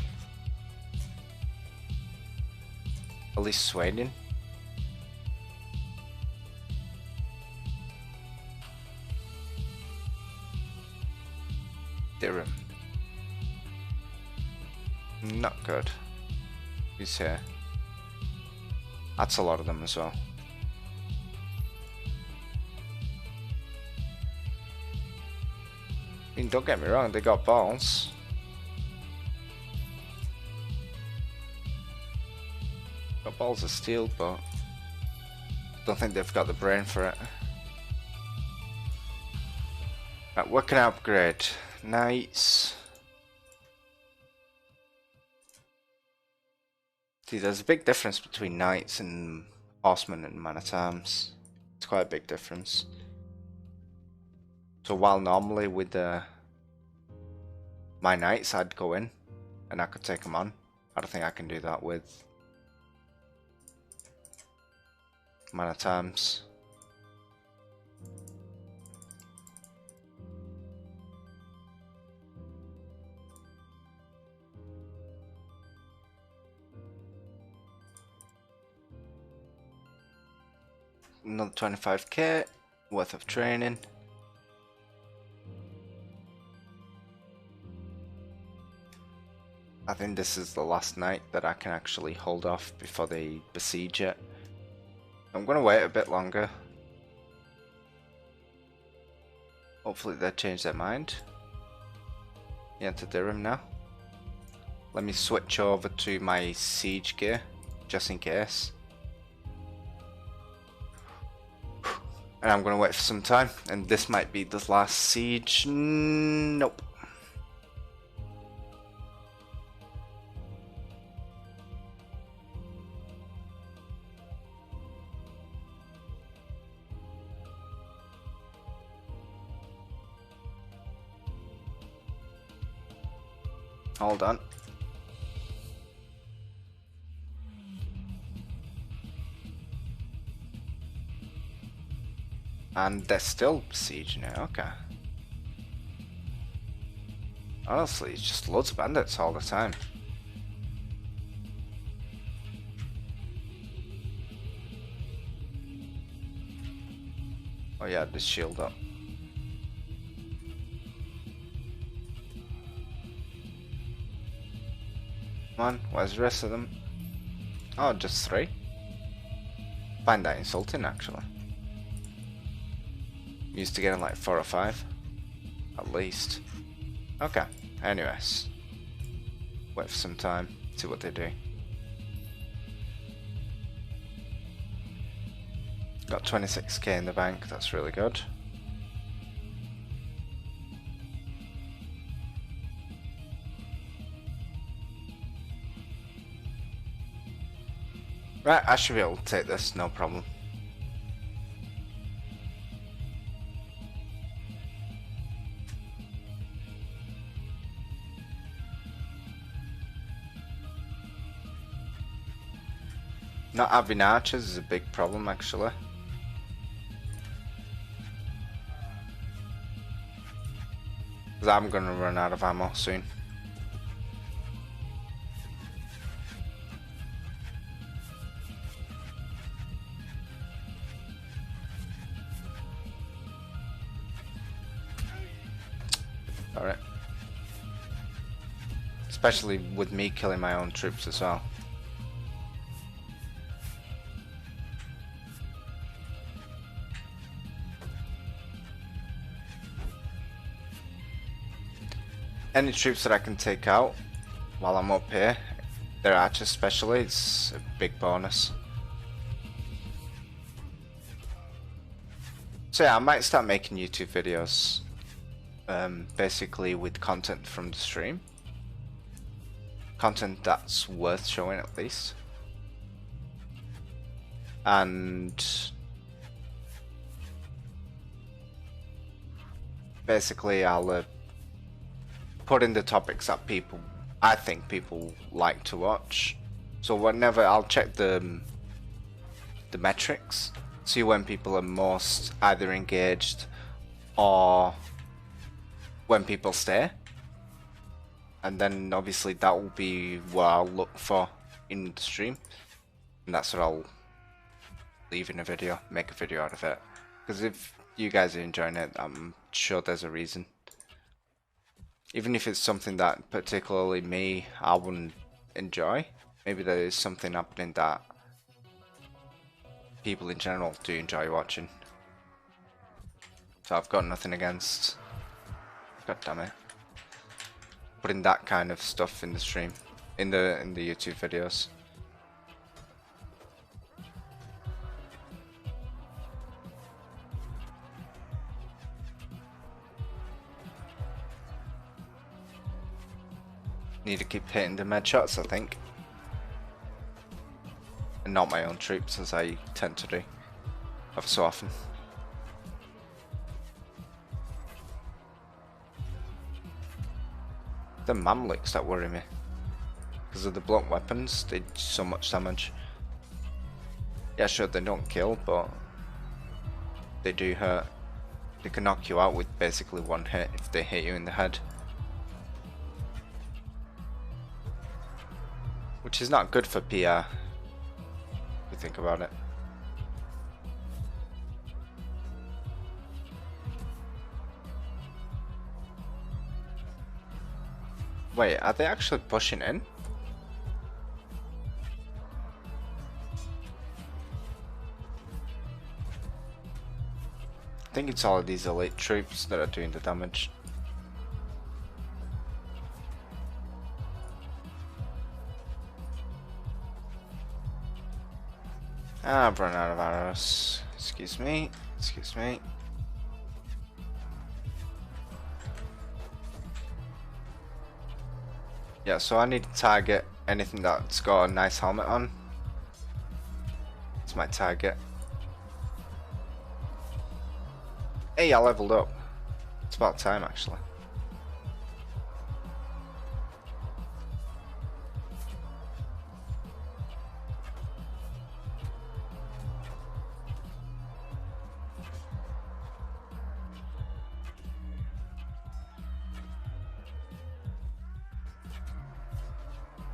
at least Sweden. Dirham. Not good. Who's here? That's a lot of them as well. I mean, don't get me wrong, they got balls. Got balls of steel, but don't think they've got the brain for it. Right, what can I upgrade? Knights. See, there's a big difference between knights and horsemen and man at arms. It's quite a big difference. So while normally with my knights I'd go in and I could take them on, I don't think I can do that with man at arms. Another 25k worth of training. I think this is the last night that I can actually hold off before they besiege it. I'm gonna wait a bit longer. Hopefully they change their mind. Yeah, to Durham now. Let me switch over to my siege gear, just in case. And I'm gonna wait for some time, and this might be the last siege. Nope. Hold on. And they're still besieging it, okay. Honestly, it's just loads of bandits all the time. Oh yeah, this shield up. Come on, where's the rest of them? Oh, just 3? Find that insulting, actually. Used to getting like 4 or 5, at least. Okay, anyways. Wait for some time, see what they do. Got 26k in the bank, that's really good. Right, I should be able to take this, no problem. Not having archers is a big problem, actually. Because I'm going to run out of ammo soon. Alright. Especially with me killing my own troops as well. any troops that I can take out while I'm up here, their archers especially, it's a big bonus. So yeah, I might start making YouTube videos, basically with content from the stream. Content that's worth showing at least. And basically I'll put in the topics that I think people like to watch. So whenever I'll check the metrics, see when people are most either engaged or when people stay, and then obviously that will be what I'll look for in the stream, and that's what I'll leave in a video, make a video out of it. Because if you guys are enjoying it, I'm sure there's a reason. Even if it's something that particularly me, I wouldn't enjoy, maybe there is something happening that people in general do enjoy watching. So I've got nothing against, god damn it, putting that kind of stuff in the stream, in the YouTube videos. Need to keep hitting the med shots, I think. And not my own troops, as I tend to do ever so often. The Mamluks that worry me. Because of the blunt weapons, they do so much damage. Yeah, sure, they don't kill, but they do hurt. They can knock you out with basically one hit if they hit you in the head. Which is not good for PR, if you think about it. Wait, are they actually pushing in? I think it's all of these elite troops that are doing the damage. I've run out of arrows. Excuse me. Excuse me. Yeah, so I need to target anything that's got a nice helmet on. It's my target. Hey, I leveled up. It's about time, actually.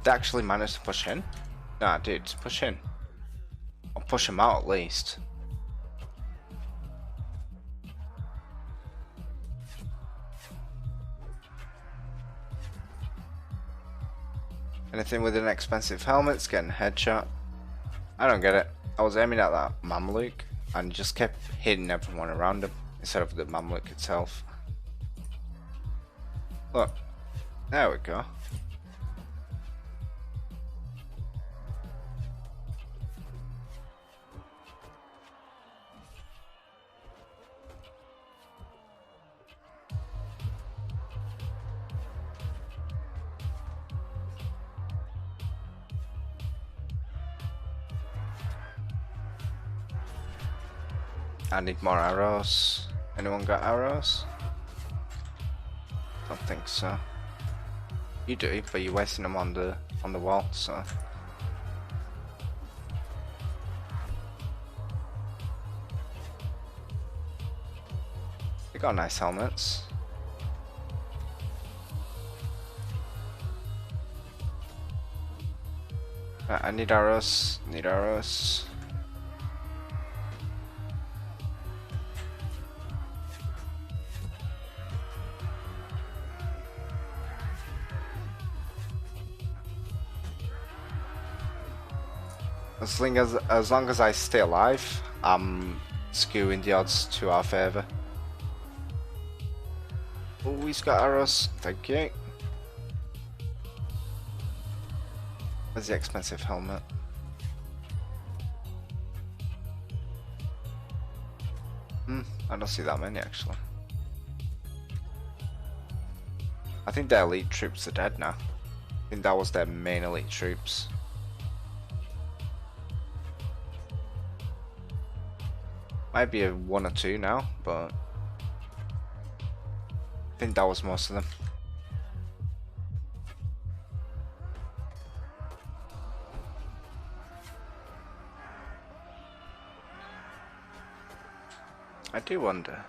They actually managed to push in? Nah, dude, just push in. Or push them out at least. Anything with an expensive helmet's getting a headshot. I don't get it. I was aiming at that Mamluk and just kept hitting everyone around him instead of the Mamluk itself. Look, there we go. I need more arrows. Anyone got arrows? Don't think so. You do, but you're wasting them on the wall, so. They got nice helmets. Right, I need arrows. Need arrows. As long as I stay alive, I'm skewing the odds to our favour. Oh, he's got arrows. Thank you. Where's the expensive helmet? I don't see that many actually. I think the elite troops are dead now. I think that was their main elite troops. Might be a 1 or 2 now, but I think that was most of them. I do wonder.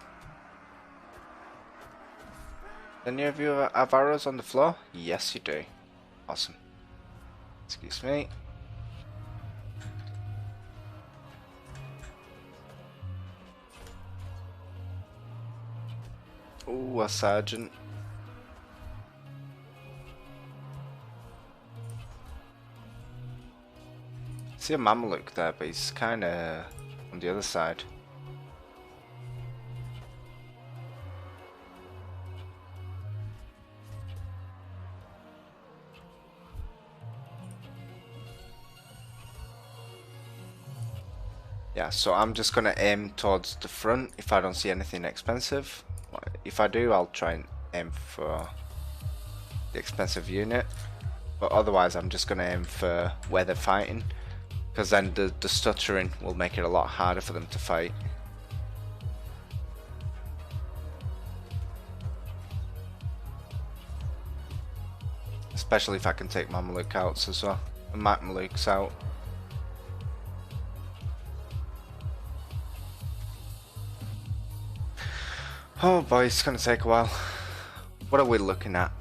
Any of you have arrows on the floor? Yes, you do. Awesome. Excuse me. Ooh, a sergeant. See a Mameluke there, but he's kinda on the other side. Yeah, so I'm just gonna aim towards the front if I don't see anything expensive. If I do, I'll try and aim for the expensive unit, but otherwise I'm just gonna aim for where they're fighting, because then the stuttering will make it a lot harder for them to fight. Especially if I can take Mameluke outs as well, and Mamelukes out. Oh boy, it's gonna take a while. What are we looking at?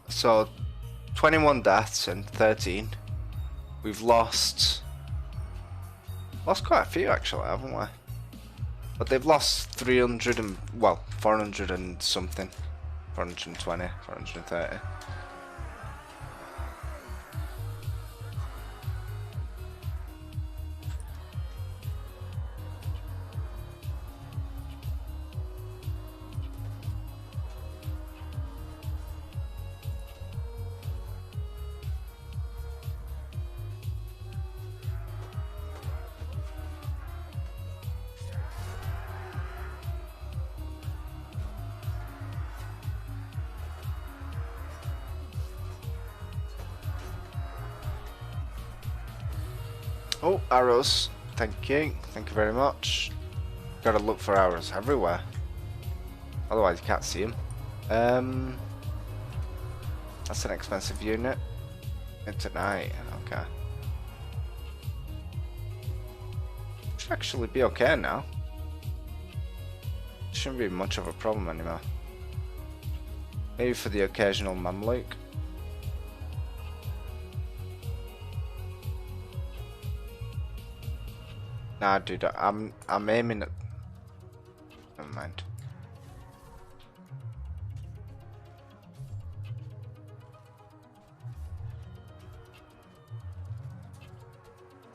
So, 21 deaths and 13. We've lost quite a few actually, haven't we? But they've lost 300 and, well, 400 and something. 420, 430. Oh, arrows. Thank you. Thank you very much. Gotta look for arrows everywhere. Otherwise you can't see them. That's an expensive unit. It's at night. Okay. Should actually be okay now. Shouldn't be much of a problem anymore. Maybe for the occasional Mameluke. Nah, dude, I'm aiming at. Never mind.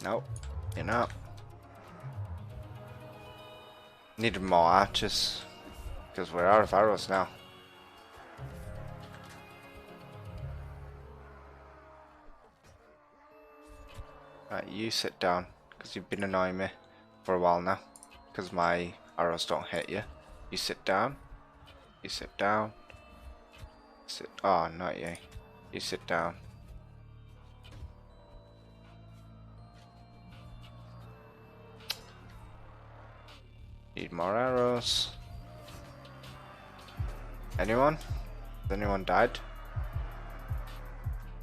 Nope, you're not. Needed more archers because we're out of arrows now. Right, you sit down. Because you've been annoying me for a while now. Because my arrows don't hit you. You sit down. You sit down. Sit. Oh, not you. You sit down. Need more arrows. Anyone? Has anyone died?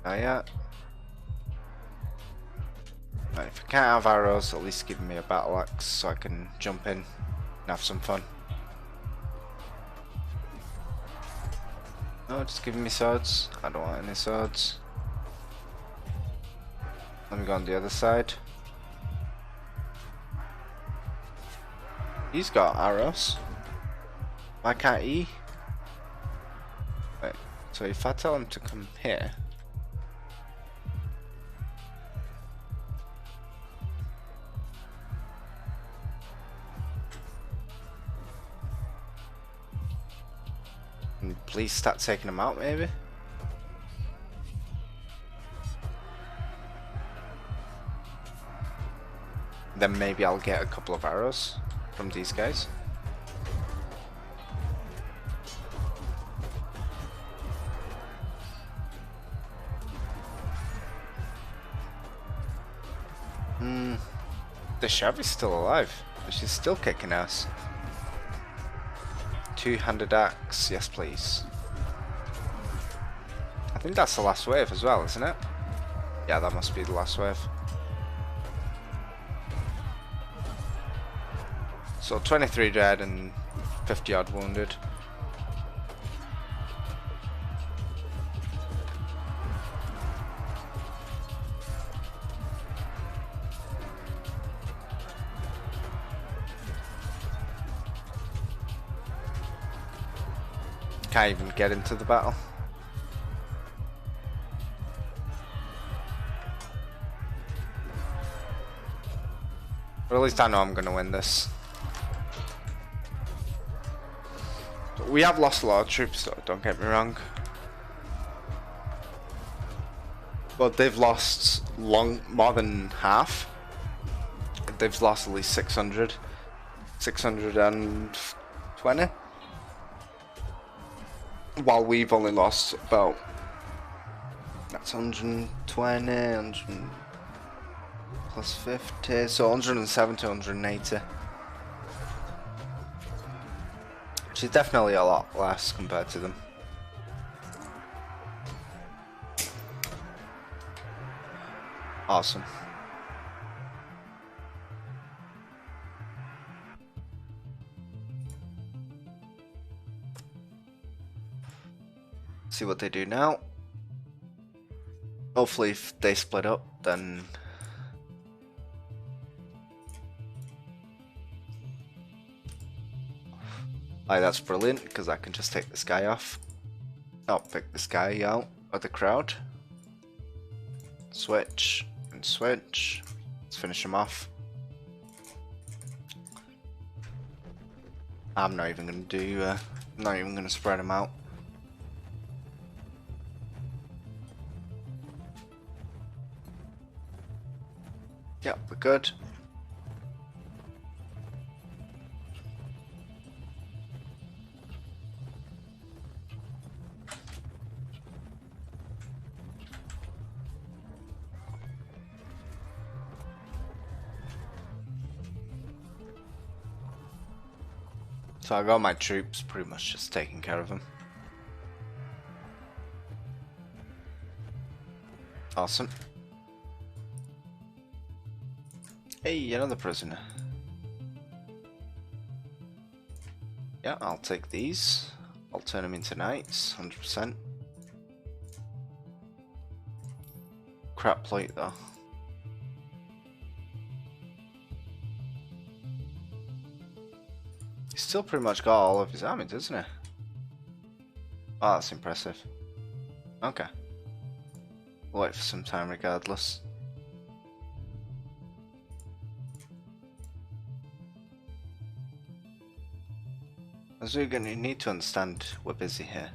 Not yet. Right, if I can't have arrows, at least give me a battle axe so I can jump in and have some fun. No, just give me swords. I don't want any swords. Let me go on the other side. He's got arrows. Why can't he? Wait, so if I tell him to come here. Please start taking them out, maybe? Then maybe I'll get a couple of arrows from these guys. The Chevy's still alive. She's still kicking ass. Two-handed axe, yes please. I think that's the last wave as well, isn't it? Yeah, that must be the last wave. So 23 dead and 50 odd wounded. Can't even get into the battle. But at least I know I'm gonna win this. We have lost a lot of troops though, don't get me wrong. But they've lost more than half. They've lost at least 600. 620. While we've only lost about, that's 120, 100 plus 50, so 170, 180. Which is definitely a lot less compared to them. Awesome. See what they do now. Hopefully if they split up, then that's brilliant, because I can just take this guy off. Oh, pick this guy out of the crowd. Switch and switch. Let's finish him off. I'm not even gonna do not even gonna spread him out. Yep, we're good. So I got my troops pretty much just taking care of them. Awesome. Hey, another prisoner. Yeah, I'll take these. I'll turn them into knights, 100%. Crap plate though. He's still pretty much got all of his army, doesn't he? Oh, that's impressive. Okay. We'll wait for some time regardless. As we're going to need to understand we're busy here.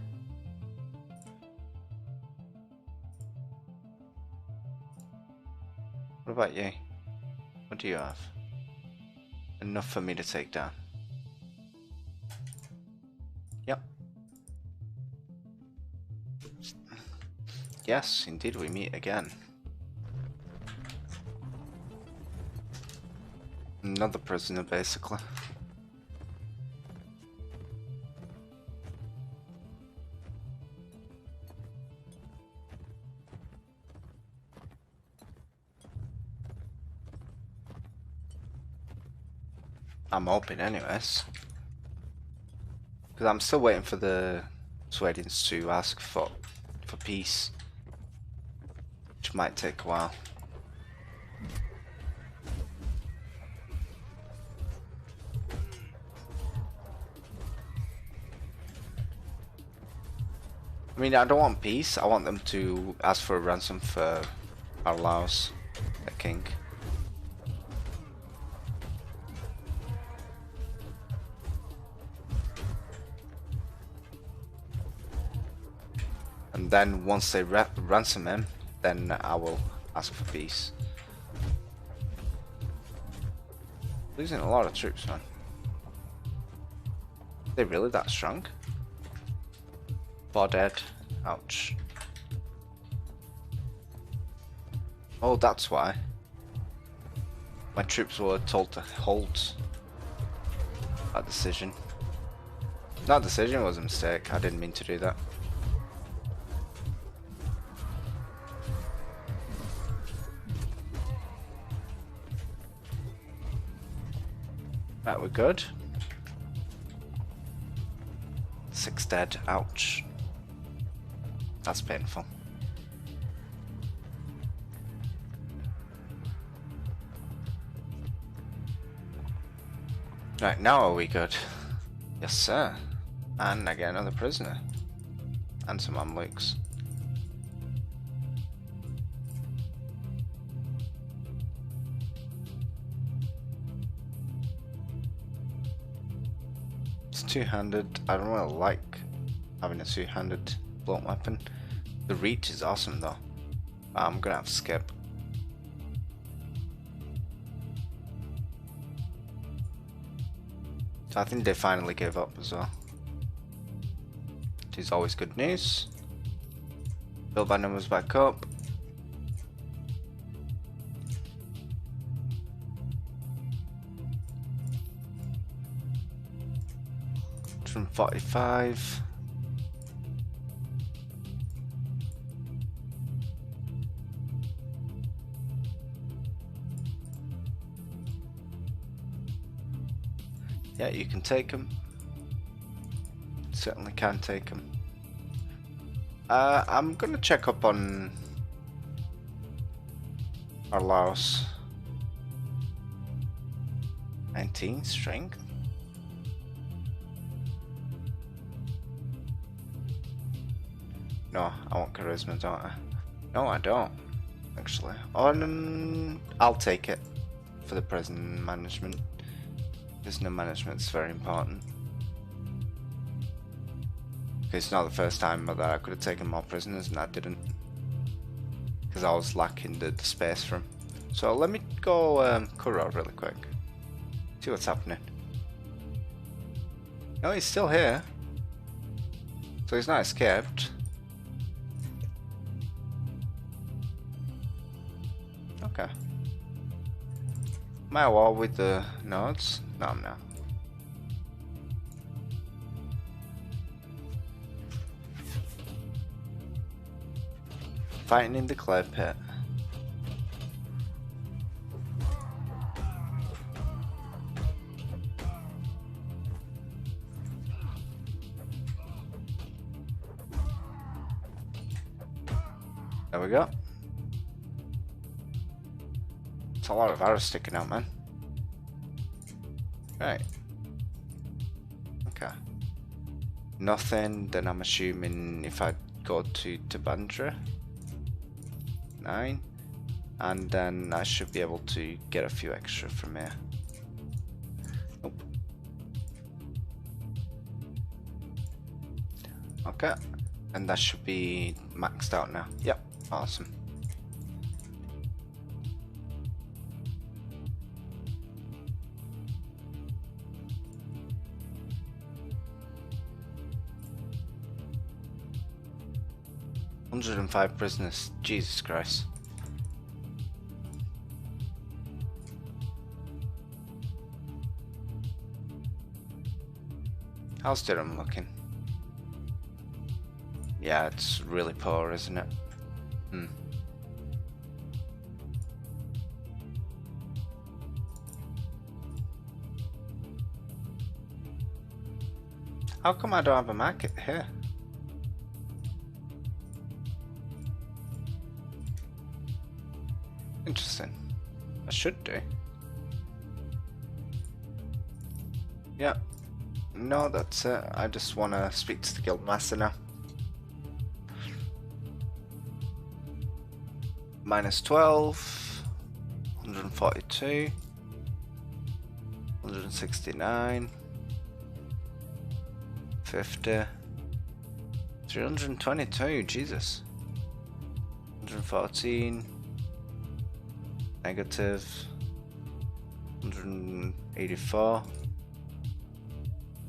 What about you? What do you have? Enough for me to take down. Yep. Yes, indeed we meet again. Another prisoner, basically. I'm hoping anyways. Because I'm still waiting for the Swedes to ask for peace. Which might take a while. I mean, I don't want peace, I want them to ask for a ransom for our Laos, the king. And then once they ransom him, then I will ask for peace. Losing a lot of troops, man. Are they really that strong? 4 dead. Ouch. Oh, that's why. My troops were told to hold. That decision. That decision was a mistake. I didn't mean to do that. Right, we're good. 6 dead. Ouch. That's painful. Right, now are we good? Yes, sir. And I get another prisoner. And some Mamluks. It's two-handed. I don't really like having a two-handed blunt weapon. The reach is awesome though. I'm gonna have to skip. So I think they finally gave up as well. Which is always good news. Build by numbers back up. From 45. Yeah, you can take them. Certainly can take them. I'm gonna check up on our Laos. 19 strength. No, I want charisma, don't I? No, I don't. Actually, I'll take it for the prison management. Prisoner management's very important. It's not the first time that I could have taken more prisoners and I didn't. Because I was lacking the space for them. So let me go Kuro really quick. See what's happening. No, he's still here. So he's not escaped. Okay. Am I at war with the nodes? No, I'm not. Fighting in the clay pit. There we go. It's a lot of arrows sticking out, man. Right. Okay. Nothing, then I'm assuming if I go to Tabandra. 9. And then I should be able to get a few extra from here. Nope. Okay. And that should be maxed out now. Yep. Awesome. $105 prisoners. Jesus Christ. How's Durham looking? Yeah, it's really poor, isn't it? How come I don't have a market here? Interesting. I should do. Yeah. No, that's it. I just want to speak to the guild master now. -12, 142, 169, 50, 322, Jesus. 114, negative, 184.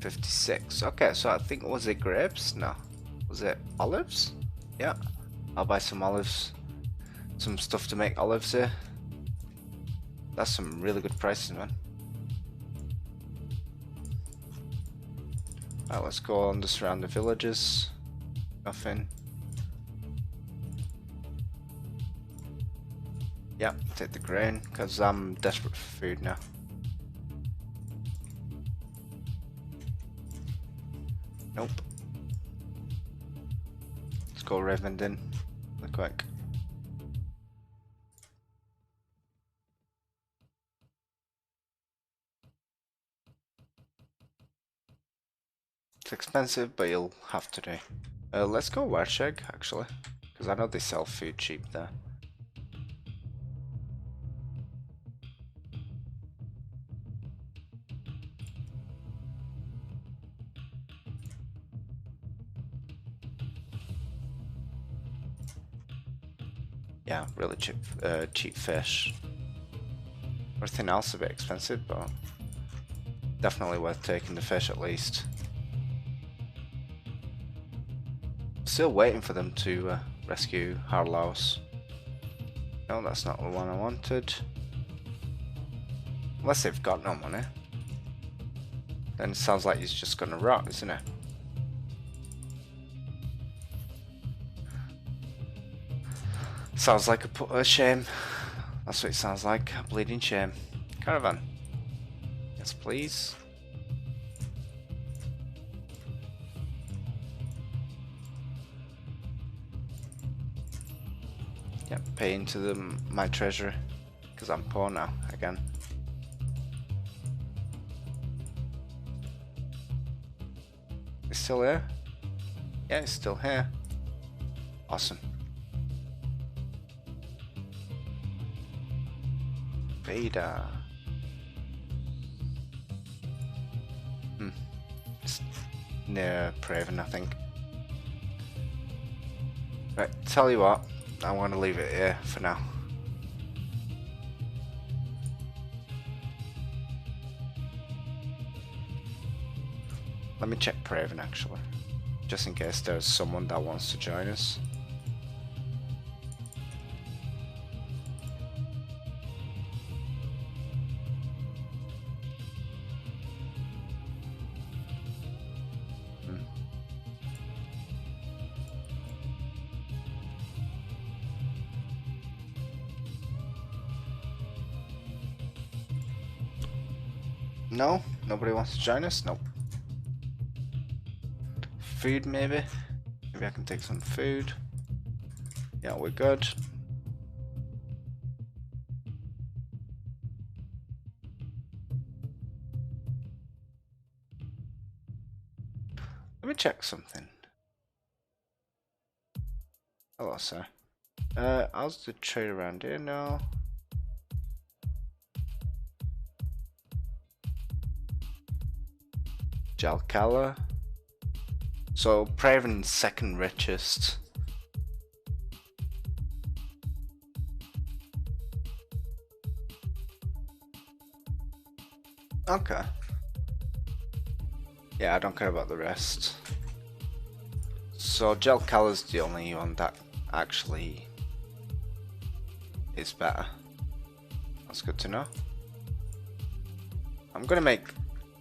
56. Okay, so I think, was it grapes? No. Was it olives? Yeah. I'll buy some olives. Some stuff to make olives here. That's some really good prices, man. Right, let's go on the surrounding villages. Nothing. Yeah, take the grain, because I'm desperate for food now. Nope. Let's go Ravenden real quick. It's expensive, but you'll have to do. Let's go Warsheg, actually, because I know they sell food cheap there. Yeah, really cheap fish. Everything else a bit expensive, but definitely worth taking the fish at least. Still waiting for them to rescue Harlaus. No, that's not the one I wanted. Unless they've got no money. Then it sounds like he's just gonna rot, isn't it? Sounds like a shame. That's what it sounds like, a bleeding shame. Caravan. Yes, please. Yep, pay into my treasury, because I'm poor now, again. He's still here? Yeah, he's still here. Awesome. Beta. It's near Praven, I think. Right, tell you what, I want to leave it here for now. Let me check Praven actually, just in case there's someone that wants to join us. No? Nobody wants to join us? Nope. Food maybe? Maybe I can take some food. Yeah, we're good. Let me check something. Hello, sir. How's the trade around here now? Jalcala. So Praven's second richest. Okay. Yeah, I don't care about the rest. So Jalcala's the only one that actually is better. That's good to know. I'm gonna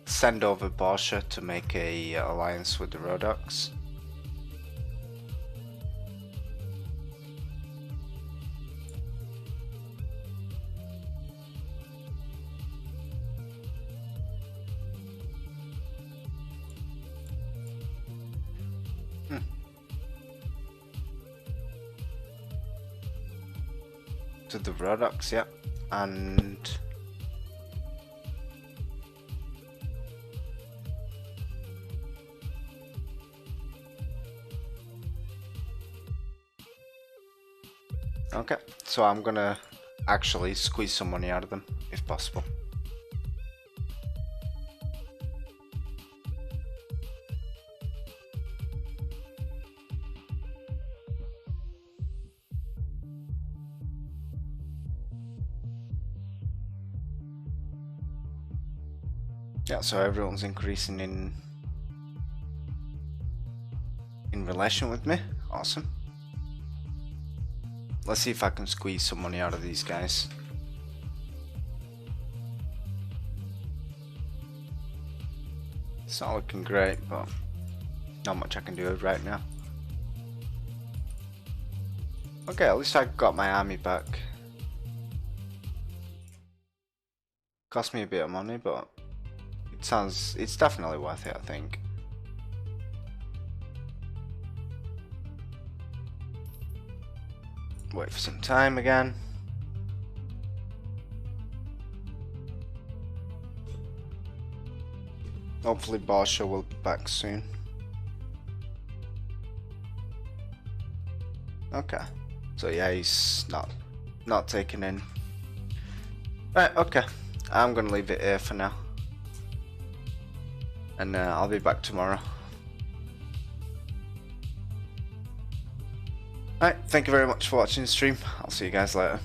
send over Borsha to make a alliance with the Rodox. To the Rodox, yeah, and okay, so I'm gonna actually squeeze some money out of them if possible. Yeah, so everyone's increasing in relation with me. Awesome. Let's see if I can squeeze some money out of these guys. It's not looking great, but not much I can do right now. Okay, at least I got my army back. Cost me a bit of money, but it's definitely worth it, I think. Wait for some time again. Hopefully Barsha will be back soon. Okay. So yeah, he's not taken in. Right, okay. I'm gonna leave it here for now. And I'll be back tomorrow. Alright, thank you very much for watching the stream. I'll see you guys later.